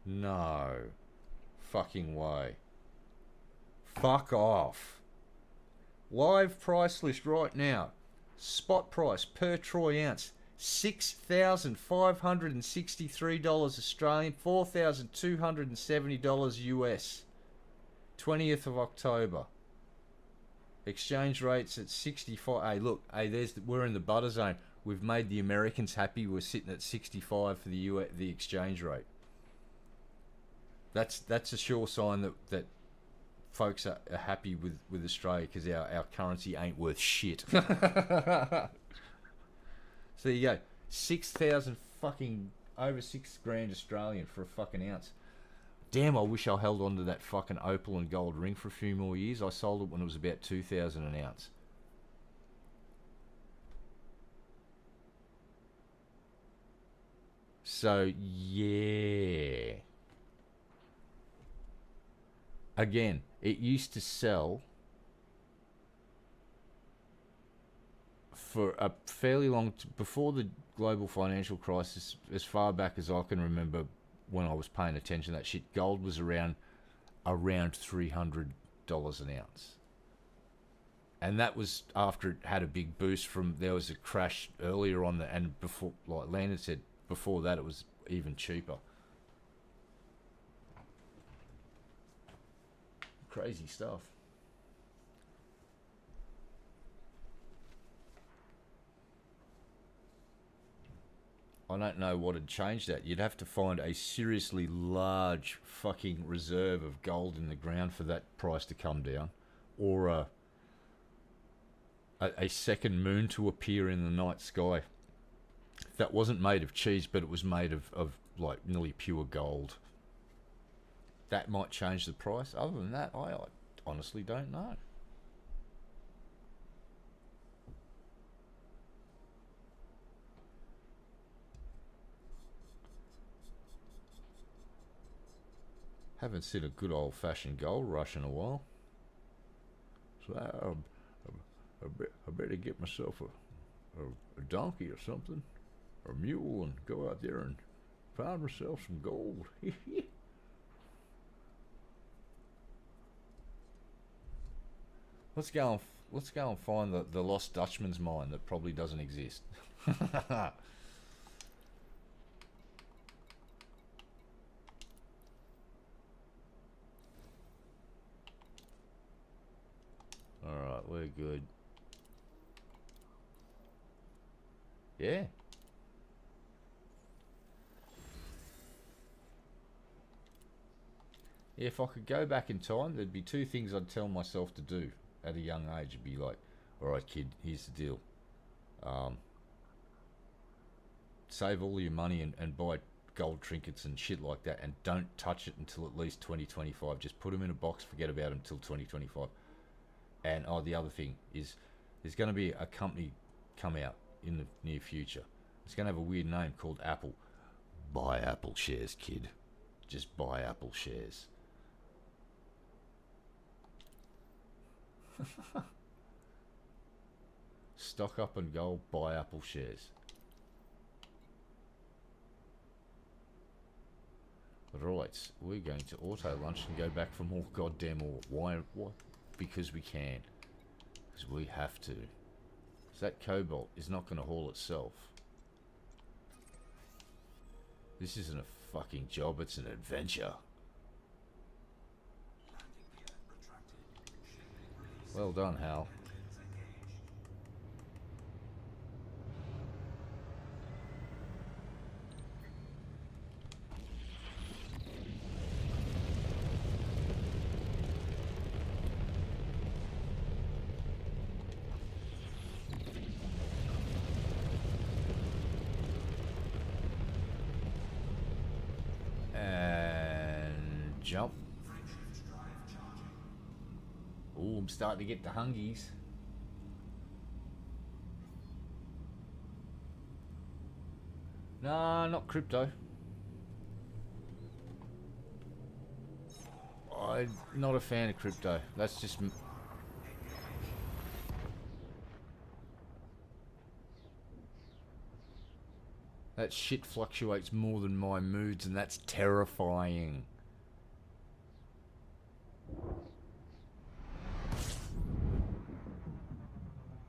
No. Fucking way. Fuck off. Live price list right now. Spot price per troy ounce, $6,563 Australian, $4,270 US. 20th of October. Exchange rates at 65. Hey, look, hey, we're in the butter zone. We've made the Americans happy. We're sitting at 65 for the exchange rate. That's a sure sign that folks are happy with Australia, because our currency ain't worth shit. So there you go. 6,000 fucking over 6 grand Australian for a fucking ounce. Damn, I wish I held on to that fucking opal and gold ring for a few more years. I sold it when it was about 2,000 an ounce. So yeah. again, it used to sell for a fairly long before the global financial crisis, as far back as I can remember when I was paying attention to that shit. Gold was around $300 an ounce, and that was after it had a big boost from there was a crash earlier on the, and before, like Landon said, before that it was even cheaper. Crazy stuff. I don't know what had changed that. You'd have to find a seriously large fucking reserve of gold in the ground for that price to come down, or a second moon to appear in the night sky that wasn't made of cheese, but it was made of like nearly pure gold. That might change the price. Other than that, I honestly don't know. Haven't seen a good old-fashioned gold rush in a while. So I better get myself a donkey or something, or a mule, and go out there and find myself some gold. Let's go and find the lost Dutchman's mine that probably doesn't exist. Alright, we're good. Yeah. If I could go back in time, there'd be two things I'd tell myself to do at a young age. It'd be like, alright kid, here's the deal. Save all your money and buy gold trinkets and shit like that, and don't touch it until at least 2025. Just put them in a box, forget about them until 2025. And the other thing is, there's going to be a company come out in the near future. It's going to have a weird name called Apple. Buy Apple shares, kid. Just buy Apple shares. Stock up and gold, buy Apple shares. Right, we're going to auto lunch and go back for more goddamn ore. Why? Because we can. Because we have to. So that cobalt is not going to haul itself. This isn't a fucking job, it's an adventure. Well done, Hal. Jump. Ooh, I'm starting to get the hungies. Nah, not crypto. I'm not a fan of crypto. That's just... That shit fluctuates more than my moods, and that's terrifying.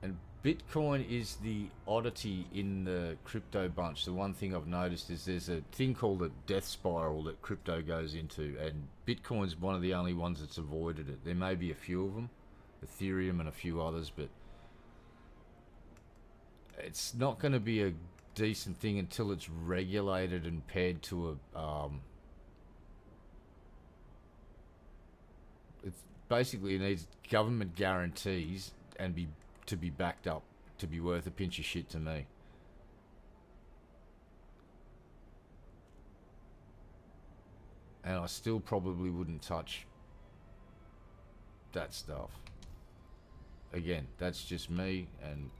And Bitcoin is the oddity in the crypto bunch. The one thing I've noticed is there's a thing called a death spiral that crypto goes into, and Bitcoin's one of the only ones that's avoided it. There may be a few of them, Ethereum and a few others, but it's not going to be a decent thing until it's regulated and paired to a it's basically, it needs government guarantees and to be backed up to be worth a pinch of shit to me. And I still probably wouldn't touch that stuff. Again, that's just me. And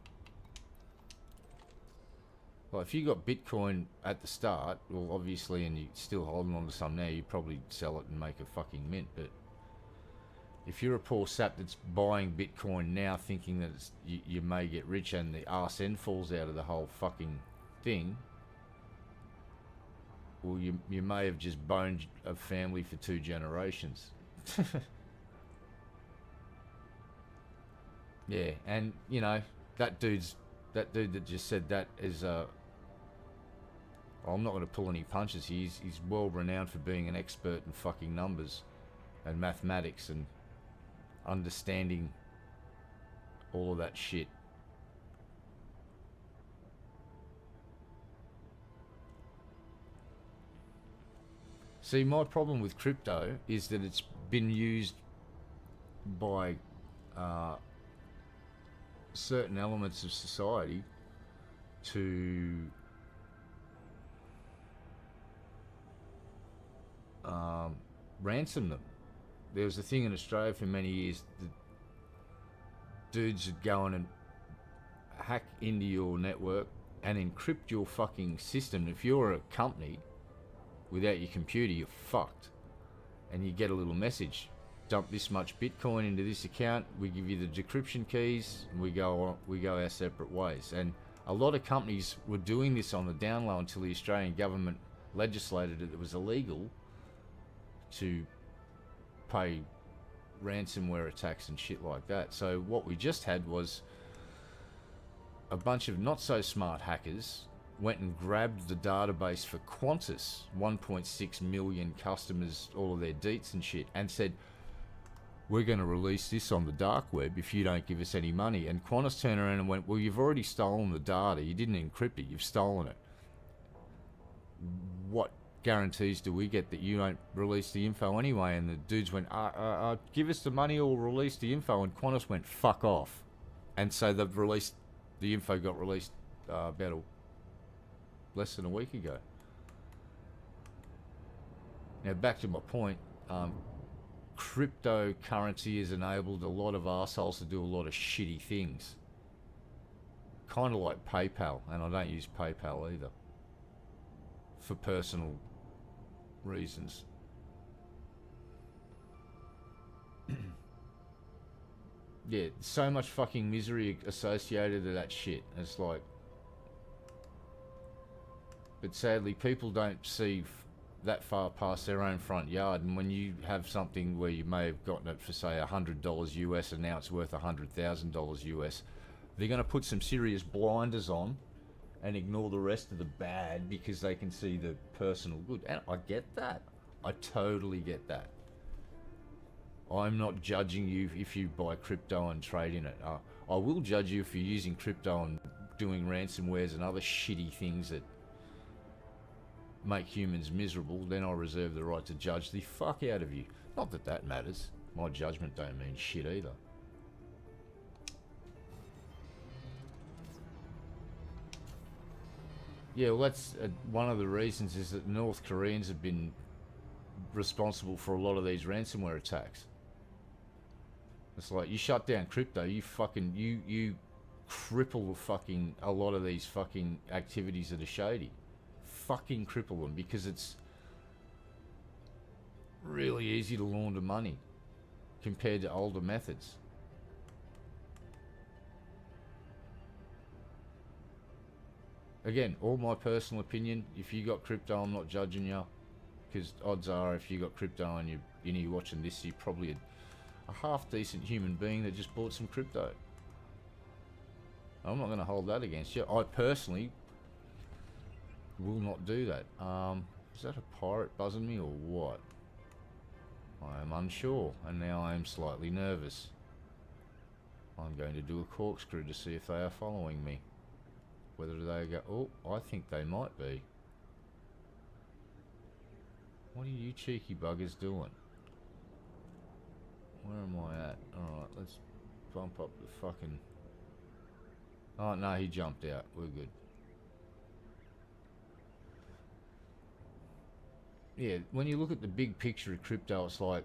well, if you got Bitcoin at the start, well, obviously, and you're still holding on to some now, you probably sell it and make a fucking mint. But If you're a poor sap that's buying Bitcoin now thinking that you may get rich and the arse end falls out of the whole fucking thing, well, you may have just boned a family for 2 generations. Yeah, and, you know, that dude that just said that is, I'm not going to pull any punches. He's well renowned for being an expert in fucking numbers and mathematics and understanding all of that shit. See, my problem with crypto is that it's been used by certain elements of society to ransom them. There was a thing in Australia for many years that dudes would go in and hack into your network and encrypt your fucking system. If you're a company, without your computer, you're fucked. And you get a little message: dump this much Bitcoin into this account. We give you the decryption keys, and we go our separate ways. And a lot of companies were doing this on the down low until the Australian government legislated it was illegal to pay ransomware attacks and shit like that. So what we just had was a bunch of not so smart hackers went and grabbed the database for Qantas, 1.6 million customers, all of their deets and shit, and said, we're going to release this on the dark web if you don't give us any money. And Qantas turned around and went, well, you've already stolen the data. You didn't encrypt it. You've stolen it. What guarantees do we get that you don't release the info anyway? And the dudes went, give us the money or release the info. And Qantas went, fuck off. And so the info got released about less than a week ago. Now back to my point, cryptocurrency has enabled a lot of assholes to do a lot of shitty things. Kind of like PayPal, and I don't use PayPal either, for personal reasons. Yeah, so much fucking misery associated with that shit. It's like, but sadly, people don't see that far past their own front yard. And when you have something where you may have gotten it for, say, $100 US, and now it's worth $100,000 US, they're going to put some serious blinders on and ignore the rest of the bad because they can see the personal good. And I get that. I totally get that. I'm not judging you if you buy crypto and trade in it. I will judge you if you're using crypto and doing ransomwares and other shitty things that make humans miserable. Then I reserve the right to judge the fuck out of you. Not that that matters. My judgment don't mean shit either. Yeah, well, that's one of the reasons is that North Koreans have been responsible for a lot of these ransomware attacks. It's like, you shut down crypto, you cripple the fucking, a lot of these fucking activities that are shady. Fucking cripple them, because it's really easy to launder money compared to older methods. Again, all my personal opinion. If you got crypto, I'm not judging you, because odds are if you got crypto and you're watching this, you're probably a half decent human being that just bought some crypto. I'm not going to hold that against you. I personally will not do that. Is that a pirate buzzing me or what? I am unsure, and now I am slightly nervous. I'm going to do a corkscrew to see if they are following me. Whether they go, oh, I think they might be. What are you cheeky buggers doing? Where am I at? Alright, let's bump up the fucking... Oh, no, he jumped out. We're good. Yeah, when you look at the big picture of crypto, it's like,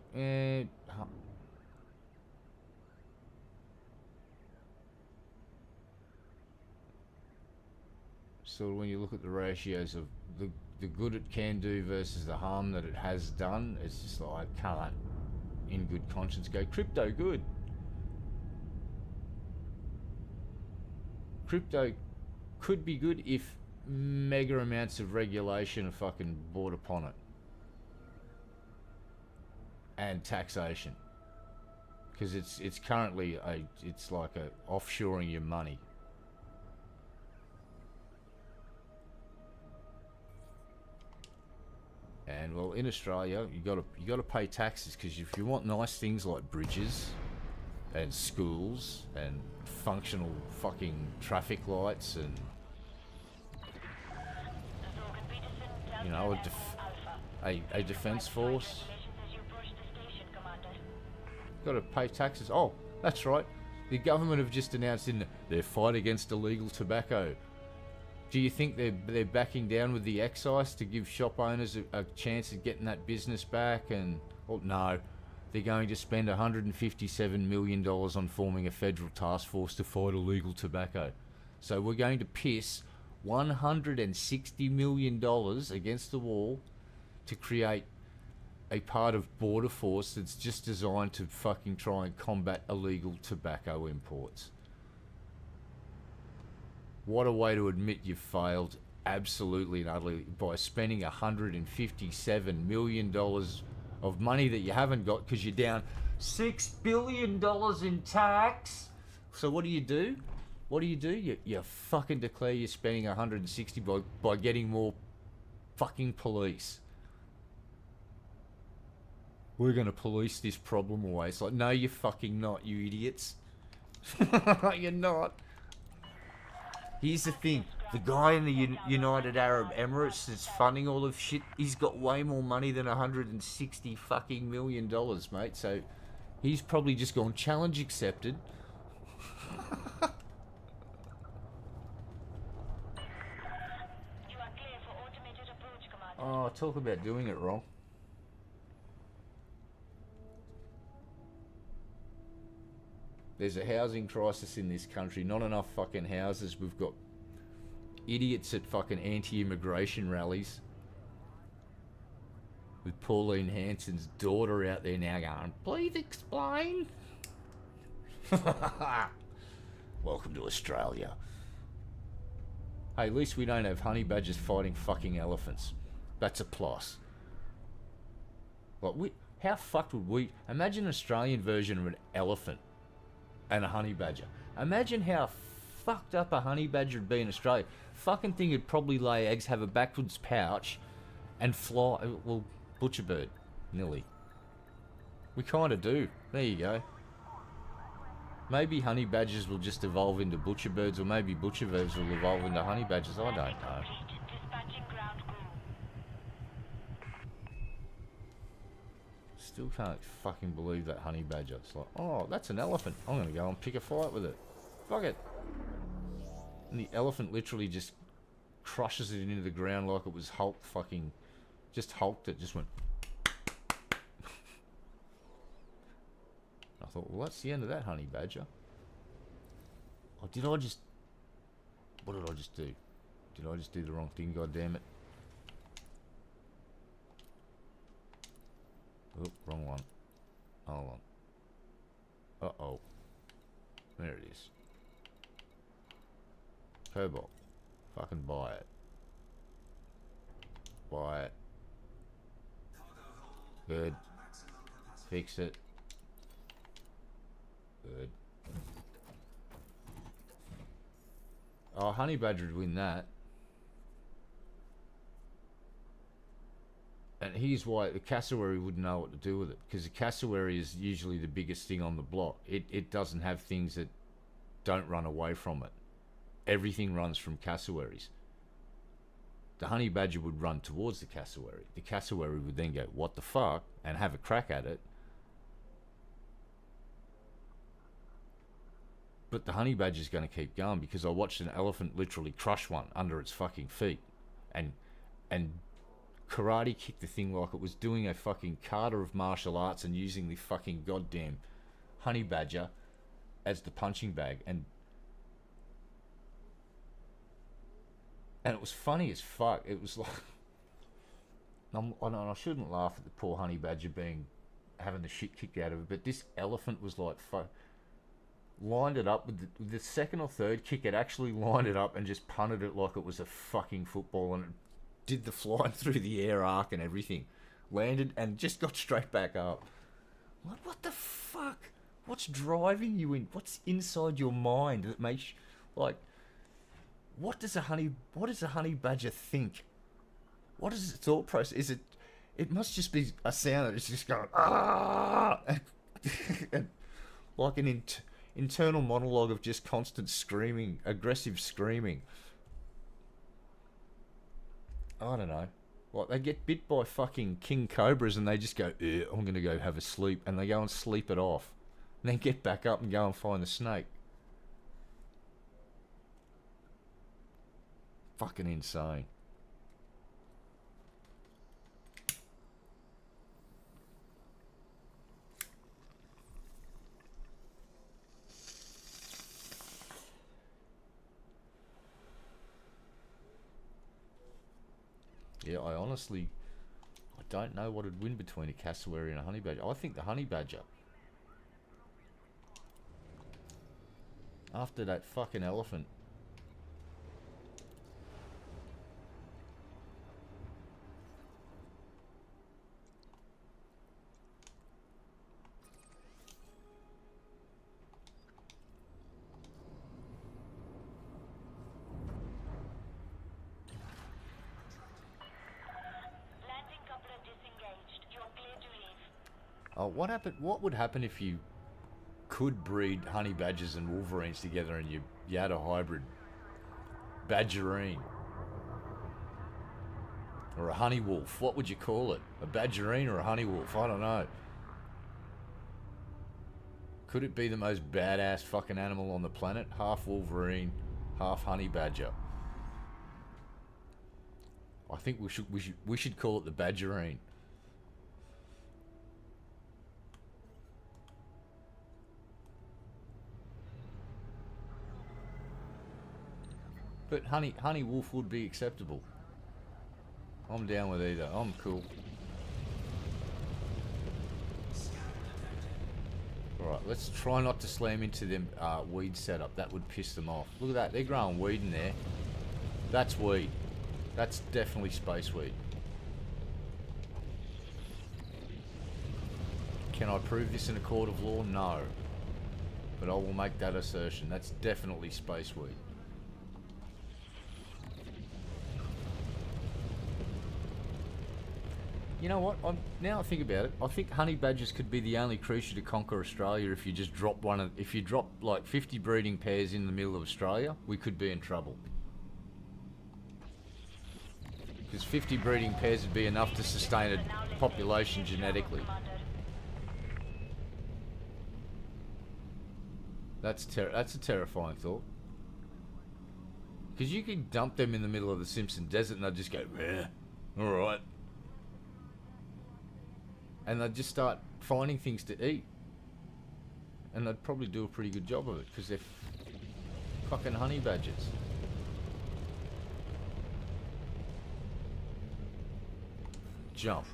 so when you look at the ratios of the good it can do versus the harm that it has done, it's just like, I in good conscience go, crypto good. Crypto could be good if mega amounts of regulation are fucking brought upon it. And taxation. Because it's currently it's like offshoring your money. And well, in Australia, you got to pay taxes, because if you want nice things like bridges and schools and functional fucking traffic lights and you know a defense force, got to pay taxes. Oh, that's right. The government have just announced in their fight against illegal tobacco. Do you think they're backing down with the excise to give shop owners a chance of getting that business back? And well, no, they're going to spend $157 million on forming a federal task force to fight illegal tobacco. So we're going to piss $160 million against the wall to create a part of border force that's just designed to fucking try and combat illegal tobacco imports. What a way to admit you've failed absolutely and utterly by spending $157 million of money that you haven't got because you're down $6 billion in tax. So what do? You fucking declare you're spending 160 by getting more fucking police. We're going to police this problem away. It's like, no, you're fucking not, you idiots. You're not. Here's the thing. The guy in the United Arab Emirates that's funding all of shit, he's got way more money than 160 fucking million dollars, mate. So he's probably just gone, challenge accepted. Oh, talk about doing it wrong. There's a housing crisis in this country. Not enough fucking houses. We've got idiots at fucking anti-immigration rallies. With Pauline Hanson's daughter out there now going, please explain. Welcome to Australia. Hey, at least we don't have honey badgers fighting fucking elephants. That's a plus. Like, how fucked would we... Imagine an Australian version of an elephant and a honey badger. Imagine how fucked up a honey badger would be in Australia. Fucking thing would probably lay eggs, have a backwards pouch, and fly. Well, butcher bird, nearly. We kind of do. There you go. Maybe honey badgers will just evolve into butcher birds, or maybe butcher birds will evolve into honey badgers. I don't know. Still can't fucking believe that honey badger. It's like, oh, that's an elephant. I'm going to go and pick a fight with it. Fuck it. And the elephant literally just crushes it into the ground like it was Hulk fucking... Just hulked it, just went... I thought, well, that's the end of that honey badger. Oh, did I just... What did I just do? Did I just do the wrong thing, God damn it? Oh, wrong one. Hold on. Uh-oh. There it is. Cobalt. Fucking buy it. Buy it. Good. Fix it. Good. Oh, honey badger would win that. And here's why the cassowary wouldn't know what to do with it, because the cassowary is usually the biggest thing on the block. It doesn't have things that don't run away from it. Everything runs from cassowaries. The honey badger would run towards the cassowary. The cassowary would then go, what the fuck, and have a crack at it. But the honey badger's going to keep going, because I watched an elephant literally crush one under its fucking feet. And karate kicked the thing like it was doing a fucking kata of martial arts and using the fucking goddamn honey badger as the punching bag. And it was funny as fuck. It was like... I shouldn't laugh at the poor honey badger being having the shit kicked out of it. But this elephant was like, lined it up with the second or third kick. It actually lined it up and just punted it like it was a fucking football, and it did the flying through the air arc and everything. Landed and just got straight back up. What the fuck? What's driving you in? What's inside your mind that makes, like, what does a honey badger think? What is its thought process? It must just be a sound that is just going ah, and like an internal monologue of just constant screaming, aggressive screaming. I don't know. Like, they get bit by fucking king cobras and they just go, I'm going to go have a sleep. And they go and sleep it off. And then get back up and go and find the snake. Fucking insane. Yeah, I don't know what would win between a cassowary and a honey badger. I think the honey badger. After that fucking elephant. Landing coupler disengaged. You're clear to leave. Oh, what would happen if you could breed honey badgers and wolverines together and you had a hybrid badgerine? Or a honey wolf? What would you call it? A badgerine or a honey wolf? I don't know. Could it be the most badass fucking animal on the planet? Half wolverine, half honey badger. I think we should call it the badgerine. But honey wolf would be acceptable. I'm down with either. I'm cool. Alright, let's try not to slam into them weed setup. That would piss them off. Look at that. They're growing weed in there. That's weed. That's definitely space weed. Can I prove this in a court of law? No. But I will make that assertion. That's definitely space weed. You know what? Now I think about it, I think honey badgers could be the only creature to conquer Australia if you just drop if you drop like 50 breeding pairs in the middle of Australia, we could be in trouble. Because 50 breeding pairs would be enough to sustain a population genetically. That's a terrifying thought. Because you could dump them in the middle of the Simpson Desert and they'd just go, meh, alright. And they'd just start finding things to eat. And they'd probably do a pretty good job of it, because they're fucking honey badgers. Jump.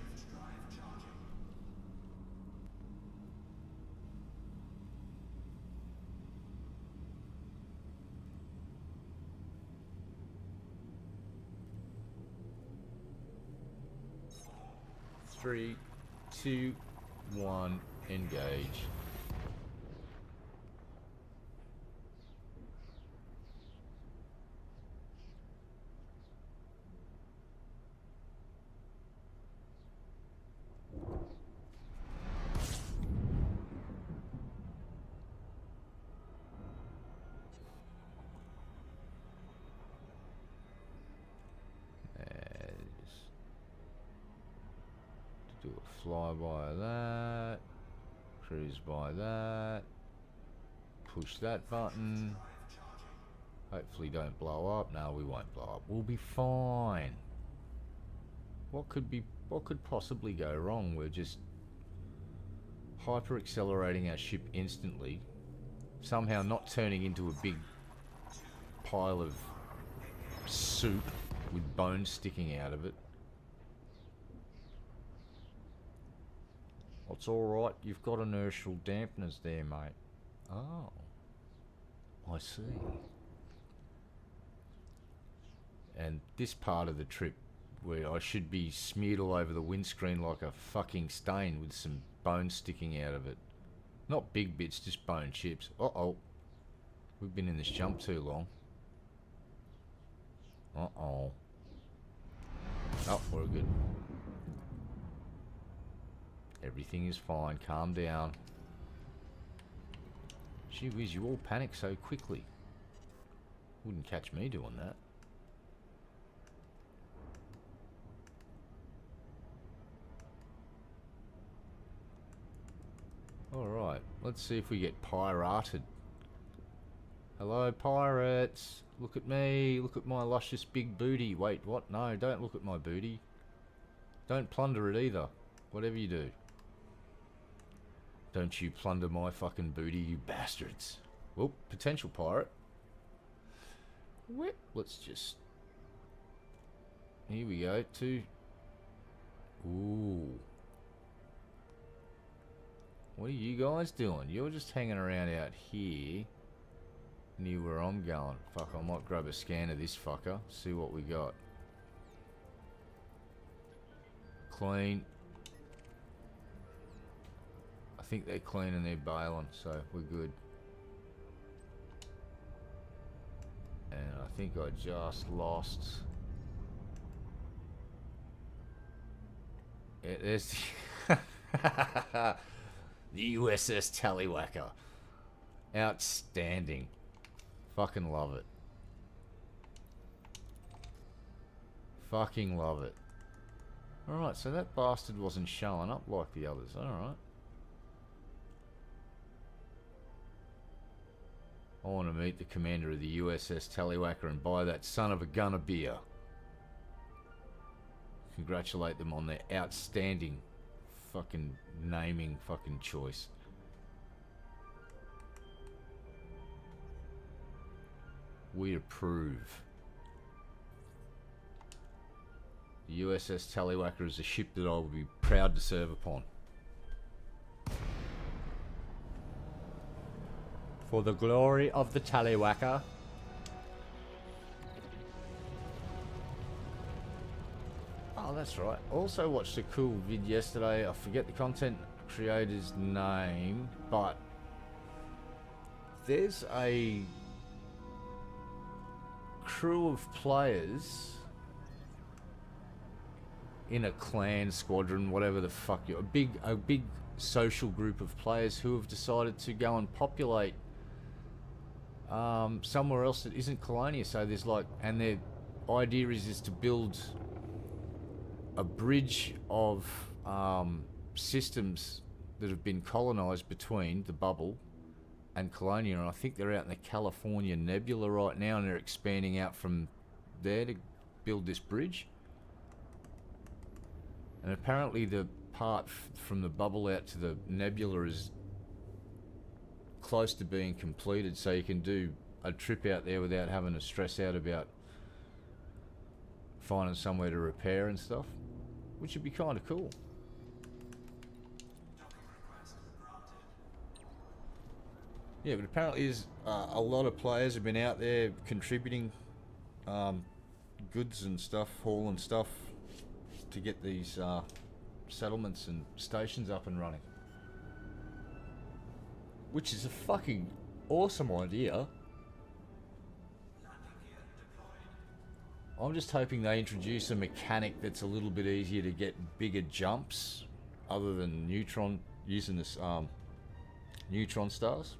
Three, 2, 1, engage. Do a fly by that, cruise by that, push that button, hopefully don't blow up. No, we won't blow up, we'll be fine. What could possibly go wrong? We're just hyper accelerating our ship instantly, somehow not turning into a big pile of soup with bones sticking out of it. It's alright, you've got inertial dampeners there, mate. Oh. I see. And this part of the trip where I should be smeared all over the windscreen like a fucking stain with some bone sticking out of it. Not big bits, just bone chips. Uh-oh. We've been in this jump too long. Uh-oh. Oh, we're good. Everything is fine. Calm down. Gee whiz, you all panic so quickly. Wouldn't catch me doing that. Alright, let's see if we get pirated. Hello, pirates. Look at me. Look at my luscious big booty. Wait, what? No, don't look at my booty. Don't plunder it either. Whatever you do. Don't you plunder my fucking booty, you bastards. Well, potential pirate. Whip. Let's just... Here we go. Ooh. What are you guys doing? You're just hanging around out here. Near where I'm going. Fuck, I might grab a scan of this fucker. See what we got. Clean. I think they're clean and they're bailing, so we're good. And I think I just lost... Yeah, there's the... the USS Tallywhacker. Outstanding. Fucking love it. Fucking love it. Alright, so that bastard wasn't showing up like the others. Alright. I want to meet the commander of the USS Tallywhacker and buy that son of a gun a beer. Congratulate them on their outstanding fucking naming fucking choice. We approve. The USS Tallywhacker is a ship that I will be proud to serve upon. For the glory of the Tallywhacker. Oh, that's right. Also watched a cool vid yesterday. I forget the content creator's name, but there's a crew of players in a clan, squadron, whatever the fuck you, a big social group of players who have decided to go and populate somewhere else that isn't Colonia. So there's like, and their idea is to build a bridge of systems that have been colonized between the bubble and Colonia, and I think they're out in the California Nebula right now, and they're expanding out from there to build this bridge. And apparently the part from the bubble out to the nebula is close to being completed, so you can do a trip out there without having to stress out about finding somewhere to repair and stuff, which would be kind of cool. Yeah, but apparently there's a lot of players have been out there contributing goods and stuff, hauling stuff to get these settlements and stations up and running. Which is a fucking awesome idea. I'm just hoping they introduce a mechanic that's a little bit easier to get bigger jumps, other than neutron, using this neutron stars.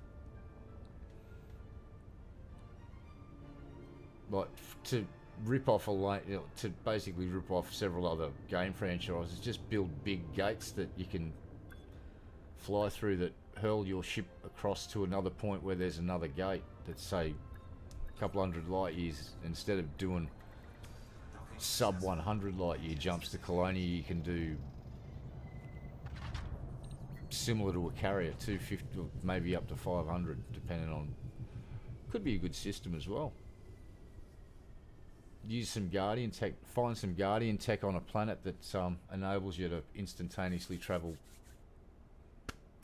Like to rip off to basically rip off several other game franchises, just build big gates that you can fly through that hurl your ship across to another point where there's another gate that's, say, a couple hundred light years. Instead of doing sub 100 light year jumps to Colonia, you can do similar to a carrier, 250, maybe up to 500, depending on. Could be a good system as well. Use some Guardian tech, find some Guardian tech on a planet that enables you to instantaneously travel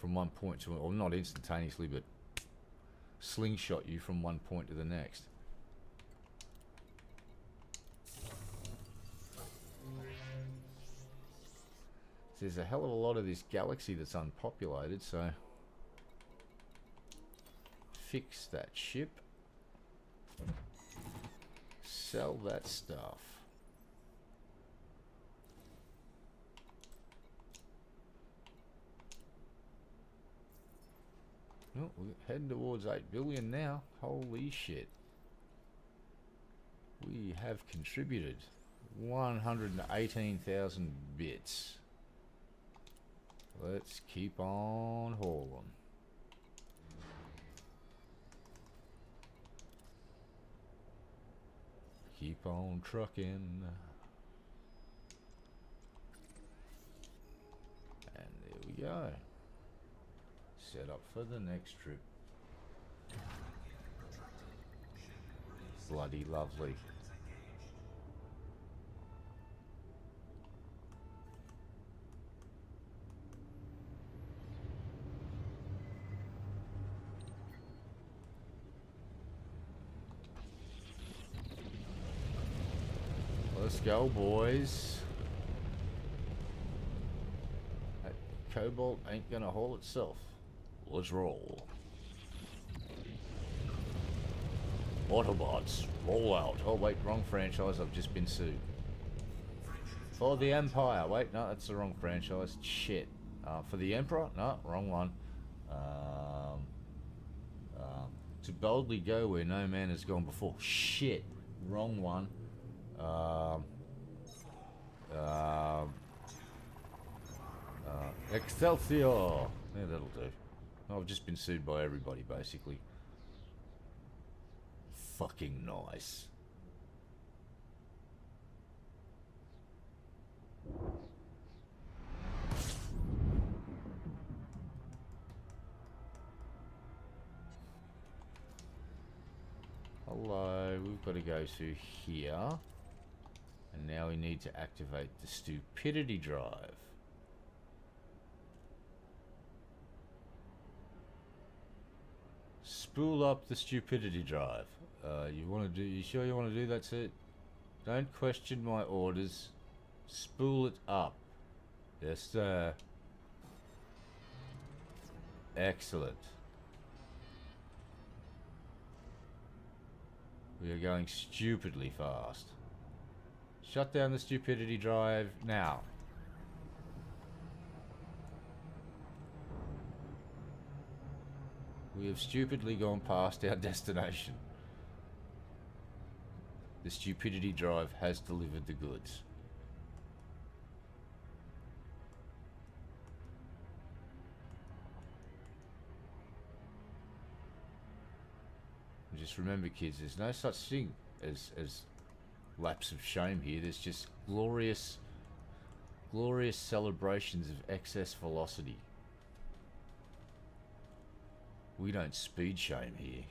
from one point to, or not instantaneously, but slingshot you from one point to the next. There's a hell of a lot of this galaxy that's unpopulated, so fix that ship, sell that stuff. Oh, we're heading towards 8 billion now. Holy shit. We have contributed 118,000 bits. Let's keep on hauling. Keep on trucking. And there we go. Set up for the next trip. Bloody lovely. Let's go, boys. That cobalt ain't gonna haul itself. Let's roll. Autobots, roll out. Oh wait, wrong franchise, I've just been sued. For the Empire. Wait, no, that's the wrong franchise. Shit. For the Emperor? No, wrong one. To boldly go where no man has gone before. Shit. Wrong one. Excelsior. Yeah, that'll do. I've just been sued by everybody, basically. Fucking nice. Hello, we've got to go to here. And now we need to activate the stupidity drive. Spool up the stupidity drive. You sure you want to do that, sir? Don't question my orders. Spool it up. Yes, sir. Excellent. We are going stupidly fast. Shut down the stupidity drive now. We have stupidly gone past our destination. The stupidity drive has delivered the goods. And just remember, kids, there's no such thing as lapse of shame here. There's just glorious celebrations of excess velocity. We don't speed shame here.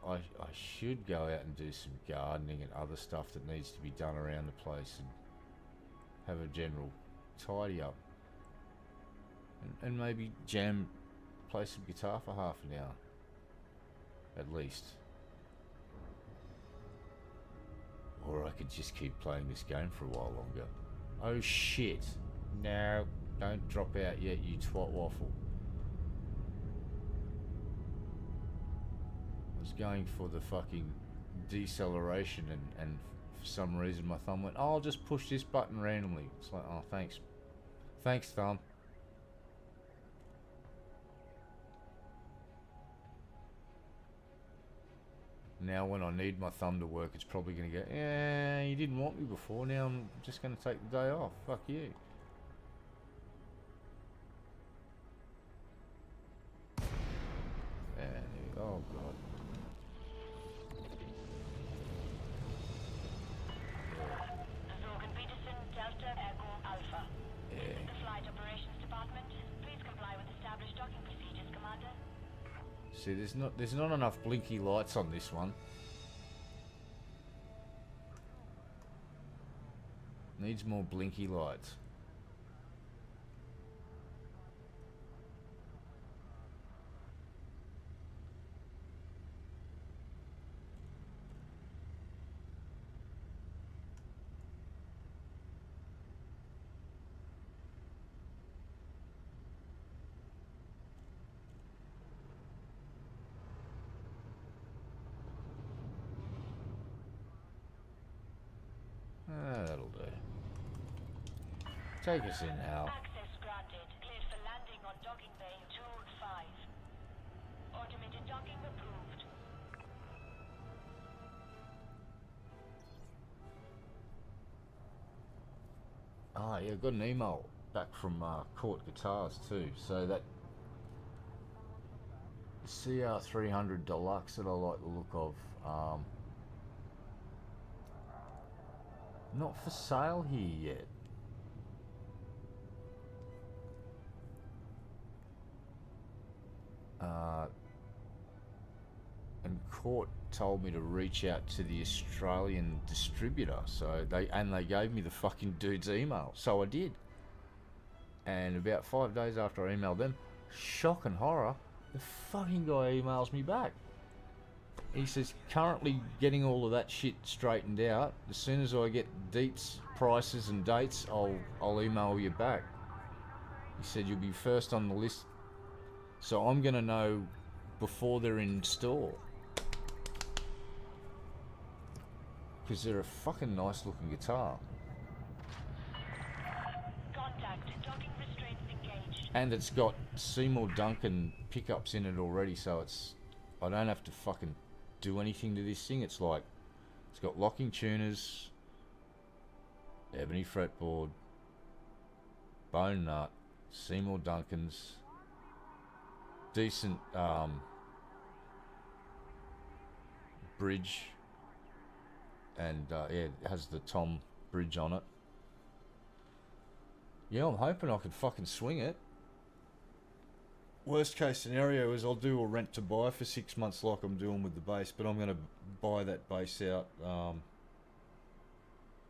I should go out and do some gardening and other stuff that needs to be done around the place and have a general tidy up. And maybe play some guitar for half an hour. At least. Or I could just keep playing this game for a while longer. Oh shit. No, don't drop out yet, you twat waffle. I was going for the fucking deceleration and for some reason my thumb went, oh, I'll just push this button randomly. It's like, oh, thanks. Thanks, thumb. Now when I need my thumb to work, it's probably going to go, yeah, you didn't want me before, now I'm just going to take the day off. Fuck you. And, oh god. Zorgan Peterson, Delta, Echo, Alpha. Yeah. This is the Flight Operations Department. Please comply with established docking procedures, Commander. See, there's not enough blinky lights on this one. Needs more blinky lights. That'll do. Take us in, Hal. Access granted. Cleared for landing on docking bay 2-5. Automated docking approved. Ah, yeah, got an email back from Court Guitars too. So that CR300 Deluxe that I like the look of, not for sale here yet. And Court told me to reach out to the Australian distributor, so they gave me the fucking dude's email, so I did. And about 5 days after I emailed them, shock and horror, the fucking guy emails me back. He says, currently getting all of that shit straightened out. As soon as I get deets, prices and dates, I'll email you back. He said you'll be first on the list, so I'm gonna know before they're in store. Because they're a fucking nice looking guitar. Contact. Docking restraints engaged. And it's got Seymour Duncan pickups in it already, so I don't have to fucking do anything to this thing. It's like, it's got locking tuners, ebony fretboard, bone nut, Seymour Duncans, decent bridge, and yeah, it has the tom bridge on it. Yeah, I'm hoping I can fucking swing it. Worst case scenario is I'll do a rent to buy for 6 months like I'm doing with the bass, but I'm going to buy that bass out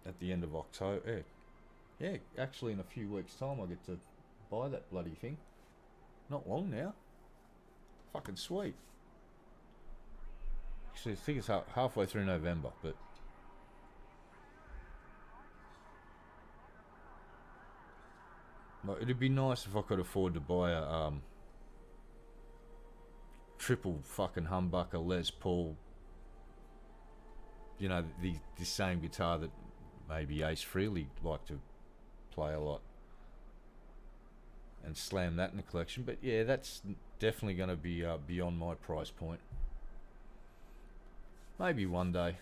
at the end of October. Yeah, actually in a few weeks' time I get to buy that bloody thing. Not long now. Fucking sweet. Actually, I think it's halfway through November, but like, it'd be nice if I could afford to buy a triple fucking humbucker Les Paul. You know, the same guitar that maybe Ace Frehley liked to play a lot, and slam that in the collection. But yeah, that's definitely going to be beyond my price point. Maybe one day.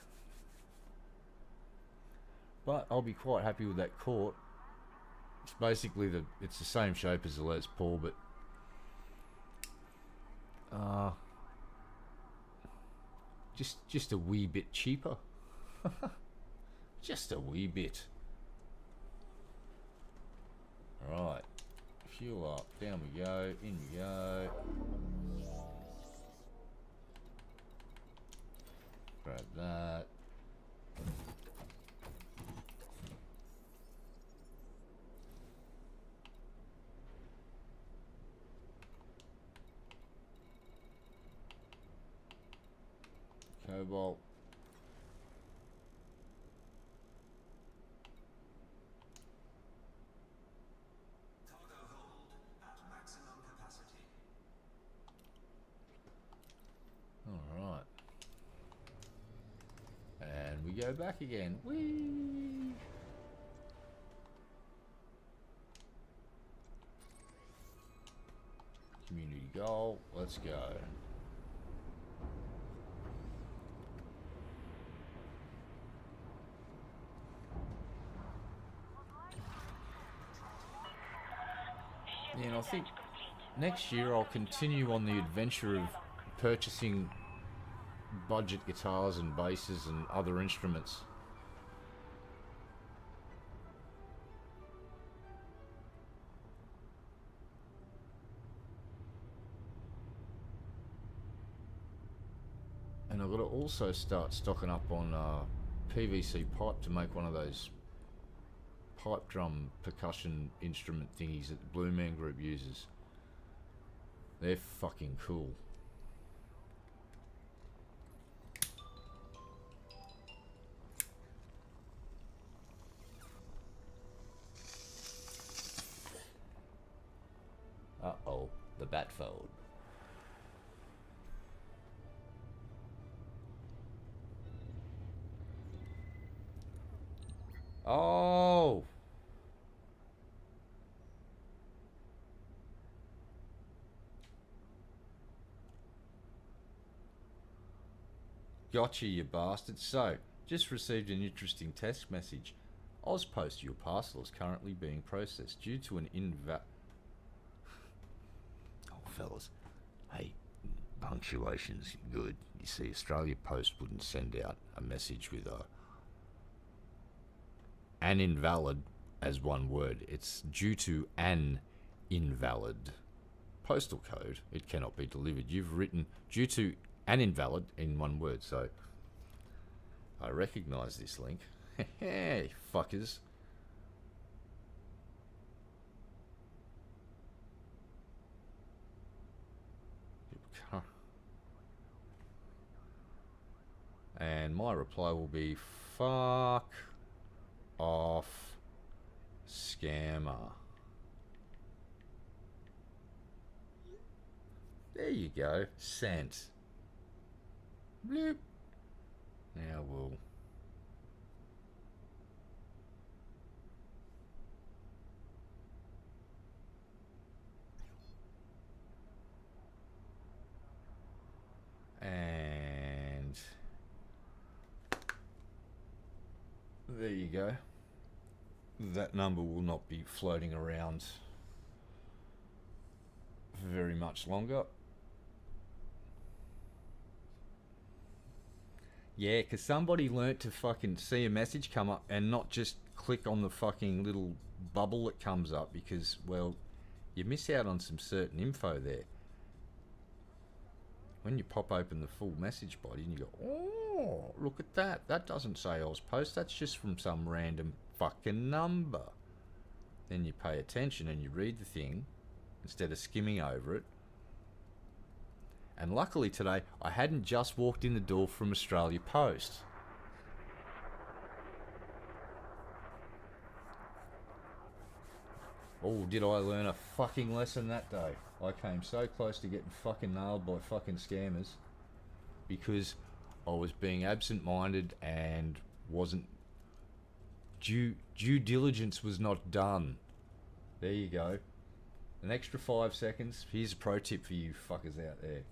But I'll be quite happy with that Court. It's basically it's the same shape as the Les Paul, but just a wee bit cheaper. Just a wee bit. Right, fuel up, down we go, in we go. Grab that. Cobalt. Cargo hold at maximum capacity. Alright. And we go back again. Whee! Community goal. Let's go. Yeah, and I think next year I'll continue on the adventure of purchasing budget guitars and basses and other instruments. And I've got to also start stocking up on PVC pipe to make one of those pipe drum percussion instrument thingies that the Blue Man Group uses. They're fucking cool. Uh-oh, the bat fold. Oh! Gotcha, you bastard. So, just received an interesting text message. Ozpost, your parcel is currently being processed due to an Oh, fellas. Hey, punctuation's good. You see, Australia Post wouldn't send out a message with an invalid as one word. It's due to an invalid postal code. It cannot be delivered. You've written due to an invalid in one word, so I recognise this link. Hey, fuckers. And my reply will be, fuck off, scammer. There you go. Sent. Bloop. Now we'll... And... there you go. That number will not be floating around for very much longer. Yeah, because somebody learnt to fucking see a message come up and not just click on the fucking little bubble that comes up because, well, you miss out on some certain info there. When you pop open the full message body and you go, oh, look at that. That doesn't say Ozpost. That's just from some random fucking number. Then you pay attention and you read the thing instead of skimming over it. And luckily today, I hadn't just walked in the door from Australia Post. Oh, did I learn a fucking lesson that day. I came so close to getting fucking nailed by fucking scammers because I was being absent-minded and wasn't... Due diligence was not done. There you go. An extra 5 seconds. Here's a pro tip for you fuckers out there.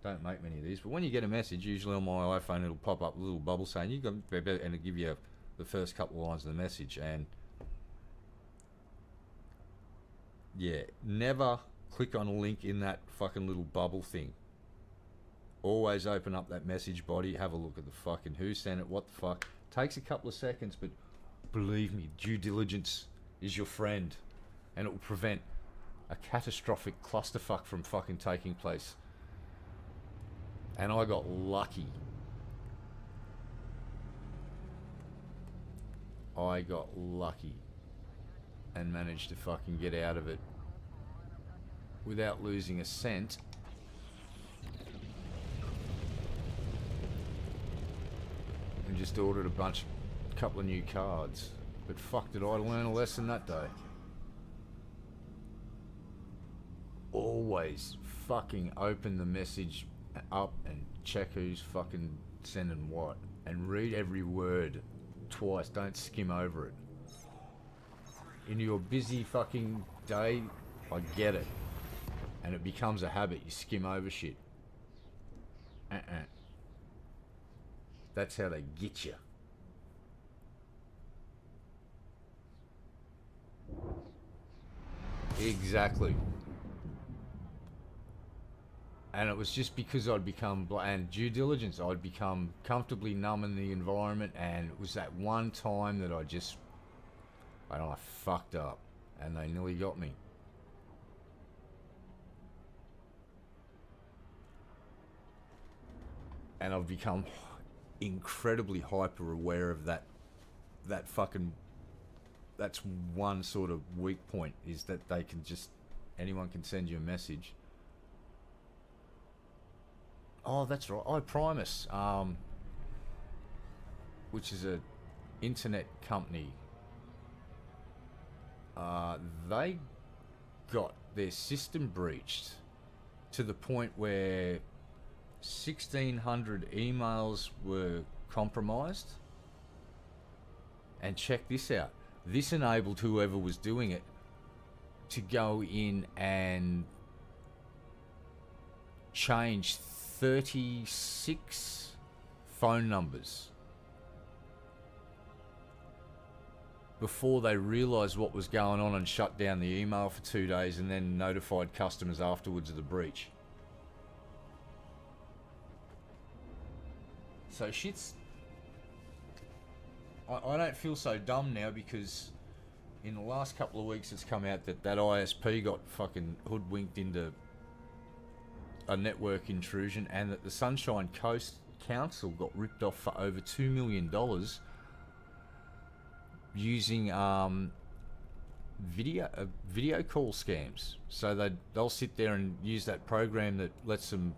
Don't make many of these, but when you get a message, usually on my iPhone, it'll pop up a little bubble saying you got, and it'll give you the first couple of lines of the message. And yeah, never click on a link in that fucking little bubble thing. Always open up that message body, have a look at the fucking who sent it, what the fuck. Takes a couple of seconds, but believe me, due diligence is your friend, and it will prevent a catastrophic clusterfuck from fucking taking place. And I got lucky. I got lucky and managed to fucking get out of it without losing a cent. And just ordered a couple of new cards. But fuck, did I learn a lesson that day. Always fucking open the message up and check who's fucking sending what. And read every word twice, don't skim over it. In your busy fucking day, I get it. And it becomes a habit, you skim over shit. That's how they get you. Exactly. And it was just because I'd become, and due diligence, I'd become comfortably numb in the environment, and it was that one time that I fucked up, and they nearly got me. and I've become incredibly hyper aware of that fucking, that's one sort of weak point, is that they can just, anyone can send you a message. Oh, that's right. Oh, Primus, which is a internet company. They got their system breached to the point where 1,600 emails were compromised. And check this out. This enabled whoever was doing it to go in and change 36 phone numbers before they realised what was going on and shut down the email for 2 days and then notified customers afterwards of the breach. So shit's... I don't feel so dumb now, because in the last couple of weeks it's come out that ISP got fucking hoodwinked into a network intrusion, and that the Sunshine Coast Council got ripped off for over $2 million using video call scams. So they'll sit there and use that program that lets them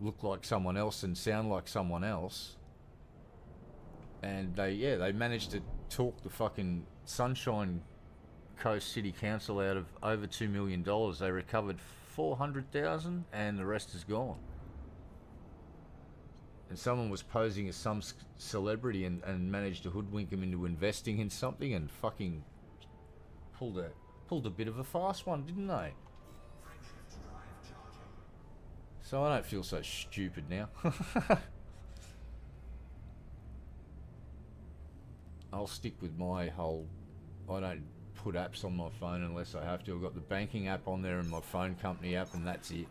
look like someone else and sound like someone else, and they managed to talk the fucking Sunshine Coast City Council out of over $2 million. They recovered $400,000 and the rest is gone. And someone was posing as some celebrity and managed to hoodwink him into investing in something, and fucking pulled a bit of a fast one, didn't they? So I don't feel so stupid now. I'll stick with my whole, I don't put apps on my phone unless I have to. I've got the banking app on there and my phone company app, and that's it.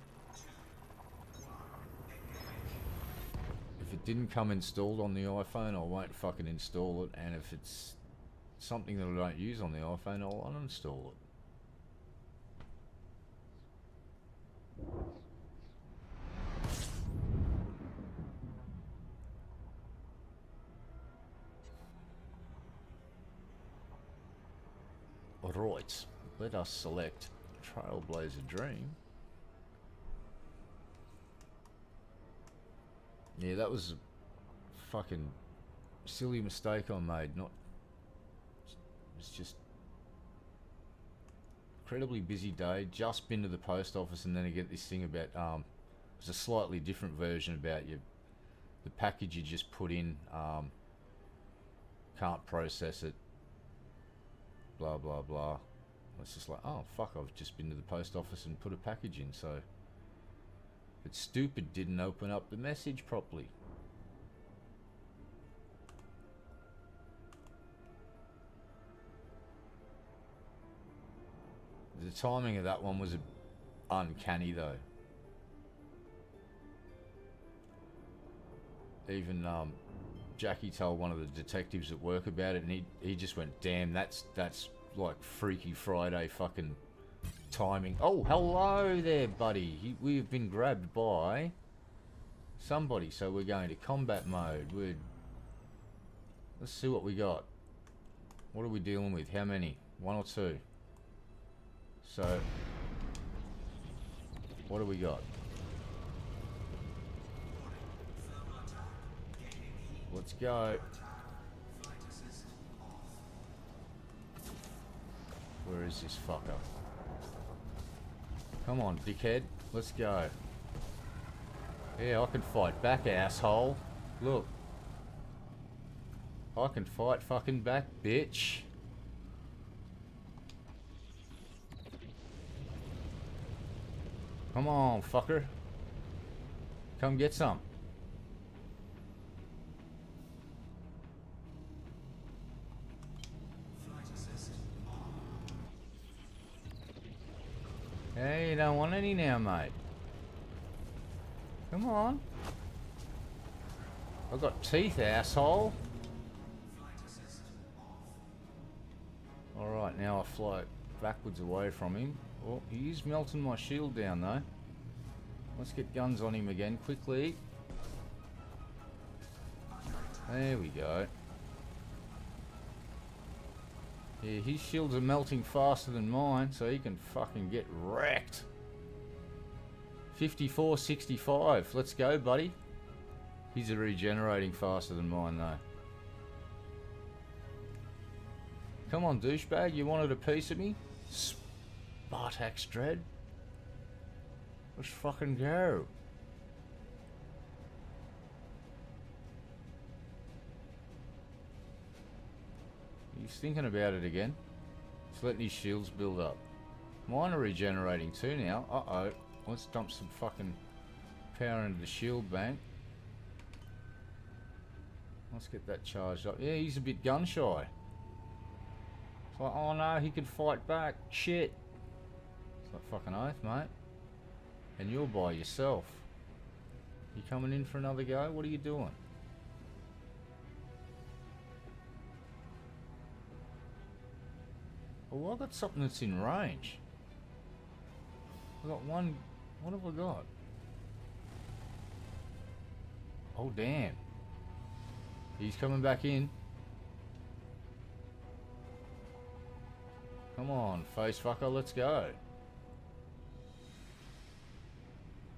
If it didn't come installed on the iPhone, I won't fucking install it, and if it's something that I don't use on the iPhone, I'll uninstall it. Right, let us select Trailblazer Dream. Yeah, that was a fucking silly mistake I made. It's just incredibly busy day. Just been to the post office, and then I get this thing about it's a slightly different version about the package you just put in can't process it. Blah blah blah. It's just like, oh fuck, I've just been to the post office and put a package in, so it's stupid, didn't open up the message properly. The timing of that one was uncanny though. Even Jackie told one of the detectives at work about it, and he just went, damn, that's like Freaky Friday fucking timing. Oh, hello there, buddy. We've been grabbed by somebody, so we're going to combat mode. Let's see what we got. What are we dealing with? How many? 1 or 2? So, what do we got? Let's go. Where is this fucker? Come on, dickhead. Let's go. Yeah, I can fight back, asshole. Look. I can fight fucking back, bitch. Come on, fucker. Come get some. Hey, you don't want any now, mate. Come on. I've got teeth, asshole. Alright, now I fly backwards away from him. Oh, he is melting my shield down, though. Let's get guns on him again, quickly. There we go. Yeah, his shields are melting faster than mine, so he can fucking get wrecked. 54-65. Let's go, buddy. He's regenerating faster than mine, though. Come on, douchebag. You wanted a piece of me? Spartax Dread? Let's fucking go. He's thinking about it again. He's letting his shields build up. Mine are regenerating too now. Uh-oh. Let's dump some fucking power into the shield bank. Let's get that charged up. Yeah, he's a bit gun shy. It's like, oh no, he can fight back. Shit. It's like fucking oath, mate. And you're by yourself. You coming in for another go? What are you doing? Oh, I've got something that's in range. I've got one. What have I got? Oh, damn. He's coming back in. Come on, face fucker, let's go.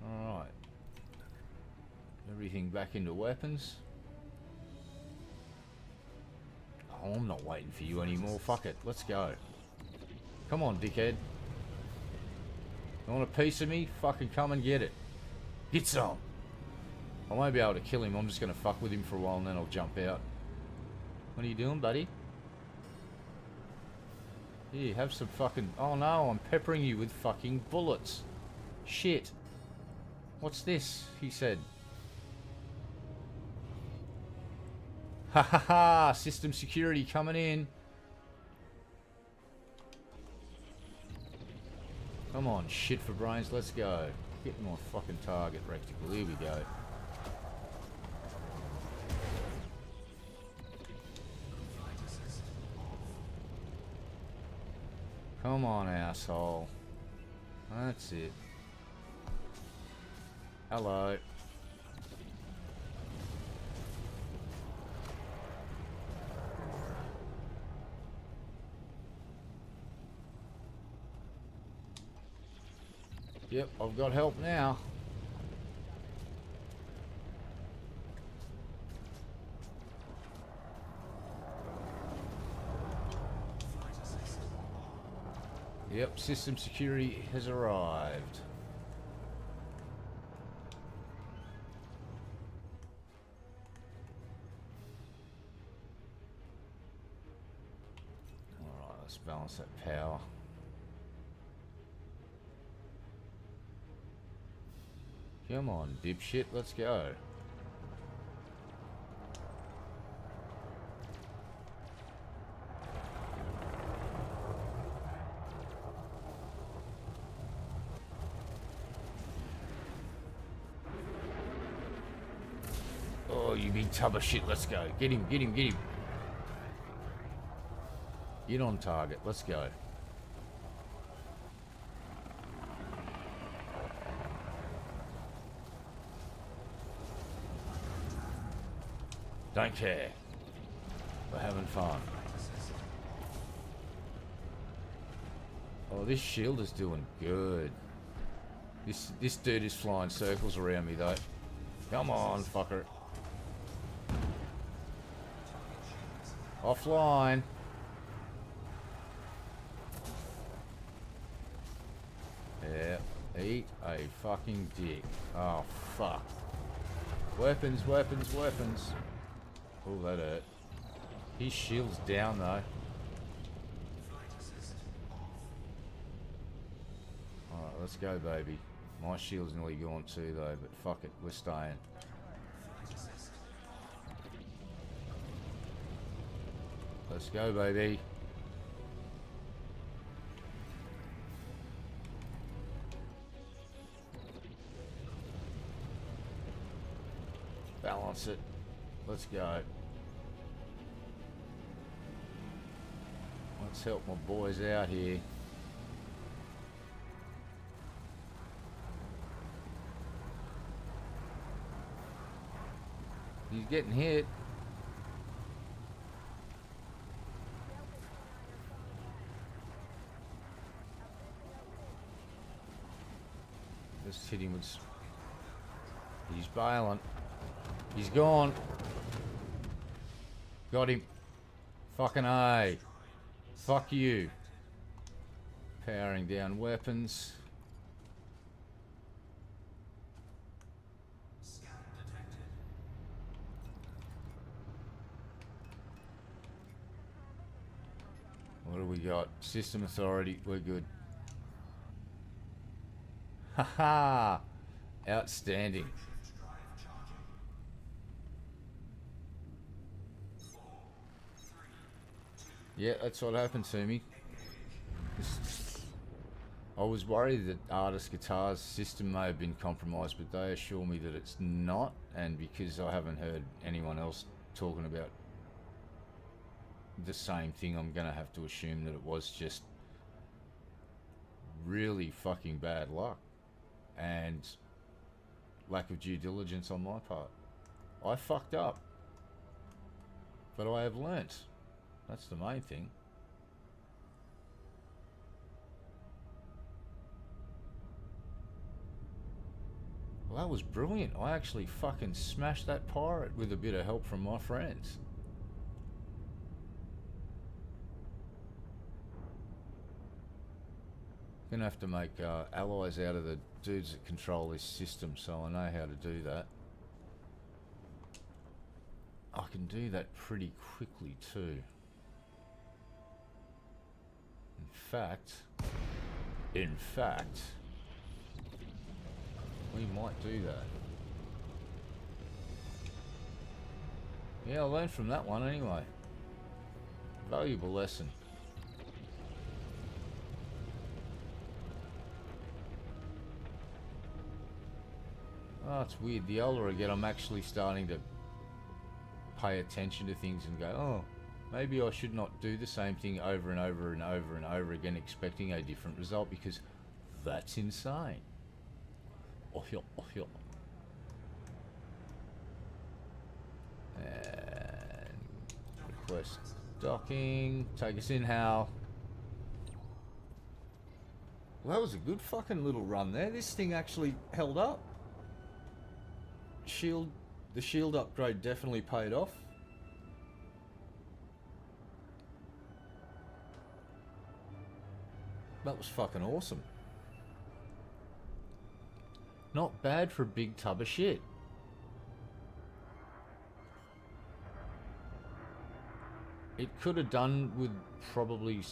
Alright. Everything back into weapons. Oh, I'm not waiting for you anymore. Fuck it, let's go. Come on, dickhead. You want a piece of me? Fucking come and get it. Get some. I won't be able to kill him. I'm just going to fuck with him for a while and then I'll jump out. What are you doing, buddy? Here, have some fucking... Oh no, I'm peppering you with fucking bullets. Shit. What's this? He said. Ha ha ha! System security coming in. Come on, shit for brains, let's go. Get my fucking target reticle. Here we go. Come on, asshole. That's it. Hello. Yep, I've got help now. Yep, system security has arrived. Alright, let's balance that power. Come on, dipshit, let's go. Oh, you big tub of shit, let's go. Get him, get him, get him. Get on target, let's go. Don't care. We're having fun. Oh, this shield is doing good. This dude is flying circles around me though. Come on, fucker. Offline. Yeah, eat a fucking dick. Oh, fuck. Weapons, weapons, weapons. Oh, that hurt. His shield's down though. Alright, let's go, baby. My shield's nearly gone too though, but fuck it, we're staying. Let's go, baby. Balance it. Let's go. Let's help my boys out here. He's getting hit. Just hit him with... He's bailing. He's gone. Got him. Fucking A. Fuck you. Powering down weapons. What do we got? System authority. We're good. Haha. Outstanding. Yeah, that's what happened to me. I was worried that Artist Guitar's system may have been compromised, but they assure me that it's not, and because I haven't heard anyone else talking about the same thing, I'm gonna have to assume that it was just really fucking bad luck and lack of due diligence on my part. I fucked up, but I have learnt. That's the main thing. Well, that was brilliant. I actually fucking smashed that pirate with a bit of help from my friends. Gonna have to make allies out of the dudes that control this system, so I know how to do that. I can do that pretty quickly too. In fact, we might do that. Yeah, I learned from that one anyway. Valuable lesson. Oh, it's weird. The older I get, I'm actually starting to pay attention to things and go, oh, maybe I should not do the same thing over and over and over and over again, expecting a different result, because that's insane. Oh, yeah, oh, yeah. And request docking. Take us in, Hal. Well, that was a good fucking little run there. This thing actually held up. The shield upgrade definitely paid off. That was fucking awesome. Not bad for a big tub of shit. It could have done with probably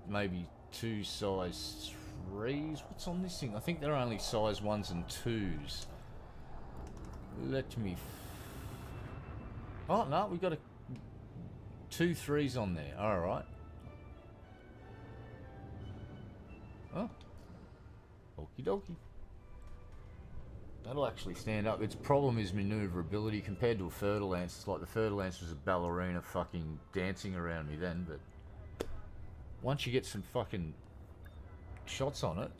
maybe 2 size 3s. What's on this thing? I think they're only size 1s and 2s. Let me... Oh, no, we got 2 3s on there. Alright. Oh. Okie dokie. That'll actually stand up. Its problem is maneuverability compared to a Fer-de-Lance. It's like the Fer-de-Lance was a ballerina fucking dancing around me then, but once you get some fucking shots on it,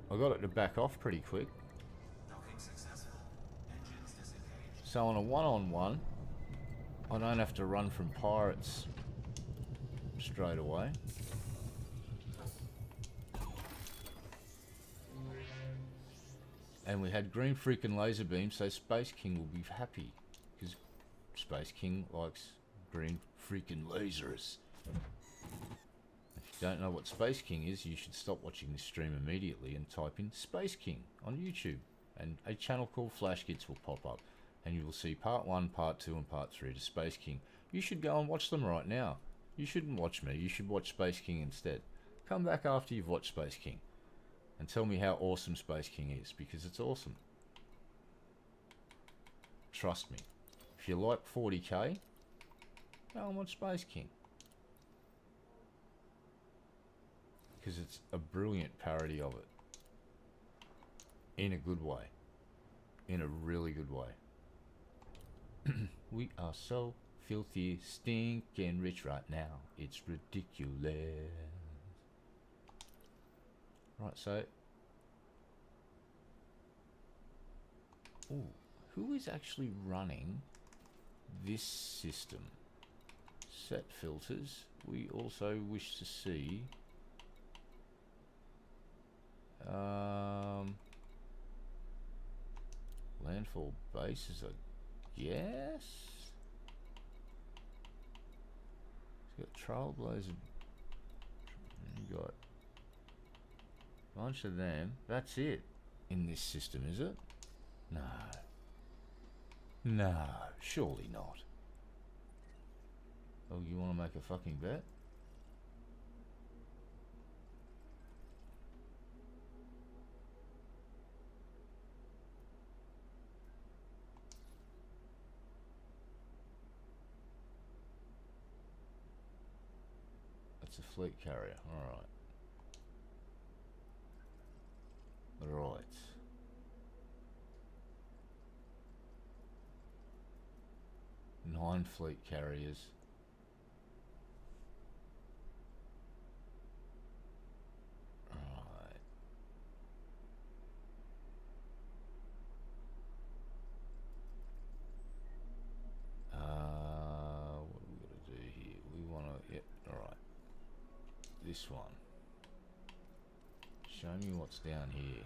I got it to back off pretty quick. So on a one-on-one, I don't have to run from pirates straight away. And we had green freaking laser beam, so Space King will be happy, because Space King likes green freaking lasers. If you don't know what Space King is, you should stop watching this stream immediately and type in Space King on YouTube, and a channel called Flash Kids will pop up, and you will see part 1, part 2 and part 3 to Space King. You should go and watch them right now. You shouldn't watch me, you should watch Space King instead. Come back after you've watched Space King and tell me how awesome Space King is, because it's awesome. Trust me. If you like 40k, go and watch Space King. Because it's a brilliant parody of it. In a good way. In a really good way. We are so filthy, stinking rich right now. It's ridiculous. Right, so Ooh, who is actually running this system? Set filters. We also wish to see landfall bases, I guess. It's got Trailblazer. You got a bunch of them. That's it in this system, is it? No. No, surely not. Oh, you want to make a fucking bet? That's a fleet carrier. Alright. Right. Nine fleet carriers. Right. What do we got to do here? We want to... Yep, alright. This one. Show me what's down here.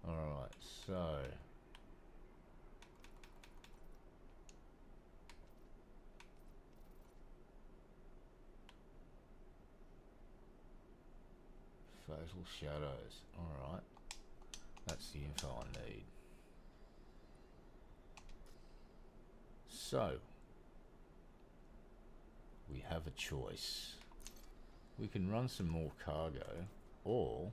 Alright, so... Fatal shadows. Alright. That's the info I need. So, we have a choice. We can run some more cargo, or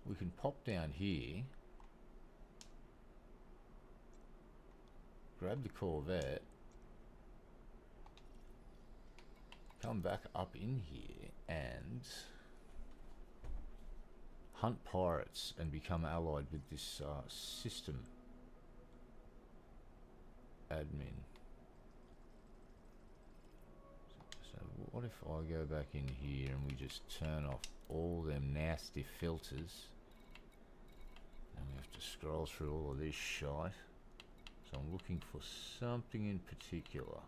we can pop down here, grab the Corvette, come back up in here and hunt pirates and become allied with this system admin. So what if I go back in here and we just turn off all them nasty filters, and we have to scroll through all of this shite. So I'm looking for something in particular.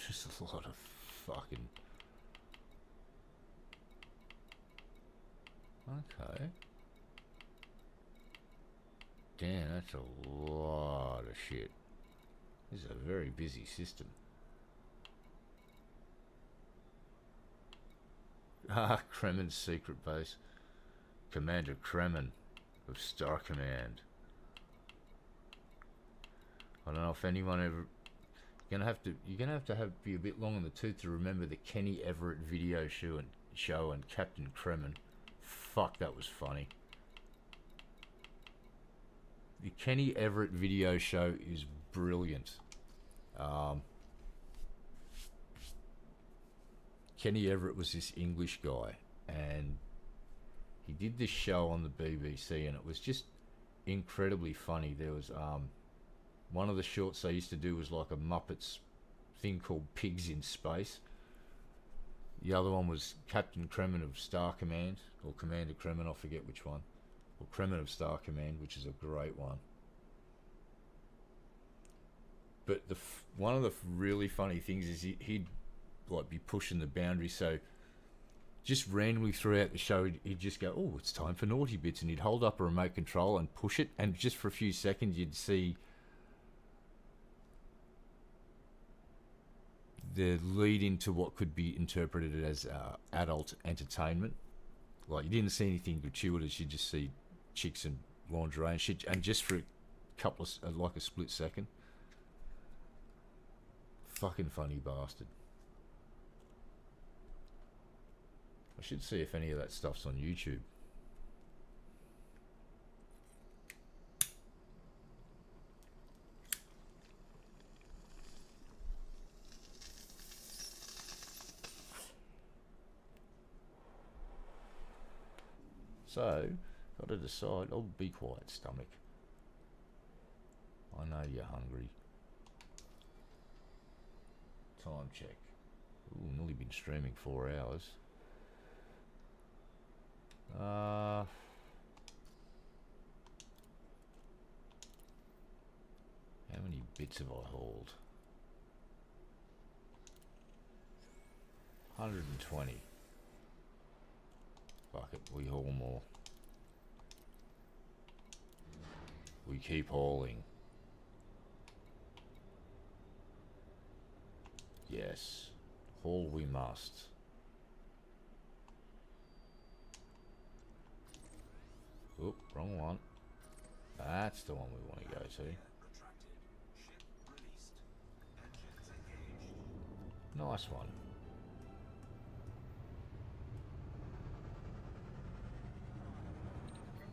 Just a lot of fucking... Okay. Damn, that's a lot of shit. This is a very busy system. Ah, Kremen's secret base. Commander Kremen of Star Command. I don't know if anyone ever... You're gonna have to be a bit long in the tooth to remember the Kenny Everett video show and Captain Kremen. Fuck, that was funny. The Kenny Everett video show is brilliant. Kenny Everett was this English guy, and he did this show on the BBC, and it was just incredibly funny. There was one of the shorts they used to do was like a Muppets thing called Pigs in Space. The other one was Captain Kremen of Star Command, or Commander Kremen, I forget which one. Or Kremen of Star Command, which is a great one. But one of the really funny things is he'd like be pushing the boundary. So just randomly throughout the show, he'd just go, "Oh, it's time for naughty bits," and he'd hold up a remote control and push it, and just for a few seconds, you'd see the lead into what could be interpreted as adult entertainment. Like, you didn't see anything gratuitous; you just see chicks in lingerie and shit, and just for a couple of like a split second. Fucking funny bastard. I should see if any of that stuff's on YouTube. So, got to decide. Oh, be quiet, stomach. I know you're hungry. Time check. Ooh, nearly been streaming 4 hours. How many bits have I hauled? 120. Fuck it, we haul more. We keep hauling. Yes, haul we must. Oop, wrong one. That's the one we want to go to. Retracted. Ship released. Engines engaged. Nice one.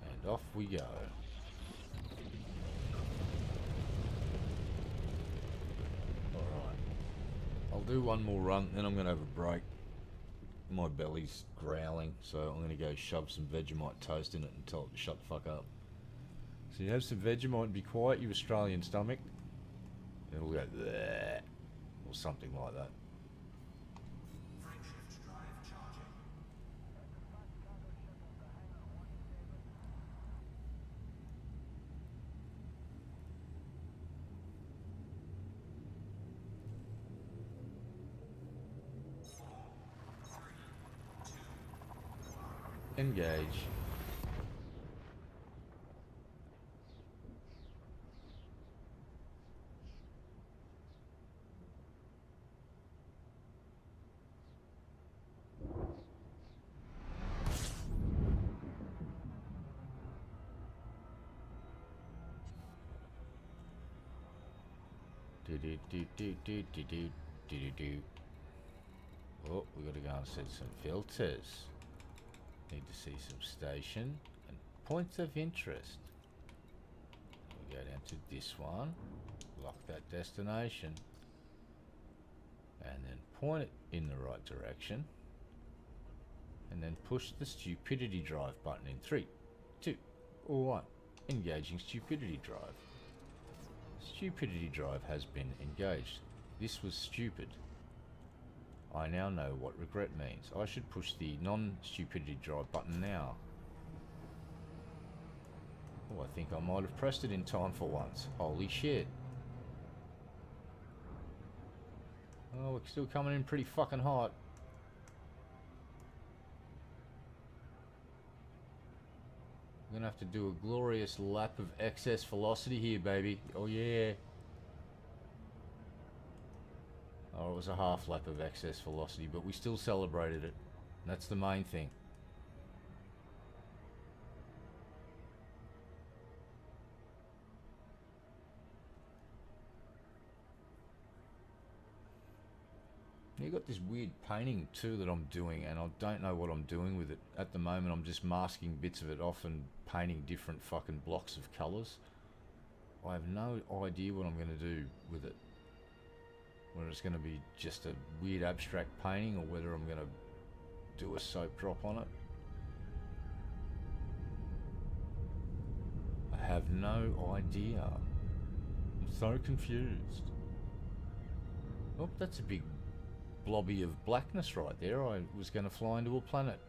And off we go. Alright. I'll do one more run, then I'm going to have a break. My belly's growling, so I'm going to go shove some Vegemite toast in it and tell it to shut the fuck up. So you have some Vegemite and be quiet, you Australian stomach. And it'll go bleh, or something like that. Frameshift drive charging. Engage. Do do do do do do do do do. Oh, we gotta go and set some filters. Need to see some station and points of interest. We go down to this one, lock that destination, and then point it in the right direction, and then push the stupidity drive button in 3, 2, or 1. Engaging stupidity drive. Stupidity drive has been engaged. This was stupid. I now know what regret means. I should push the non-stupidity drive button now. Oh, I think I might have pressed it in time for once. Holy shit. Oh, we're still coming in pretty fucking hot. I'm gonna have to do a glorious lap of excess velocity here, baby. Oh yeah. Oh, it was a half lap of excess velocity, but we still celebrated it. That's the main thing. You got this weird painting too that I'm doing, and I don't know what I'm doing with it. At the moment, I'm just masking bits of it off and painting different fucking blocks of colours. I have no idea what I'm going to do with it. Whether it's going to be just a weird abstract painting or whether I'm going to do a soap drop on it. I have no idea. I'm so confused. Oh, that's a big blobby of blackness right there. I was going to fly into a planet.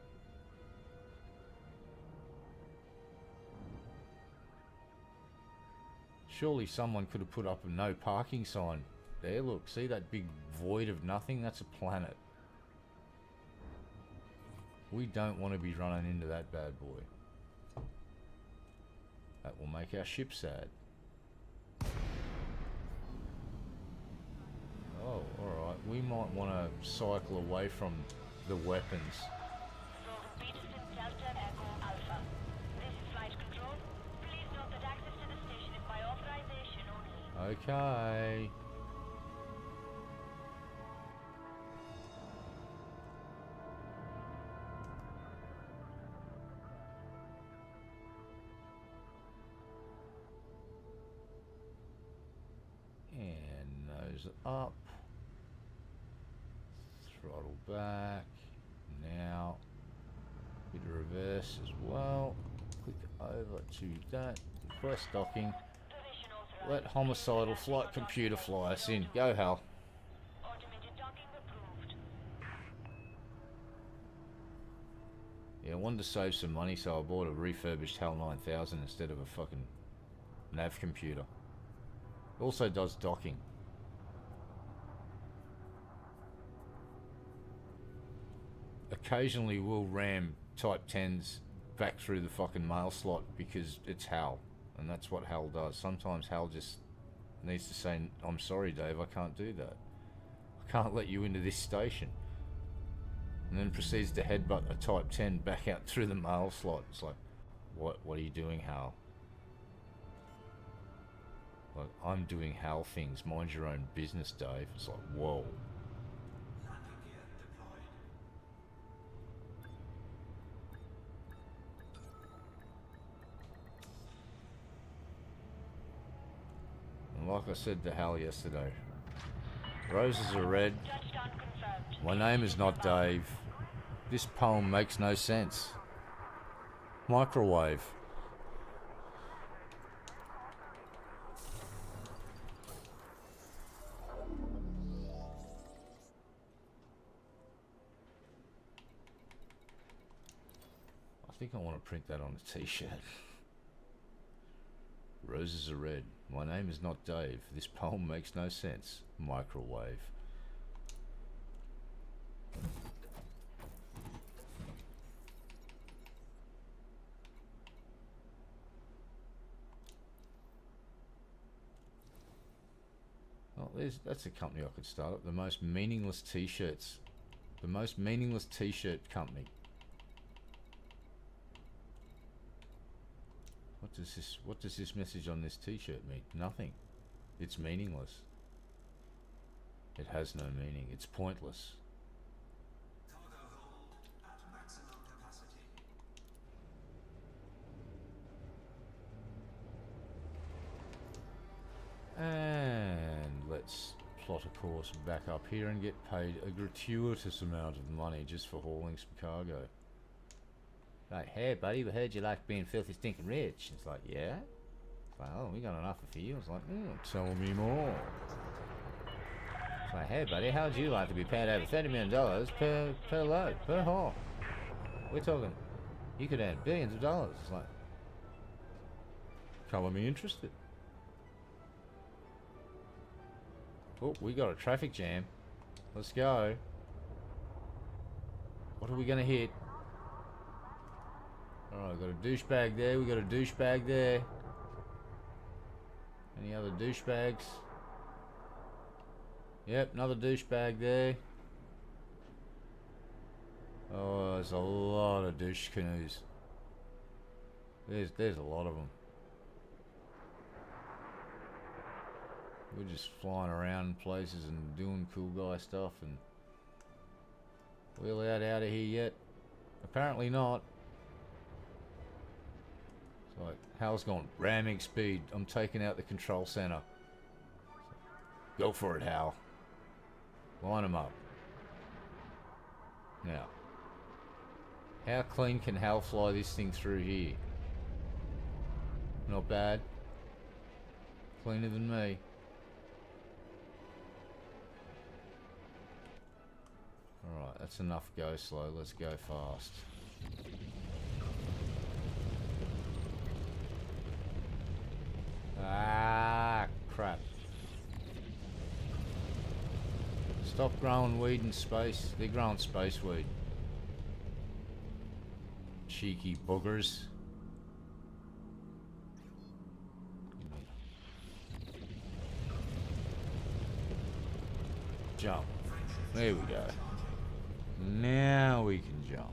Surely someone could have put up a no parking sign. There, look, see that big void of nothing? That's a planet. We don't want to be running into that bad boy. That will make our ship sad. Oh, alright. We might want to cycle away from the weapons. Rogan Peterson, Delta, Echo, Alpha. This is flight control. Please note that access to the station is by authorization only. Okay. And nose up. Throttle back. Now, bit of reverse as well. Click over to that. Request docking. Duration authorized. Let homicidal flight computer fly us in. Go, Hal. Automated docking approved. Yeah, I wanted to save some money, so I bought a refurbished HAL 9000 instead of a fucking nav computer. It also does docking. Occasionally we'll ram Type 10s back through the fucking mail slot because it's HAL, and that's what HAL does. Sometimes HAL just needs to say, I'm sorry Dave, I can't do that. I can't let you into this station. And then proceeds to headbutt a Type 10 back out through the mail slot. It's like, what are you doing, HAL? Like, I'm doing HAL things, mind your own business, Dave. It's like, whoa. Landing gear deployed. And like I said to Hal yesterday, roses are red. Touchdown confirmed. My name is not Dave. This poem makes no sense. Microwave. I think I want to print that on a t-shirt. Roses are red. My name is not Dave. This poem makes no sense. Microwave. Oh, that's a company I could start up. The most meaningless t-shirts. The most meaningless t-shirt company. What does this message on this t-shirt mean? Nothing. It's meaningless. It has no meaning. It's pointless. Cargo hold at maximum capacity. And let's plot a course back up here and get paid a gratuitous amount of money just for hauling some cargo. Like, hey buddy, we heard you like being filthy stinking rich. It's like, yeah? It's like, oh, we got an offer for you. It's like, tell me more. It's like, hey buddy, how'd you like to be paid over $30 million per load, per haul? We're talking, you could earn billions of dollars. It's like, color me interested. Oh, we got a traffic jam. Let's go. What are we gonna hit? Alright, got a douchebag there, we got a douchebag there. Any other douchebags? Yep, another douchebag there. Oh, there's a lot of douche canoes. There's a lot of them. We're just flying around places and doing cool guy stuff, and we allowed out of here yet? Apparently not. It's like, Hal's gone ramming speed. I'm taking out the control center. Go for it, Hal. Line them up. Now, how clean can Hal fly this thing through here? Not bad. Cleaner than me. Alright, that's enough go slow. Let's go fast. Ah, crap. Stop growing weed in space. They're growing space weed. Cheeky buggers. Jump. There we go. Now we can jump.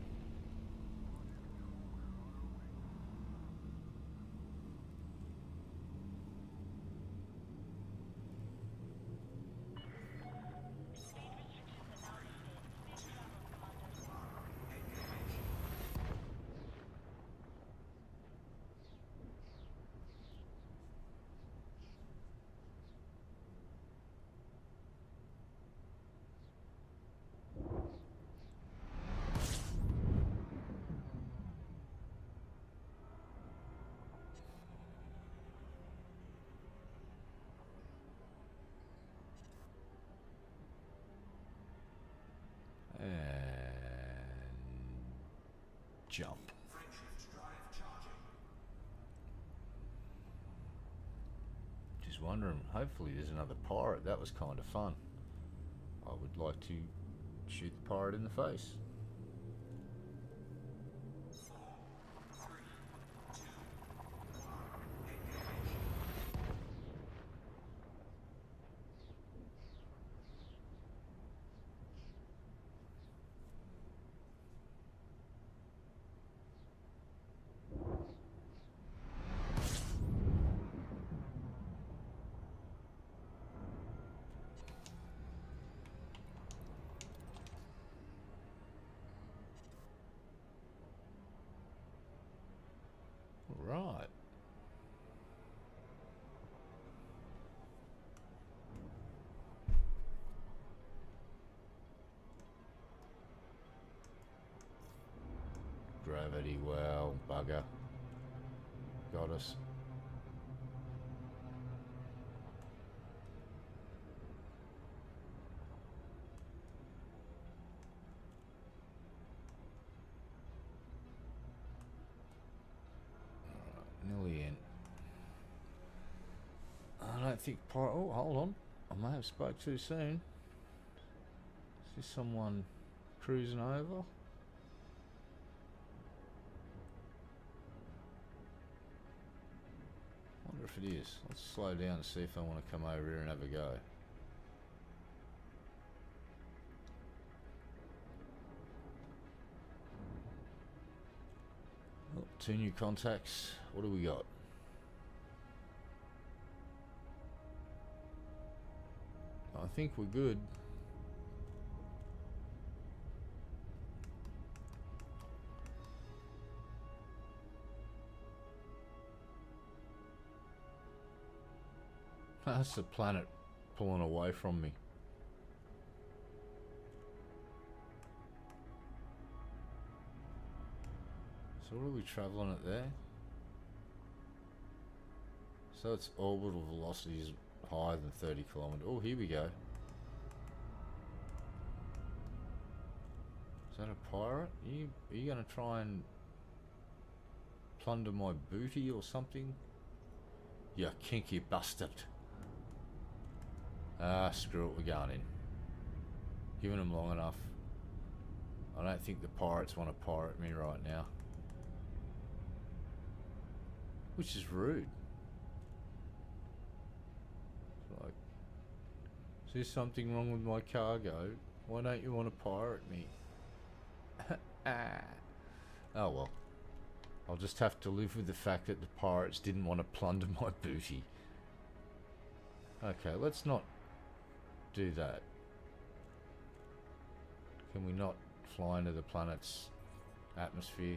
Jump. Just wondering, hopefully there's another pirate. That was kind of fun. I would like to shoot the pirate in the face. Right. Gravity well, bugger. Got us. Nearly in. I don't think pirate. Oh, hold on. I may have spoke too soon. Is this someone cruising over? Wonder if it is. Let's slow down and see if I want to come over here and have a go. Oh, 2 new contacts. What do we got? I think we're good. That's the planet pulling away from me. So what are we traveling at there? So its orbital velocity is higher than 30 kilometers. Oh, here we go. Is that a pirate? Are you gonna try and plunder my booty or something? You kinky bastard. Ah, screw it, we're going in. Giving them long enough. I don't think the pirates want to pirate me right now. Which is rude. It's like, is there something wrong with my cargo? Why don't you want to pirate me? Oh well. I'll just have to live with the fact that the pirates didn't want to plunder my booty. Okay, let's not do that. Can we not fly into the planet's atmosphere?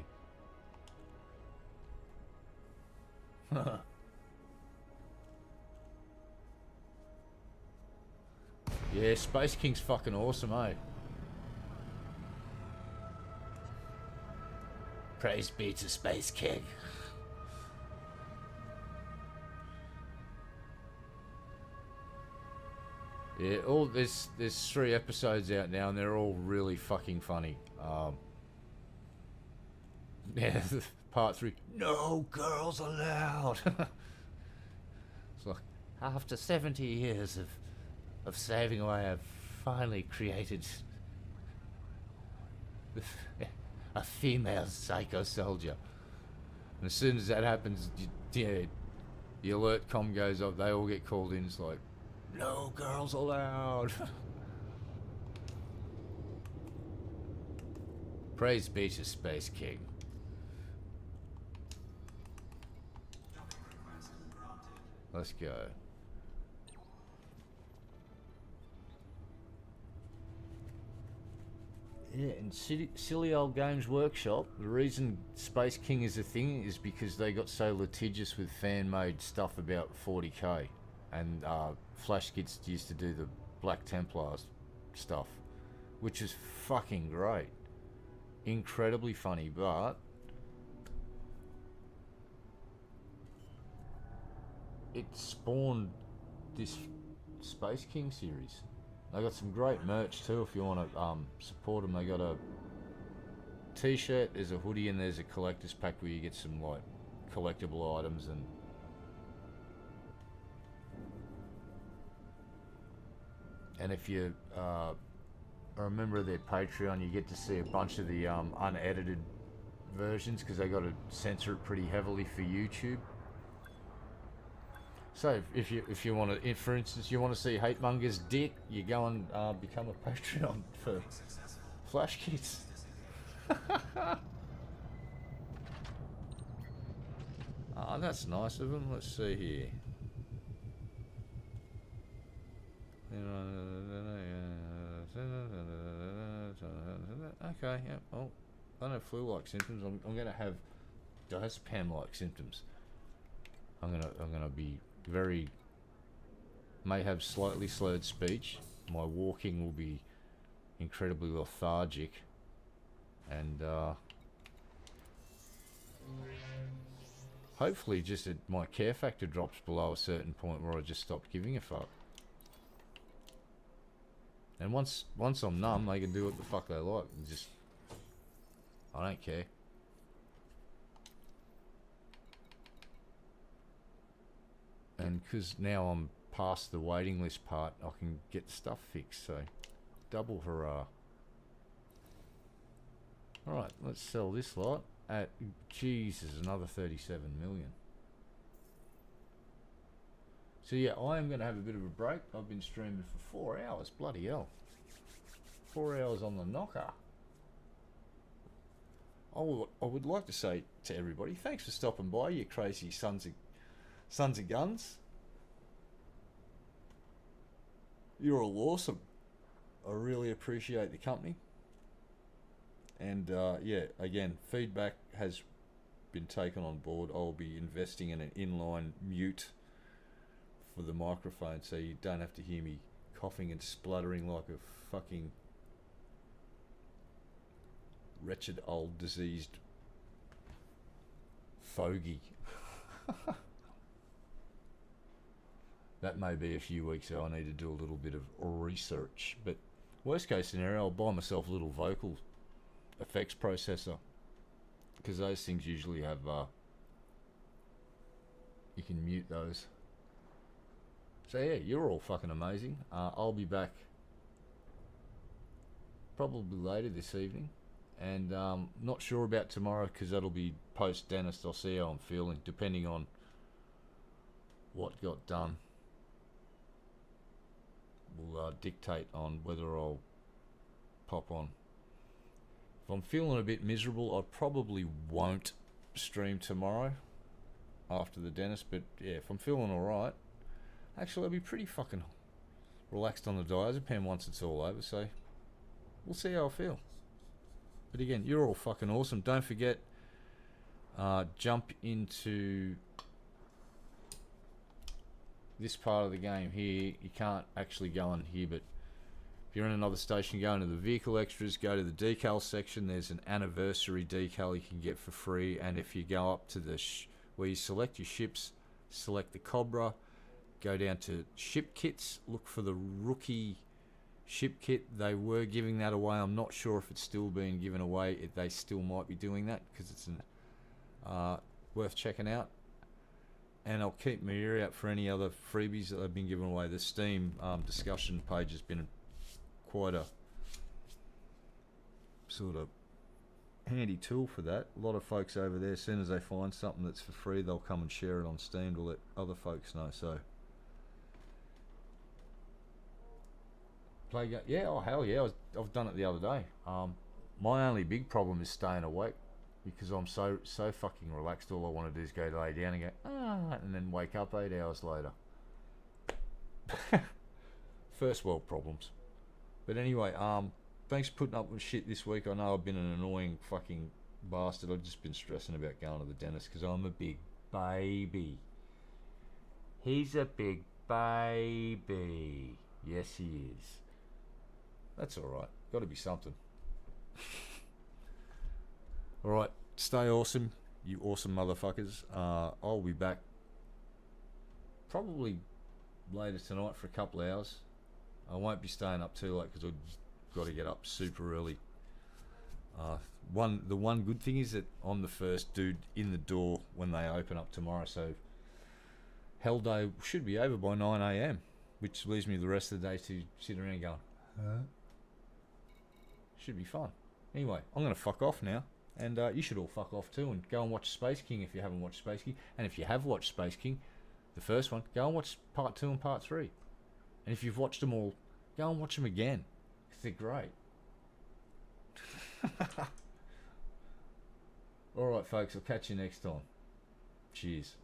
Yeah, Space King's fucking awesome, eh? Praise be to Space King. Yeah, there's 3 episodes out now, and they're all really fucking funny. Yeah, part 3. No girls allowed. It's like after 70 years of saving away, I've finally created a female psycho soldier. And as soon as that happens, the alert comm goes off. They all get called in. It's like, no girls allowed. Praise be to Space King. Docking request granted. Let's go. Yeah, in silly old Games Workshop, the reason Space King is a thing is because they got so litigious with fan-made stuff about 40k, and Flash Kids used to do the Black Templars stuff, which is fucking great, incredibly funny, but it spawned this Space King series. They got some great merch too if you want to support them. They got a t-shirt, there's a hoodie, and there's a collector's pack where you get some like collectible items. And if you are a member of their Patreon, you get to see a bunch of the unedited versions because they got to censor it pretty heavily for YouTube. So if you want to, for instance, you want to see Hate Monger's dick, you go and become a Patreon for Successful. Flash Kids. Oh, that's nice of them. Let's see here. Okay, yeah. Well, I don't have flu-like symptoms. I'm gonna have diazepam-like symptoms. I'm gonna be may have slightly slurred speech. My walking will be incredibly lethargic, and hopefully just my care factor drops below a certain point where I just stop giving a fuck. And once I'm numb, they can do what the fuck they like. Just, I don't care. And because now I'm past the waiting list part, I can get stuff fixed, so double hurrah. Alright, let's sell this lot at, Jesus, another 37 million. So yeah, I am going to have a bit of a break. I've been streaming for 4 hours, bloody hell. 4 hours on the knocker. I would like to say to everybody, thanks for stopping by, you crazy sons of guns. You're all awesome. I really appreciate the company. And yeah, again, feedback has been taken on board. I'll be investing in an inline mute for the microphone so you don't have to hear me coughing and spluttering like a fucking wretched old diseased fogey. That may be a few weeks, so I need to do a little bit of research. But worst case scenario, I'll buy myself a little vocal effects processor, because those things usually have you can mute those. So yeah, you're all fucking amazing. I'll be back probably later this evening, and not sure about tomorrow because that'll be post dentist. I'll see how I'm feeling depending on what got done. Will dictate on whether I'll pop on. If I'm feeling a bit miserable, I probably won't stream tomorrow after the dentist, but yeah, if I'm feeling alright, actually I'll be pretty fucking relaxed on the diazepam once it's all over, so we'll see how I feel. But again, you're all fucking awesome. Don't forget, jump into this part of the game here. You can't actually go in here, but if you're in another station, go into the vehicle extras, go to the decal section. There's an anniversary decal you can get for free, and if you go up to the where you select your ships, select the Cobra, go down to ship kits, look for the rookie ship kit. They were giving that away. I'm not sure if it's still being given away. They still might be doing that because it's worth checking out. And I'll keep my ear out for any other freebies that have been given away. The Steam discussion page has been quite a sort of handy tool for that. A lot of folks over there, as soon as they find something that's for free, they'll come and share it on Steam to let other folks know. So, play game, yeah, oh hell yeah, I've done it the other day. My only big problem is staying awake because I'm so fucking relaxed. All I want to do is go lay down and go and then wake up 8 hours later. First world problems. But anyway, thanks for putting up with shit this week. I know I've been an annoying fucking bastard. I've just been stressing about going to the dentist because I'm a big baby. He's a big baby. Yes, he is. That's alright. Got to be something. Alright, stay awesome, you awesome motherfuckers. I'll be back probably later tonight for a couple of hours. I won't be staying up too late because I've got to get up super early. The one good thing is that I'm the first dude in the door when they open up tomorrow, so Hell Day should be over by 9 a.m, which leaves me the rest of the day to sit around going, huh? Should be fun. Anyway, I'm going to fuck off now, and you should all fuck off too and go and watch Space King if you haven't watched Space King. And if you have watched Space King, the first one, go and watch part 2 and part 3. And if you've watched them all, go and watch them again, because they're great. Alright folks, I'll catch you next time. Cheers.